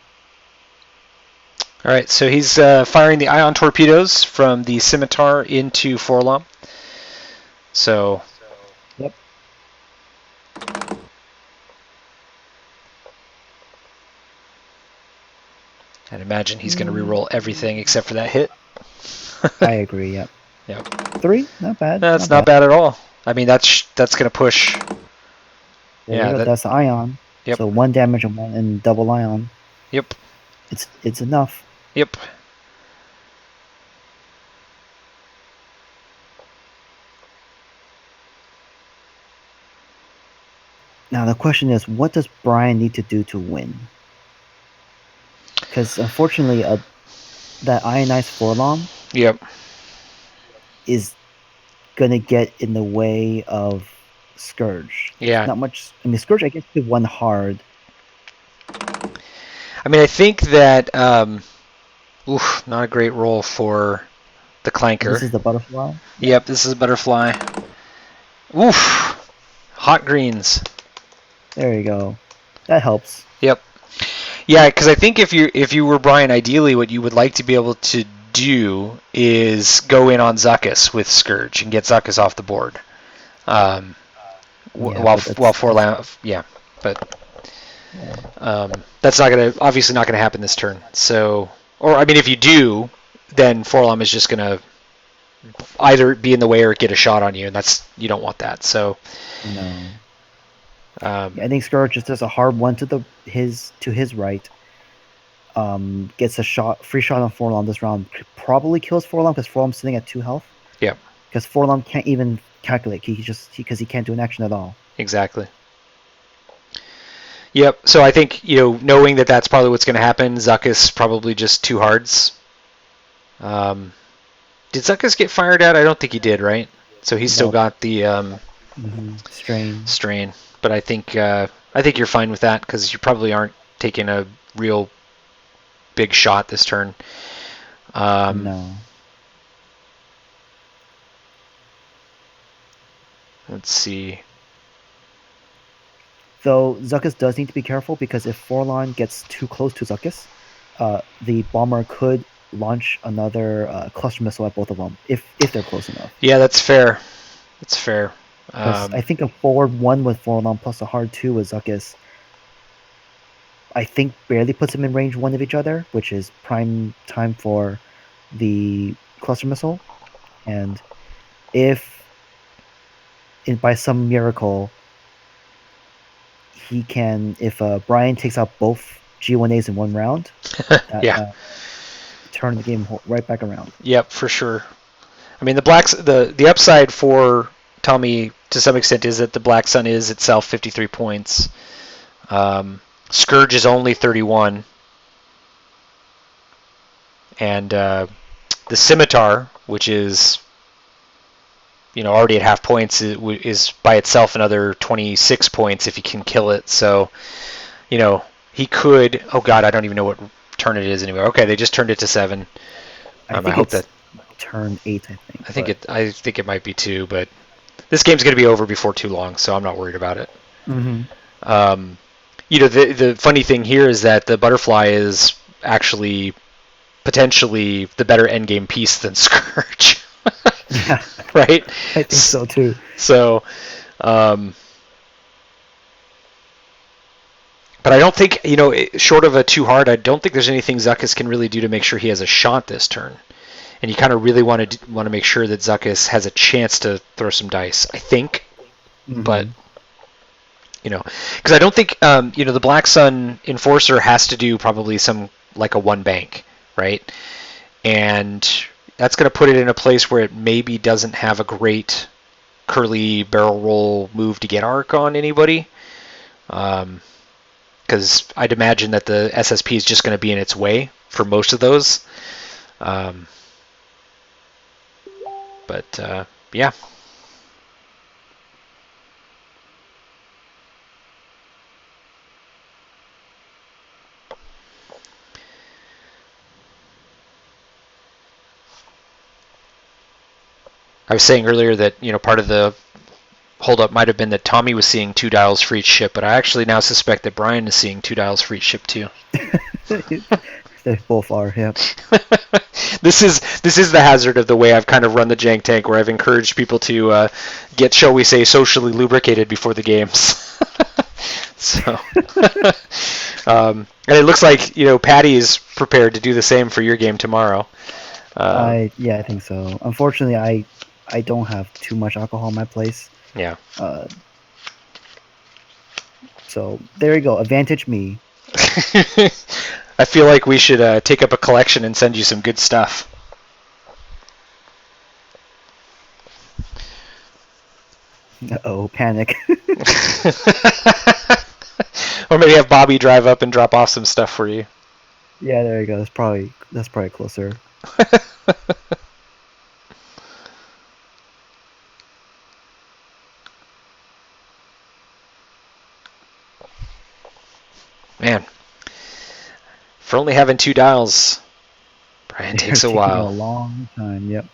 All right, so he's firing the ion torpedoes from the scimitar into Forlom. So. Yep. I'd imagine he's going to reroll everything except for that hit. I agree. Yep. Yep. 3, not bad. That's not bad at all. I mean, that's going to push. There you go. That's the ion. Yep. So 1 damage and 1 and double ion. Yep. It's enough. Yep. Now the question is, what does Brian need to do to win? Because unfortunately, that ionized Forlom Yep. is gonna get in the way of Scourge. Yeah. Not much. I mean, Scourge I guess could one hard. I mean, I think that not a great roll for the clanker. This is the butterfly. Yep, this is a butterfly. Oof. Hot greens. There you go. That helps. Yep. Yeah, because I think if you were Brian, ideally what you would like to be able to do is go in on Zuckus with Scourge and get Zuckus off the board. While Forlom, yeah, but that's obviously not gonna happen this turn. So, or I mean, if you do, then Forlom is just gonna either be in the way or get a shot on you, and you don't want that. So, no. I think Scourge just does a hard one to his right. Gets a free shot on Forlom this round. Probably kills Forlom because Forlom's sitting at 2 health. Yeah. Because Forlom can't even calculate. Because he can't do an action at all. Exactly. Yep. So I think knowing that that's probably what's going to happen, Zuckus probably just 2 hards. Did Zuckus get fired at? I don't think he did, right? So he's still got the strain. But I think you're fine with that because you probably aren't taking a real big shot this turn. No. Let's see. Though Zuckus does need to be careful because if Forlon gets too close to Zuckus, the bomber could launch another cluster missile at both of them if they're close enough. Yeah, that's fair. That's fair. I think a forward 1 with Forlon plus a hard 2 with Zuckus, I think barely puts them in range 1 of each other, which is prime time for the cluster missile. And if by some miracle he can, if Brian takes out both G1As in 1 round, turn the game right back around. Yep, for sure. I mean, the upside for Tommy to some extent is that the Black Sun is itself 53 points. Scourge is only 31. And the Scimitar, which is already at half points, is by itself another 26 points if you can kill it. So, he could. Oh God, I don't even know what turn it is anymore. Okay, they just turned it to 7. I I think hope it's that. turn 8. I think. I think it might be 2, but this game's going to be over before too long, so I'm not worried about it. Mm-hmm. The funny thing here is that the butterfly is actually potentially the better endgame piece than Scourge. Yeah, Right? I think so too. So, but I don't think, short of a too hard, I don't think there's anything Zuckuss can really do to make sure he has a shot this turn. And you kind of really want to make sure that Zuckuss has a chance to throw some dice, I think. Mm-hmm. But, because I don't think, the Black Sun Enforcer has to do probably like a one bank, right? And that's going to put it in a place where it maybe doesn't have a great curly barrel roll move to get arc on anybody. Because I'd imagine that the SSP is just going to be in its way for most of those. But yeah. I was saying earlier that part of the holdup might have been that Tommy was seeing 2 dials for each ship, but I actually now suspect that Brian is seeing 2 dials for each ship too. They both are. Yeah. This is the hazard of the way I've kind of run the Jank Tank, where I've encouraged people to get, shall we say, socially lubricated before the games. So, and it looks like Patty is prepared to do the same for your game tomorrow. I think so. Unfortunately, I don't have too much alcohol in my place. Yeah. So there you go. Advantage me. I feel like we should take up a collection and send you some good stuff. Uh-oh, panic. Or maybe have Bobby drive up and drop off some stuff for you. Yeah, there you go. That's probably closer. Man, for only having 2 dials, Brian takes a while. A long time. Yep.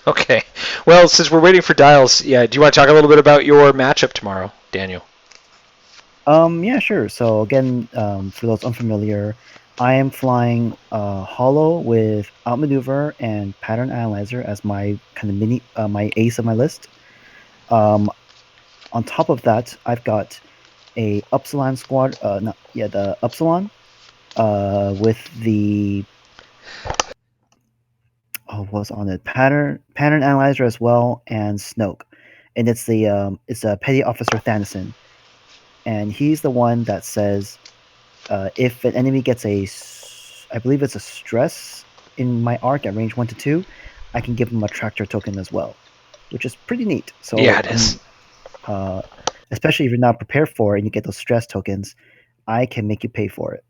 Okay. Well, since we're waiting for dials, yeah, do you want to talk a little bit about your matchup tomorrow, Daniel? Yeah, sure. So again, for those unfamiliar, I am flying Hollow with Outmaneuver and Pattern Analyzer as my kind of my ace of my list. On top of that, I've got a Upsilon squad. The Upsilon. With the what's on it? Pattern Analyzer as well, and Snoke, and it's a Petty Officer Thanison, and he's the one that says if an enemy gets I believe it's a stress in my arc at range 1 to 2, I can give him a tractor token as well, which is pretty neat. So yeah, it is. Especially if you're not prepared for it and you get those stress tokens, I can make you pay for it.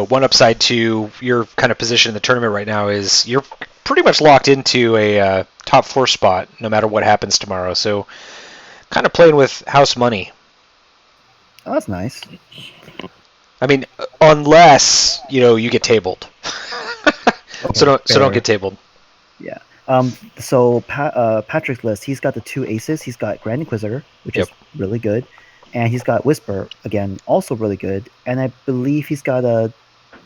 One upside to your kind of position in the tournament right now is you're pretty much locked into a top 4 spot no matter what happens tomorrow. So, kind of playing with house money. Oh, that's nice. I mean, unless you get tabled. Okay, so don't get tabled. Yeah. So Patrick's list, he's got the 2 aces. He's got Grand Inquisitor, which is really good, and he's got Whisper again, also really good. And I believe he's got a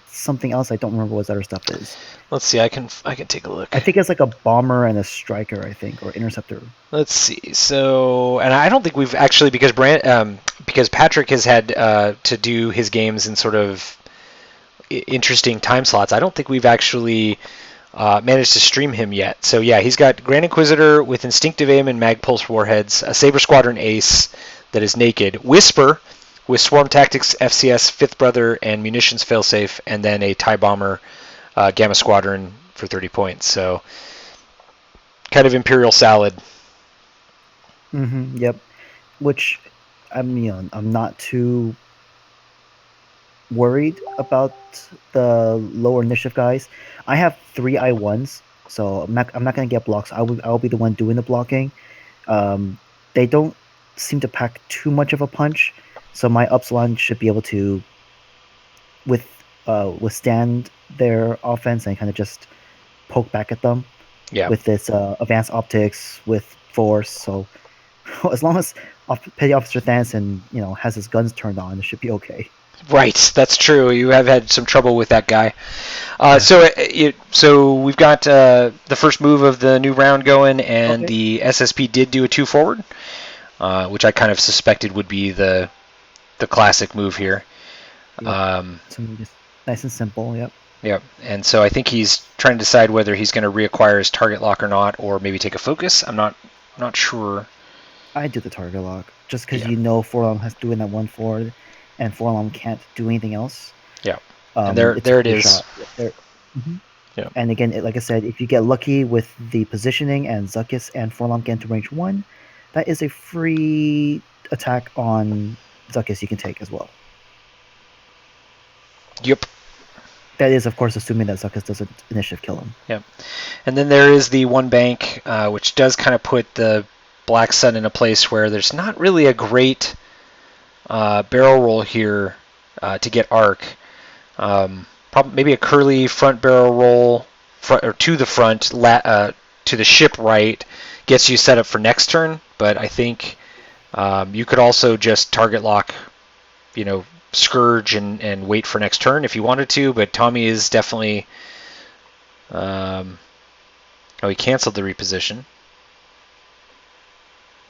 something else. I don't remember what his other stuff is. Let's see. I can take a look. I think it's like a bomber and a striker, I think, or interceptor. Let's see. So, and I don't think we've actually, because Patrick has had to do his games in sort of interesting time slots. I don't think we've actually managed to stream him yet. So yeah, he's got Grand Inquisitor with Instinctive Aim and Mag Pulse warheads, a Saber Squadron Ace that is naked, Whisper with Swarm Tactics, FCS, Fifth Brother, and Munitions Failsafe, and then a TIE Bomber Gamma Squadron for 30 points. So kind of Imperial salad. Yep. Which, I mean, I'm not too worried about the lower initiative guys. I have 3 I1s, so I'm not gonna get blocks. I'll be the one doing the blocking. They don't seem to pack too much of a punch, so my Upsilon should be able to withstand their offense and kind of just poke back at them. Yeah. With this advanced optics with force. So as long as Petty Officer Thanson, has his guns turned on, it should be okay. Right, that's true. You have had some trouble with that guy. So we've got the first move of the new round going, and the SSP did do a 2 forward, which I kind of suspected would be the classic move here. Yep. So just nice and simple. Yep. Yep. And so I think he's trying to decide whether he's going to reacquire his target lock or not, or maybe take a focus. I'm not sure. I do the target lock just because Forlom has doing that 1 forward, and Forlom can't do anything else. Yeah. And there it is. Yeah. And again, like I said, if you get lucky with the positioning and Zuckuss and Forlom get into range 1, that is a free attack on Zuckuss you can take as well. Yep. That is, of course, assuming that Zuckuss doesn't initiative kill him. Yep. And then there is the 1 bank, which does kind of put the Black Sun in a place where there's not really a great barrel roll here to get arc. Probably maybe a curly front barrel roll or to the front, to the ship right, gets you set up for next turn. But I think you could also just target lock, Scourge and wait for next turn if you wanted to. But Tommy is definitely. He canceled the reposition.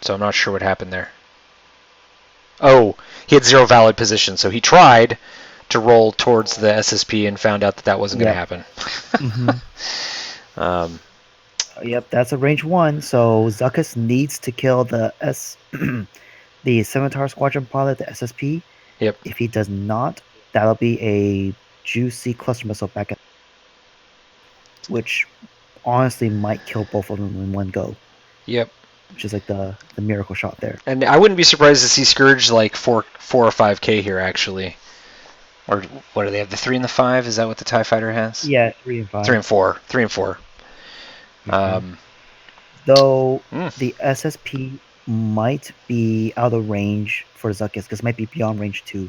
So I'm not sure what happened there. Oh, he had 0 valid position, so he tried to roll towards the SSP and found out that wasn't going to happen. Yep, that's a range 1, so Zuckuss needs to kill the the Scimitar Squadron pilot, the SSP. Yep. If he does not, that'll be a juicy cluster missile back at, which honestly might kill both of them in one go. Yep. Which is like the miracle shot there. And I wouldn't be surprised to see Scourge like 4 or 5K here, actually. Or what do they have? The 3 and the 5? Is that what the TIE Fighter has? Yeah, 3 and 5. 3 and 4. 3 and 4. Though the SSP might be out of range for Zuckuss, because it might be beyond range 2.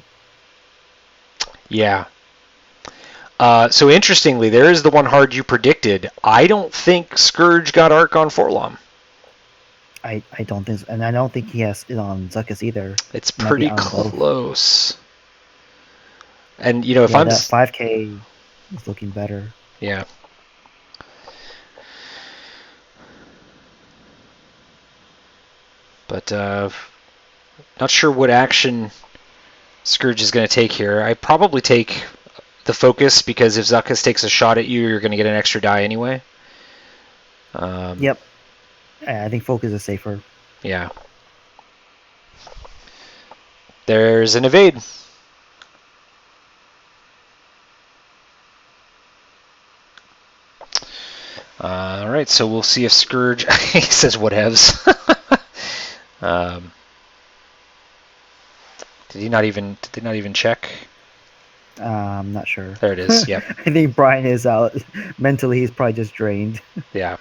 Yeah. So interestingly, there is the 1 hard you predicted. I don't think Scourge got arc on Forlom. I don't think so. And I don't think he has it on Zuckuss either. It's pretty close. And if I'm that 5K is looking better. Yeah. But not sure what action Scourge is going to take here. I probably take the focus, because if Zuckuss takes a shot at you, you're going to get an extra die anyway. Yep. I think focus is safer. Yeah. There's an evade. All right, so we'll see if Scourge. He says whatevs. Did they not even check? I'm not sure. There it is. Yep. I think Brian is out. Mentally, he's probably just drained. Yeah.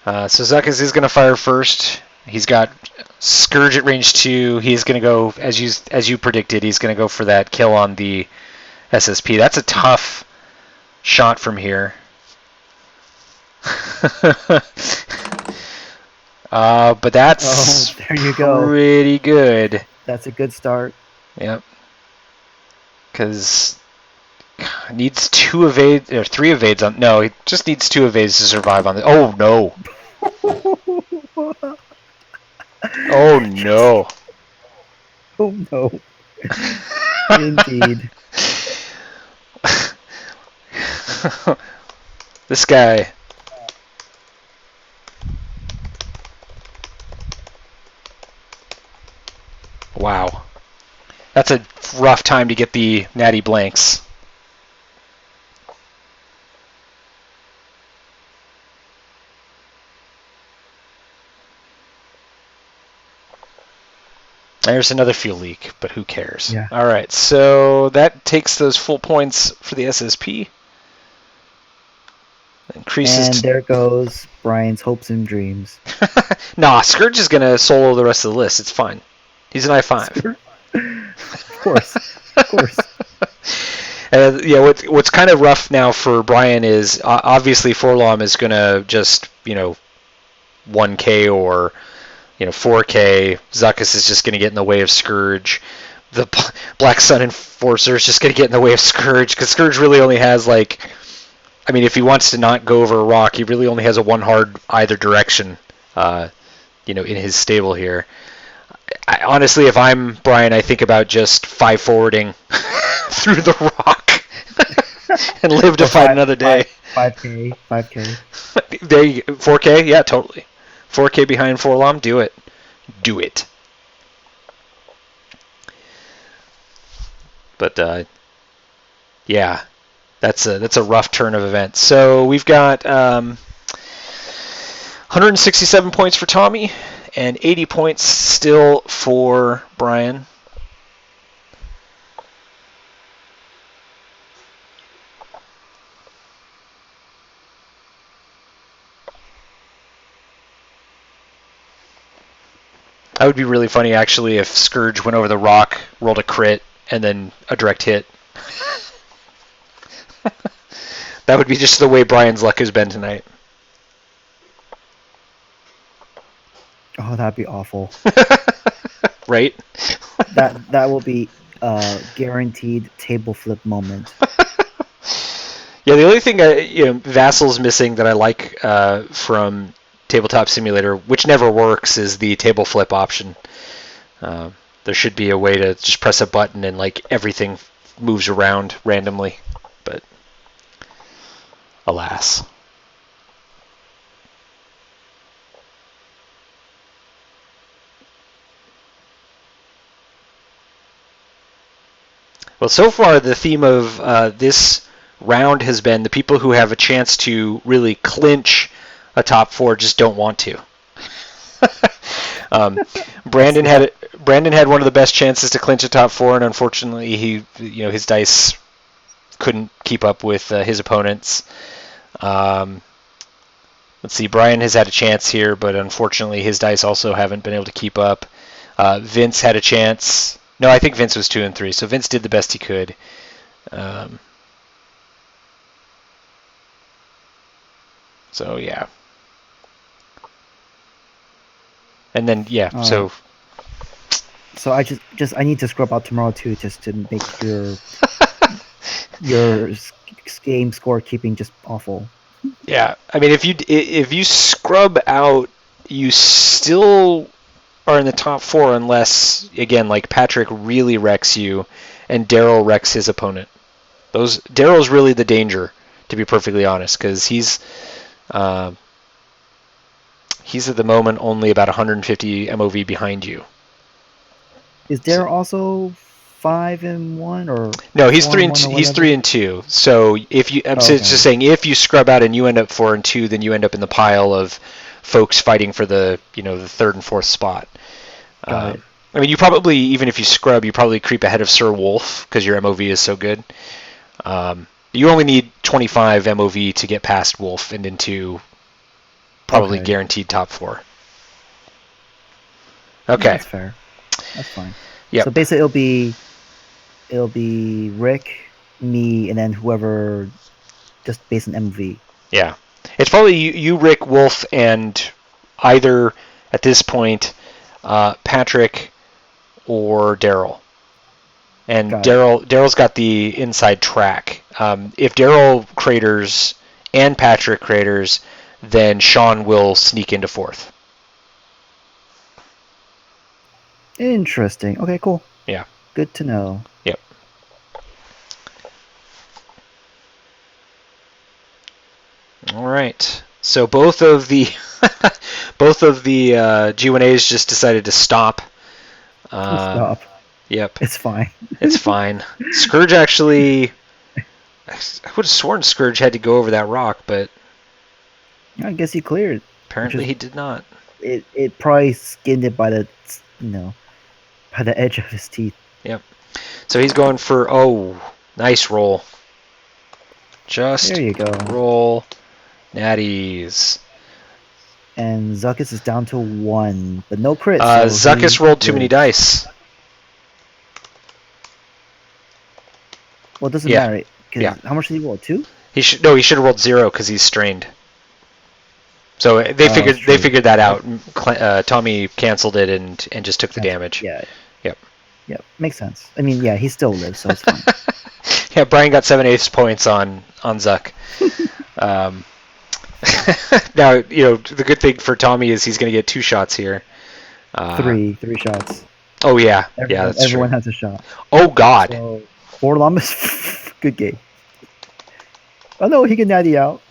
So Zuckuss is going to fire first. He's got Scourge at range 2. He's going to go, as you predicted, he's going to go for that kill on the SSP. That's a tough shot from here. But that's there you go. Pretty good. That's a good start. Yep. Because Needs 2 evades or 3 evades on. No, he just needs 2 evades to survive on the. Oh no! Oh no! Oh no. Indeed. This guy. Wow. That's a rough time to get the natty blanks. There's another fuel leak, but who cares? Yeah. All right, so that takes those full points for the SSP. Increases. And there goes Brian's hopes and dreams. Nah, Scourge is gonna solo the rest of the list. It's fine. He's an I5. Of course. Of course. Yeah, what's kind of rough now for Brian is obviously Forlom is gonna just 1K or 4K. Zuckus is just gonna get in the way of Scourge. The Black Sun Enforcer is just gonna get in the way of Scourge because Scourge really only has if he wants to not go over a rock, he really only has a 1 hard either direction, in his stable here. Honestly, if I'm Brian, I think about just 5 forwarding through the rock and live to fight another day. 5K. There you go. 4K? Yeah, totally. 4K behind Forlom, do it. Do it. But, yeah. That's a rough turn of events. So we've got 167 points for Tommy and 80 points still for Brian. That would be really funny, actually, if Scourge went over the rock, rolled a crit, and then a direct hit. That would be just the way Brian's luck has been tonight. Oh, that'd be awful. Right? That will be a guaranteed table flip moment. Yeah, the only thing Vassal's missing that I like from Tabletop Simulator, which never works, is the table flip option. There should be a way to just press a button and everything moves around randomly, but alas. Well, so far the theme of this round has been the people who have a chance to really clinch a top 4 just don't want to. Brandon had one of the best chances to clinch a top 4, and unfortunately his dice couldn't keep up with his opponents. Let's see, Brian has had a chance here, but unfortunately his dice also haven't been able to keep up. Vince had a chance. No, I think Vince was 2 and 3, so Vince did the best he could. So yeah. And then so I I need to scrub out tomorrow too, just to make your game score keeping just awful. Yeah, I mean, if you scrub out, you still are in the top 4 unless, again, Patrick really wrecks you and Daryl wrecks his opponent. Daryl's really the danger, to be perfectly honest, because he's at the moment only about 150 MOV behind you. Is Daryl also 5-1 or no? He's 3 and 2. He's 3 and 2. So if you, just saying, if you scrub out and you end up 4 and 2, then you end up in the pile of folks fighting for the the 3rd and 4th spot. I mean, you probably, even if you scrub, you probably creep ahead of Sir Wolf because your MOV is so good. You only need 25 MOV to get past Wolf and into probably guaranteed top 4. Okay. That's fair. That's fine. Yeah. So basically, it'll be Rick, me, and then whoever, just based on MV. Yeah, it's probably you, Rick, Wolf, and either at this point Patrick or Daryl. And Daryl's got the inside track. if Daryl craters and Patrick craters, then Sean will sneak into 4th. Interesting. Okay, cool. Yeah. Good to know. Yep. All right. So both of the G1As just decided to stop. Stop. Yep. It's fine. It's fine. Scourge actually, I would have sworn Scourge had to go over that rock, but I guess he cleared. apparently he did not. It probably skinned it by the by the edge of his teeth. Yep. So he's going for nice roll. Just There you go. roll natties. And Zuckus is down to 1, but no crit. Zuckus rolled too many dice. Well, it doesn't matter. Yeah. How much did he roll? 2? He should have rolled 0 because he's strained. So they figured that out. Tommy canceled it and just took the damage. Yeah. Yep. Yep. Makes sense. I mean, yeah, he still lives, so it's fine. Yeah, Brian got 7/8 points on Zuck. Now, the good thing for Tommy is he's going to get 2 shots here. 3 shots. Oh yeah, that's everyone true. has a shot. Oh God. So, Forlom is good game. Oh no, he can natty out.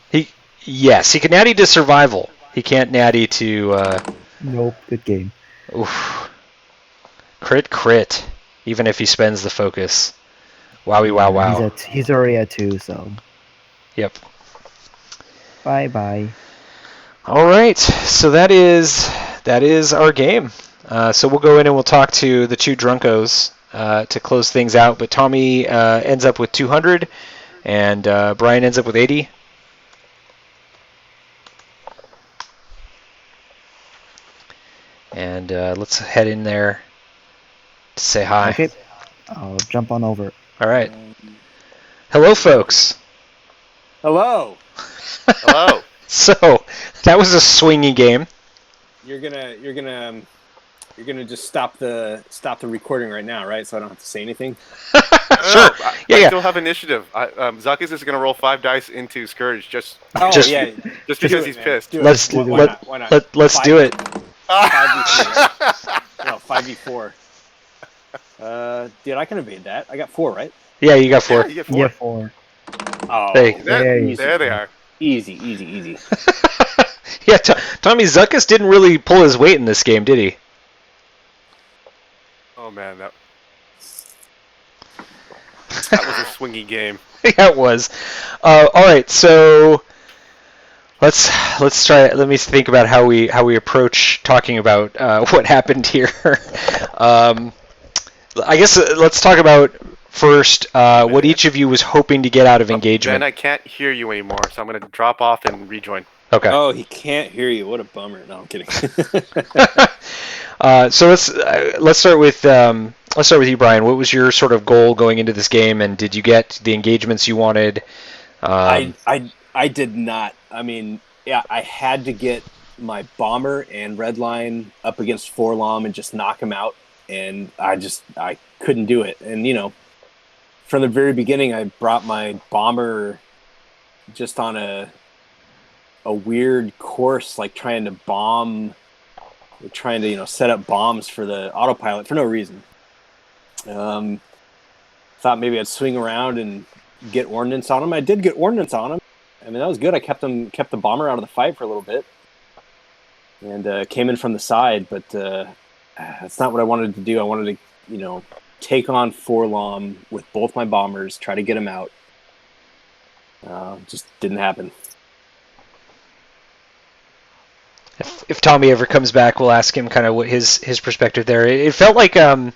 Yes, he can natty to survival. He can't natty to. Nope, good game. Oof. Crit. Even if he spends the focus. Wowie wow. He's already at 2, so. Yep. Bye. All right, so that is our game. So we'll go in and we'll talk to the 2 drunkos to close things out. But Tommy ends up with 200, and Brian ends up with 80. And let's head in there to say hi. Okay, I'll jump on over. All right. Hello, folks. Hello. Hello. So that was a swinging game. You're gonna just stop the recording right now, right? So I don't have to say anything. Sure. I still have initiative. Zuckus is gonna roll 5 dice into Scourge just just because he's pissed. Let's do it. 5v3, right? No, 5v4. Dude, I can evade that. I got 4, right? Yeah, you got 4. Yeah, you get 4. Yeah, 4. Oh, There they are. Easy. Yeah, Tommy Zuckus didn't really pull his weight in this game, did he? Oh man, that was a swingy game. Yeah, it was. All right, so let's try it. Let me think about how we approach talking about what happened here. I guess let's talk about first what each of you was hoping to get out of engagement. Ben, I can't hear you anymore, so I'm going to drop off and rejoin. Okay. Oh, he can't hear you. What a bummer. No, I'm kidding. So let's start with you, Brian. What was your sort of goal going into this game, and did you get the engagements you wanted? I did not. I mean, yeah, I had to get my bomber and redline up against Forlom and just knock him out, and I couldn't do it. And from the very beginning, I brought my bomber just on a weird course, like trying to set up bombs for the autopilot for no reason. Thought maybe I'd swing around and get ordnance on him. I did get ordnance on him. I mean, that was good. I kept the bomber out of the fight for a little bit, and came in from the side. But that's not what I wanted to do. I wanted to, take on Forlom with both my bombers, try to get him out. Just didn't happen. If Tommy ever comes back, we'll ask him kind of what his perspective there. It felt like it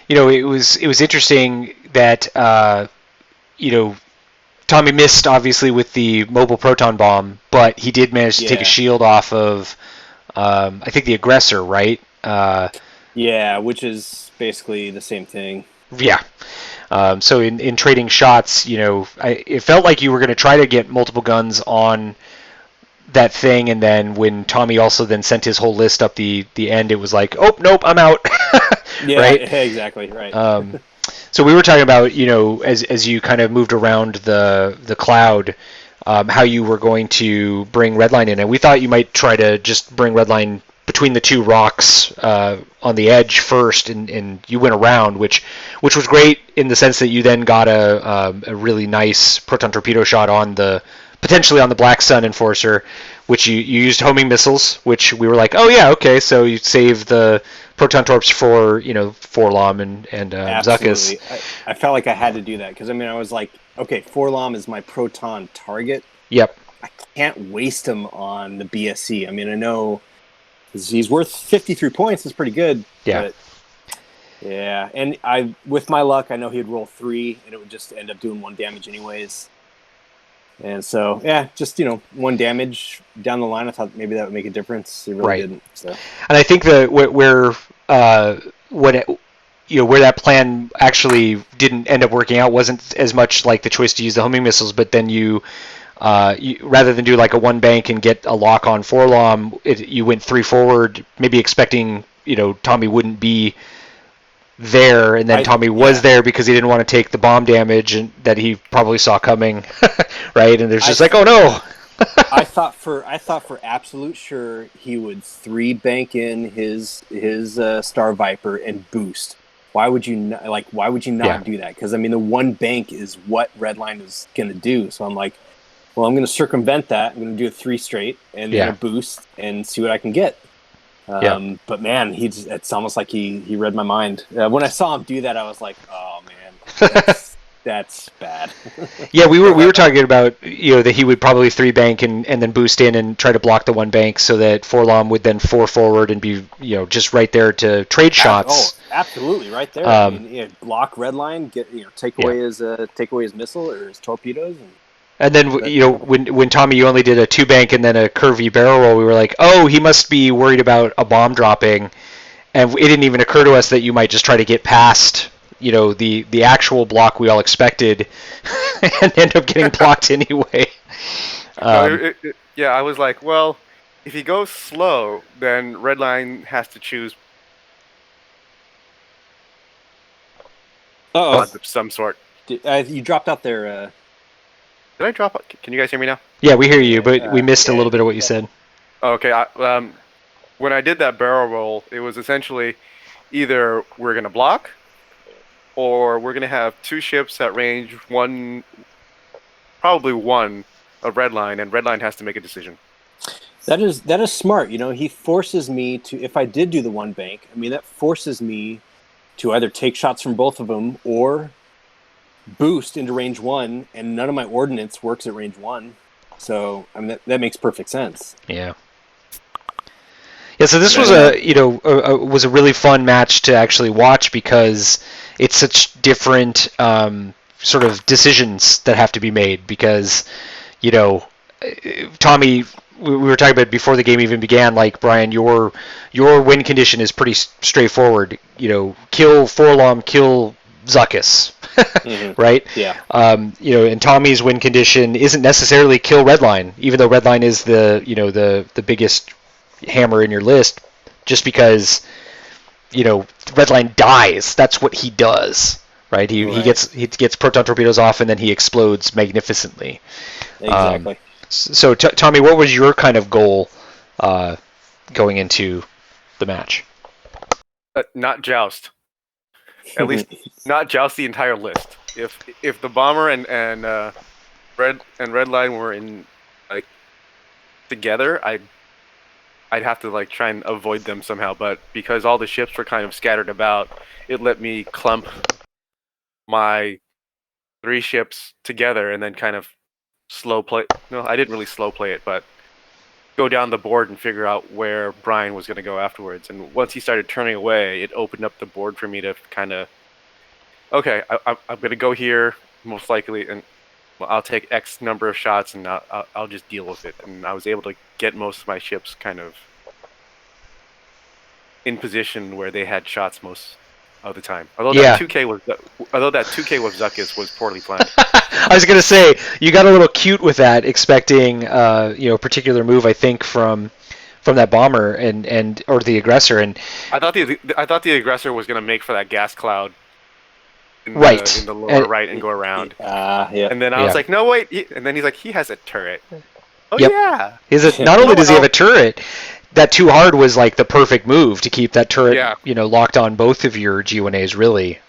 was interesting that Tommy missed obviously with the mobile proton bomb, but he did manage to take a shield off of I think the aggressor, right? Yeah, which is basically the same thing. Yeah. So in trading shots, it felt like you were going to try to get multiple guns on that thing, and then when Tommy also then sent his whole list up the end, it was like, oh nope, I'm out. Yeah, right? exactly, right. So we were talking about, as you kind of moved around the cloud, how you were going to bring Redline in, and we thought you might try to just bring Redline between the two rocks on the edge first, and you went around, which was great in the sense that you then got a really nice proton torpedo shot potentially on the Black Sun Enforcer, which you used homing missiles, which we were like, oh yeah, okay, so you save the proton torps for Forlom and Zuckuss. I felt like I had to do that because I was like, okay, Forlom is my proton target. Yep. I can't waste him on the BSC. I know he's worth 53 points. That's pretty good. Yeah. But yeah, and with my luck, I know he'd roll 3, and it would just end up doing 1 damage anyways. And so, yeah, just 1 damage down the line. I thought maybe that would make a difference. It really didn't. So. And I think that where that plan actually didn't end up working out wasn't as much like the choice to use the homing missiles, but then you rather than do like a 1 bank and get a lock on Forlom, you went 3 forward, maybe expecting Tommy wouldn't be there, and then Tommy was there because he didn't want to take the bomb damage and that he probably saw coming, right? And there's just oh no. I thought for absolute sure he would 3 bank in his Star Viper and boost. Why would you not do that? Because the 1 bank is what Redline is going to do. So I'm like, well, I'm going to circumvent that. I'm going to do a 3 straight and then a boost and see what I can get. But man, it's almost like he read my mind. When I saw him do that, I was like, oh man, that's bad. Yeah, we were talking about that he would probably 3 bank and then boost in and try to block the 1 bank so that Forlom would then 4 forward and be just right there to trade shots. Oh, absolutely, right there. Block Redline, get take away his missile or his torpedoes. And then, when Tommy, you only did a 2 bank and then a curvy barrel roll, we were like, oh, he must be worried about a bomb dropping. And it didn't even occur to us that you might just try to get past, the actual block we all expected and end up getting blocked anyway. I was like, well, if he goes slow, then Redline has to choose of some sort. You dropped out there. Did I drop? Can you guys hear me now? Yeah, we hear you, but we missed a little bit of what you said. Okay. When I did that barrel roll, it was essentially either we're going to block or we're going to have 2 ships at range 1, probably 1 of Redline, and Redline has to make a decision. That is smart. He forces me to, if I did do the 1 bank, that forces me to either take shots from both of them or boost into range 1, and none of my ordnance works at range 1. So that makes perfect sense. Yeah. Yeah. So this was was a really fun match to actually watch because it's such different sort of decisions that have to be made. Because Tommy, we were talking about before the game even began. Like Brian, your win condition is pretty straightforward. Kill Forlom, kill Zuckuss. Mm-hmm. Right? Yeah. And Tommy's win condition isn't necessarily kill Redline, even though Redline is the biggest hammer in your list, just because Redline dies. That's what he does, right? He gets proton torpedoes off and then he explodes magnificently. Exactly. So Tommy, what was your kind of goal going into the match? Not joust. At least not joust the entire list. If the bomber and Redline were in together, I'd have to try and avoid them somehow. But because all the ships were kind of scattered about, it let me clump my 3 ships together and then kind of slow play. No, I didn't really slow play it, but go down the board and figure out where Brian was going to go afterwards. And once he started turning away, it opened up the board for me to kind of, okay, I'm going to go here, most likely, and I'll take X number of shots, and I'll just deal with it. And I was able to get most of my ships kind of in position where they had shots most of the time. Although that 2K with Zuckuss was poorly planned. I was going to say, you got a little cute with that, expecting a particular move, I think, from that bomber or the aggressor, and I thought the aggressor was going to make for that gas cloud Right. in the lower right and go around. Yeah. And then I was like, no, wait. And then he's like, he has a turret. Oh, Yep. yeah. Not only does he have a turret, that too hard was like the perfect move to keep that turret, locked on both of your G1As. Really,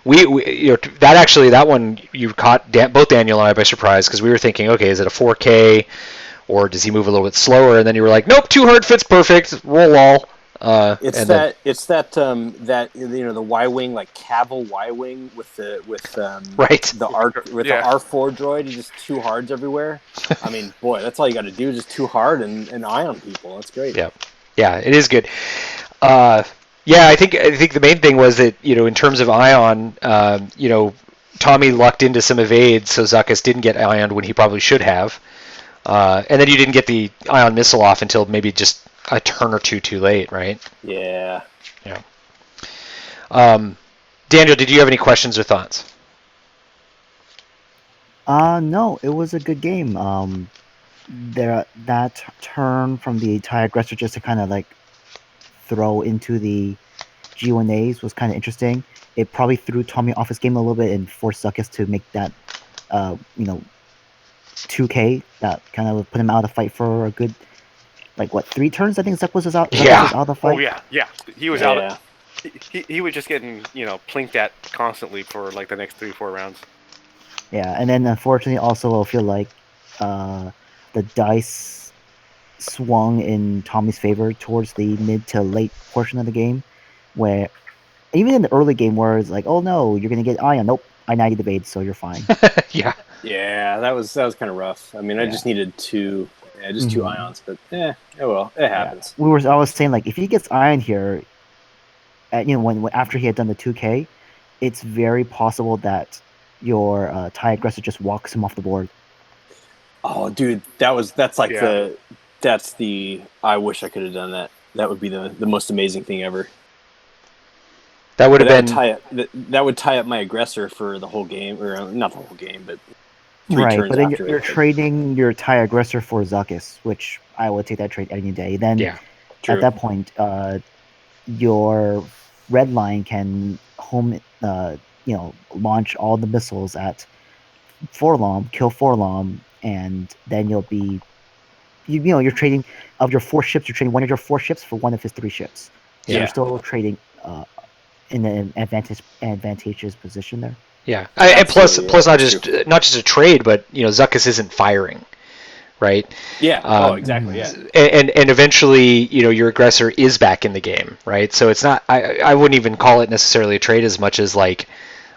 we that one you caught both Daniel and I by surprise because we were thinking, okay, is it a 4K or does he move a little bit slower? And then you were like, nope, too hard fits perfect. Roll all. It's that the Y-wing, like Cavill Y-wing with the R4 droid, just two hards everywhere. I mean, boy, that's all you got to do is just too hard and ion people. That's great. Yeah, it is good. I think the main thing was that in terms of ion, Tommy lucked into some evades, so Zuckuss didn't get ioned when he probably should have, and then you didn't get the ion missile off until maybe just a turn or two too late, right? Yeah. Daniel, did you have any questions or thoughts? No, it was a good game. That turn from the TIE aggressor just to kind of like throw into the G1As was kind of interesting. It probably threw Tommy off his game a little bit and forced Zuckuss to make that, 2K that kind of put him out of the fight for a good, 3 turns? I think Zuckuss was out. Was out of the fight. Oh yeah. He was out. He was just getting plinked at constantly for like the next 3-4 rounds. Yeah, and then unfortunately also I feel like the dice swung in Tommy's favor towards the mid to late portion of the game, where even in the early game where it's like, oh no, you're gonna get ion. Nope, I 90 evade, so you're fine. Yeah, that was kind of rough. I mean, I just needed two ions, but it happens. I was saying, like, if he gets ion here, when after he had done the 2K, it's very possible that your TIE aggressor just walks him off the board. Oh, dude, that's the I wish I could have done that. That would be the most amazing thing ever. That would have been that would tie up my aggressor for the whole game, or not the whole game, but 3 right. turns But then after you're trading your TIE aggressor for Zuckuss, which I would take that trade any day. Then at that point, your red line can launch all the missiles at Forlom, kill Forlom, and then you'll be, you're trading of your 4 ships. You're trading one of your 4 ships for one of his 3 ships. So you're still trading in an advantageous position there. Yeah, and plus not just a trade, but Zuckuss isn't firing, right? Yeah. Exactly. Yeah. And eventually, your aggressor is back in the game, right? So it's not. I wouldn't even call it necessarily a trade as much as like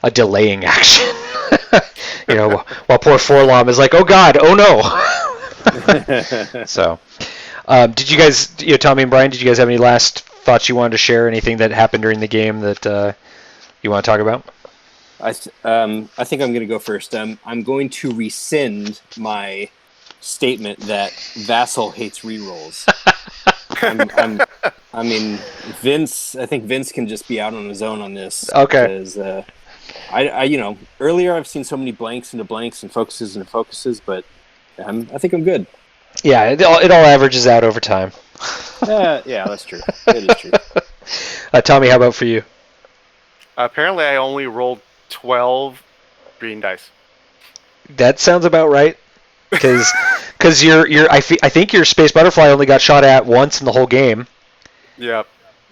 a delaying action. While poor Forlom is like, oh God, oh no. So, did you guys, Tommy and Brian, did you guys have any last thoughts you wanted to share? Anything that happened during the game that you want to talk about? I think I'm going to go first. I'm going to rescind my statement that Vassal hates rerolls. I mean, Vince. I think Vince can just be out on his own on this. Okay. Because I earlier I've seen so many blanks into blanks and focuses into focuses, but I think I'm good. Yeah, it all averages out over time. Yeah, that's true. It is true. Tommy, how about for you? Apparently, I only rolled 12 green dice. That sounds about right. Because I think your Space Butterfly only got shot at once in the whole game. Yep.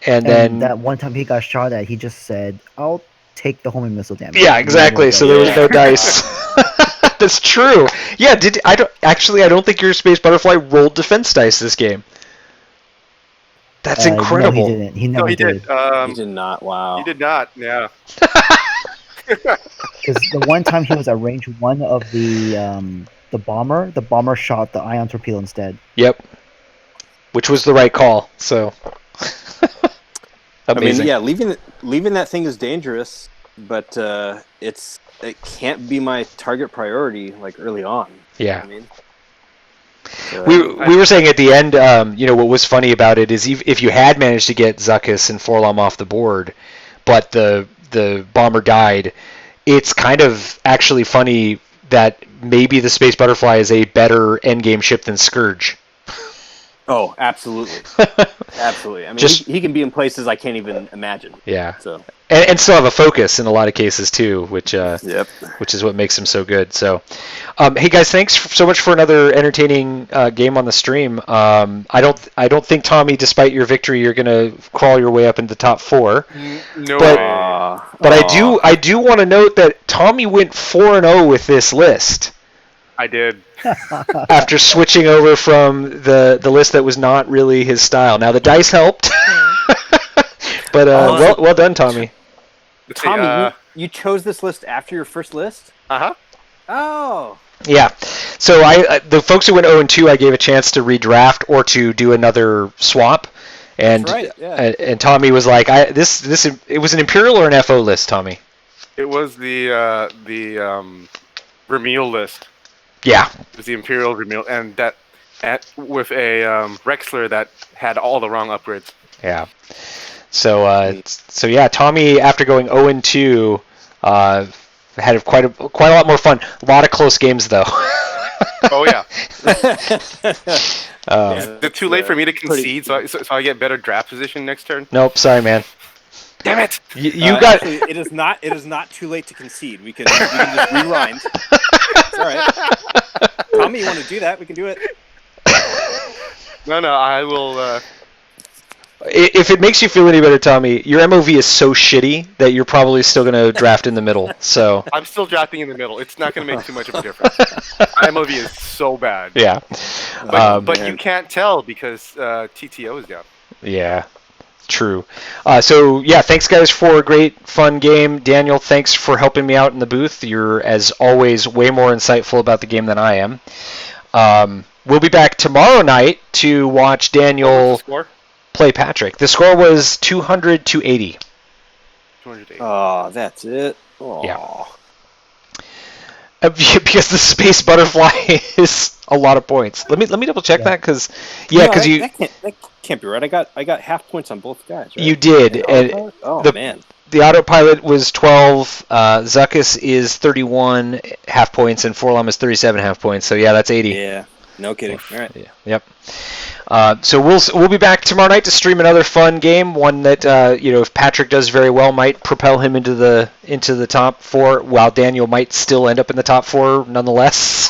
And then that one time he got shot at, he just said, "I'll take the homing missile damage." Yeah, exactly. So there was no dice. That's true. Yeah. I don't think your Space Butterfly rolled defense dice this game. That's incredible. No, he didn't. He never did. He did not. Wow. He did not. Yeah. Because the one time he was at range 1 of the bomber shot the ion torpedo instead. Yep. Which was the right call. So. Amazing. I mean, leaving that thing is dangerous, but it can't be my target priority like early on. Yeah. I mean, we were saying at the end, what was funny about it is if you had managed to get Zuckuss and Forlom off the board, but the bomber died, it's kind of actually funny that maybe the Space Butterfly is a better endgame ship than Scourge. Oh, absolutely. Absolutely. I mean, he can be in places I can't even imagine. Yeah. So. And still have a focus in a lot of cases too, which Yep. which is what makes him so good. So, hey guys, thanks so much for another entertaining game on the stream. I don't think, Tommy, despite your victory, you're gonna crawl your way up into the top 4. No But- way. But I do want to note that Tommy went 4-0 with this list I did. after switching over from the list that was not really his style. Now the dice helped, but well done, Tommy. Let's see, Tommy, you chose this list after your first list? uh-huh. Oh. Yeah. So the folks who went 0-2, I gave a chance to redraft or to do another swap. And That's right, yeah. and Tommy was like, it was an Imperial or an FO list, Tommy? It was the Vermeil list. Yeah. It was the Imperial Vermeil, and with a Rexler that had all the wrong upgrades. Yeah. So yeah, Tommy, after going 0-2, had quite a lot more fun. A lot of close games though. Oh yeah. Yeah, Is it too late for me to concede so I get better draft position next turn? Nope, sorry, man. Damn it! You got. Actually, it is not too late to concede. We can just rewind. It's all right. Tommy, you want to do that? We can do it. No, I will. If it makes you feel any better, Tommy, your MOV is so shitty that you're probably still going to draft in the middle. So I'm still drafting in the middle. It's not going to make too much of a difference. My MOV is so bad. yeah, But you can't tell because TTO is down. yeah, true. So yeah, thanks guys for a great fun game. Daniel, thanks for helping me out in the booth. You're as always way more insightful about the game than I am. We'll be back tomorrow night to watch Daniel play Patrick. The score was 200-80. 280. Oh, that's it. Oh. Yeah. Because the space butterfly is a lot of points. Let me double check that because that can't be right. I got half points on both guys. Right? You did. And man. The autopilot was 12. Zuckus is 31 half points, and Forlom is 37 half points. So yeah, that's 80. Yeah. No kidding. All right. Yeah. Yep. So we'll be back tomorrow night to stream another fun game, one that if Patrick does very well, might propel him into the top 4, while Daniel might still end up in the top 4 nonetheless.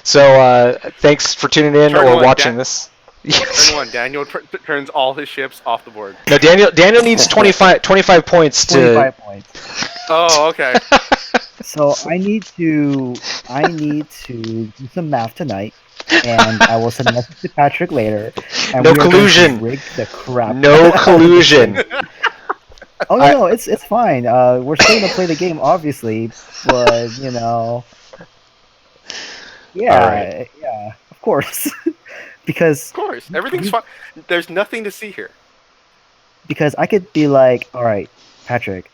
So thanks for tuning in or watching this. Turn 1. Daniel turns all his ships off the board. No, Daniel needs 25 points to. 25 points. Oh, okay. So I need to do some math tonight, and I will send a message to Patrick later. And No we are going to collusion. rig the crap. No collusion. Oh no, it's fine. We're still gonna play the game, obviously, but yeah, yeah, of course, because Of course, everything's fine. There's nothing to see here. because I could be like, all right, Patrick,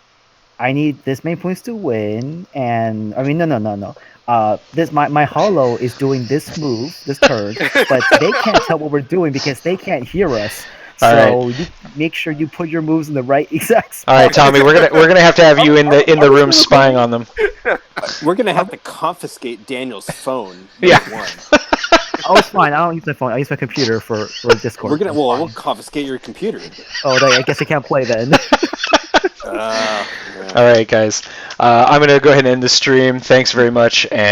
I need this many points to win, and I mean, no. This my hollow is doing this move this turn, but they can't tell what we're doing because they can't hear us. So you make sure you put your moves in the right exact spot. All right, Tommy, we're gonna have to have you in the room spying on them. We're gonna have to confiscate Daniel's phone. Yeah. One. Oh, it's fine. I don't use my phone. I use my computer for Discord. We'll confiscate your computer. Oh, I guess I can't play then. All right, guys. I'm gonna go ahead and end the stream. Thanks very much.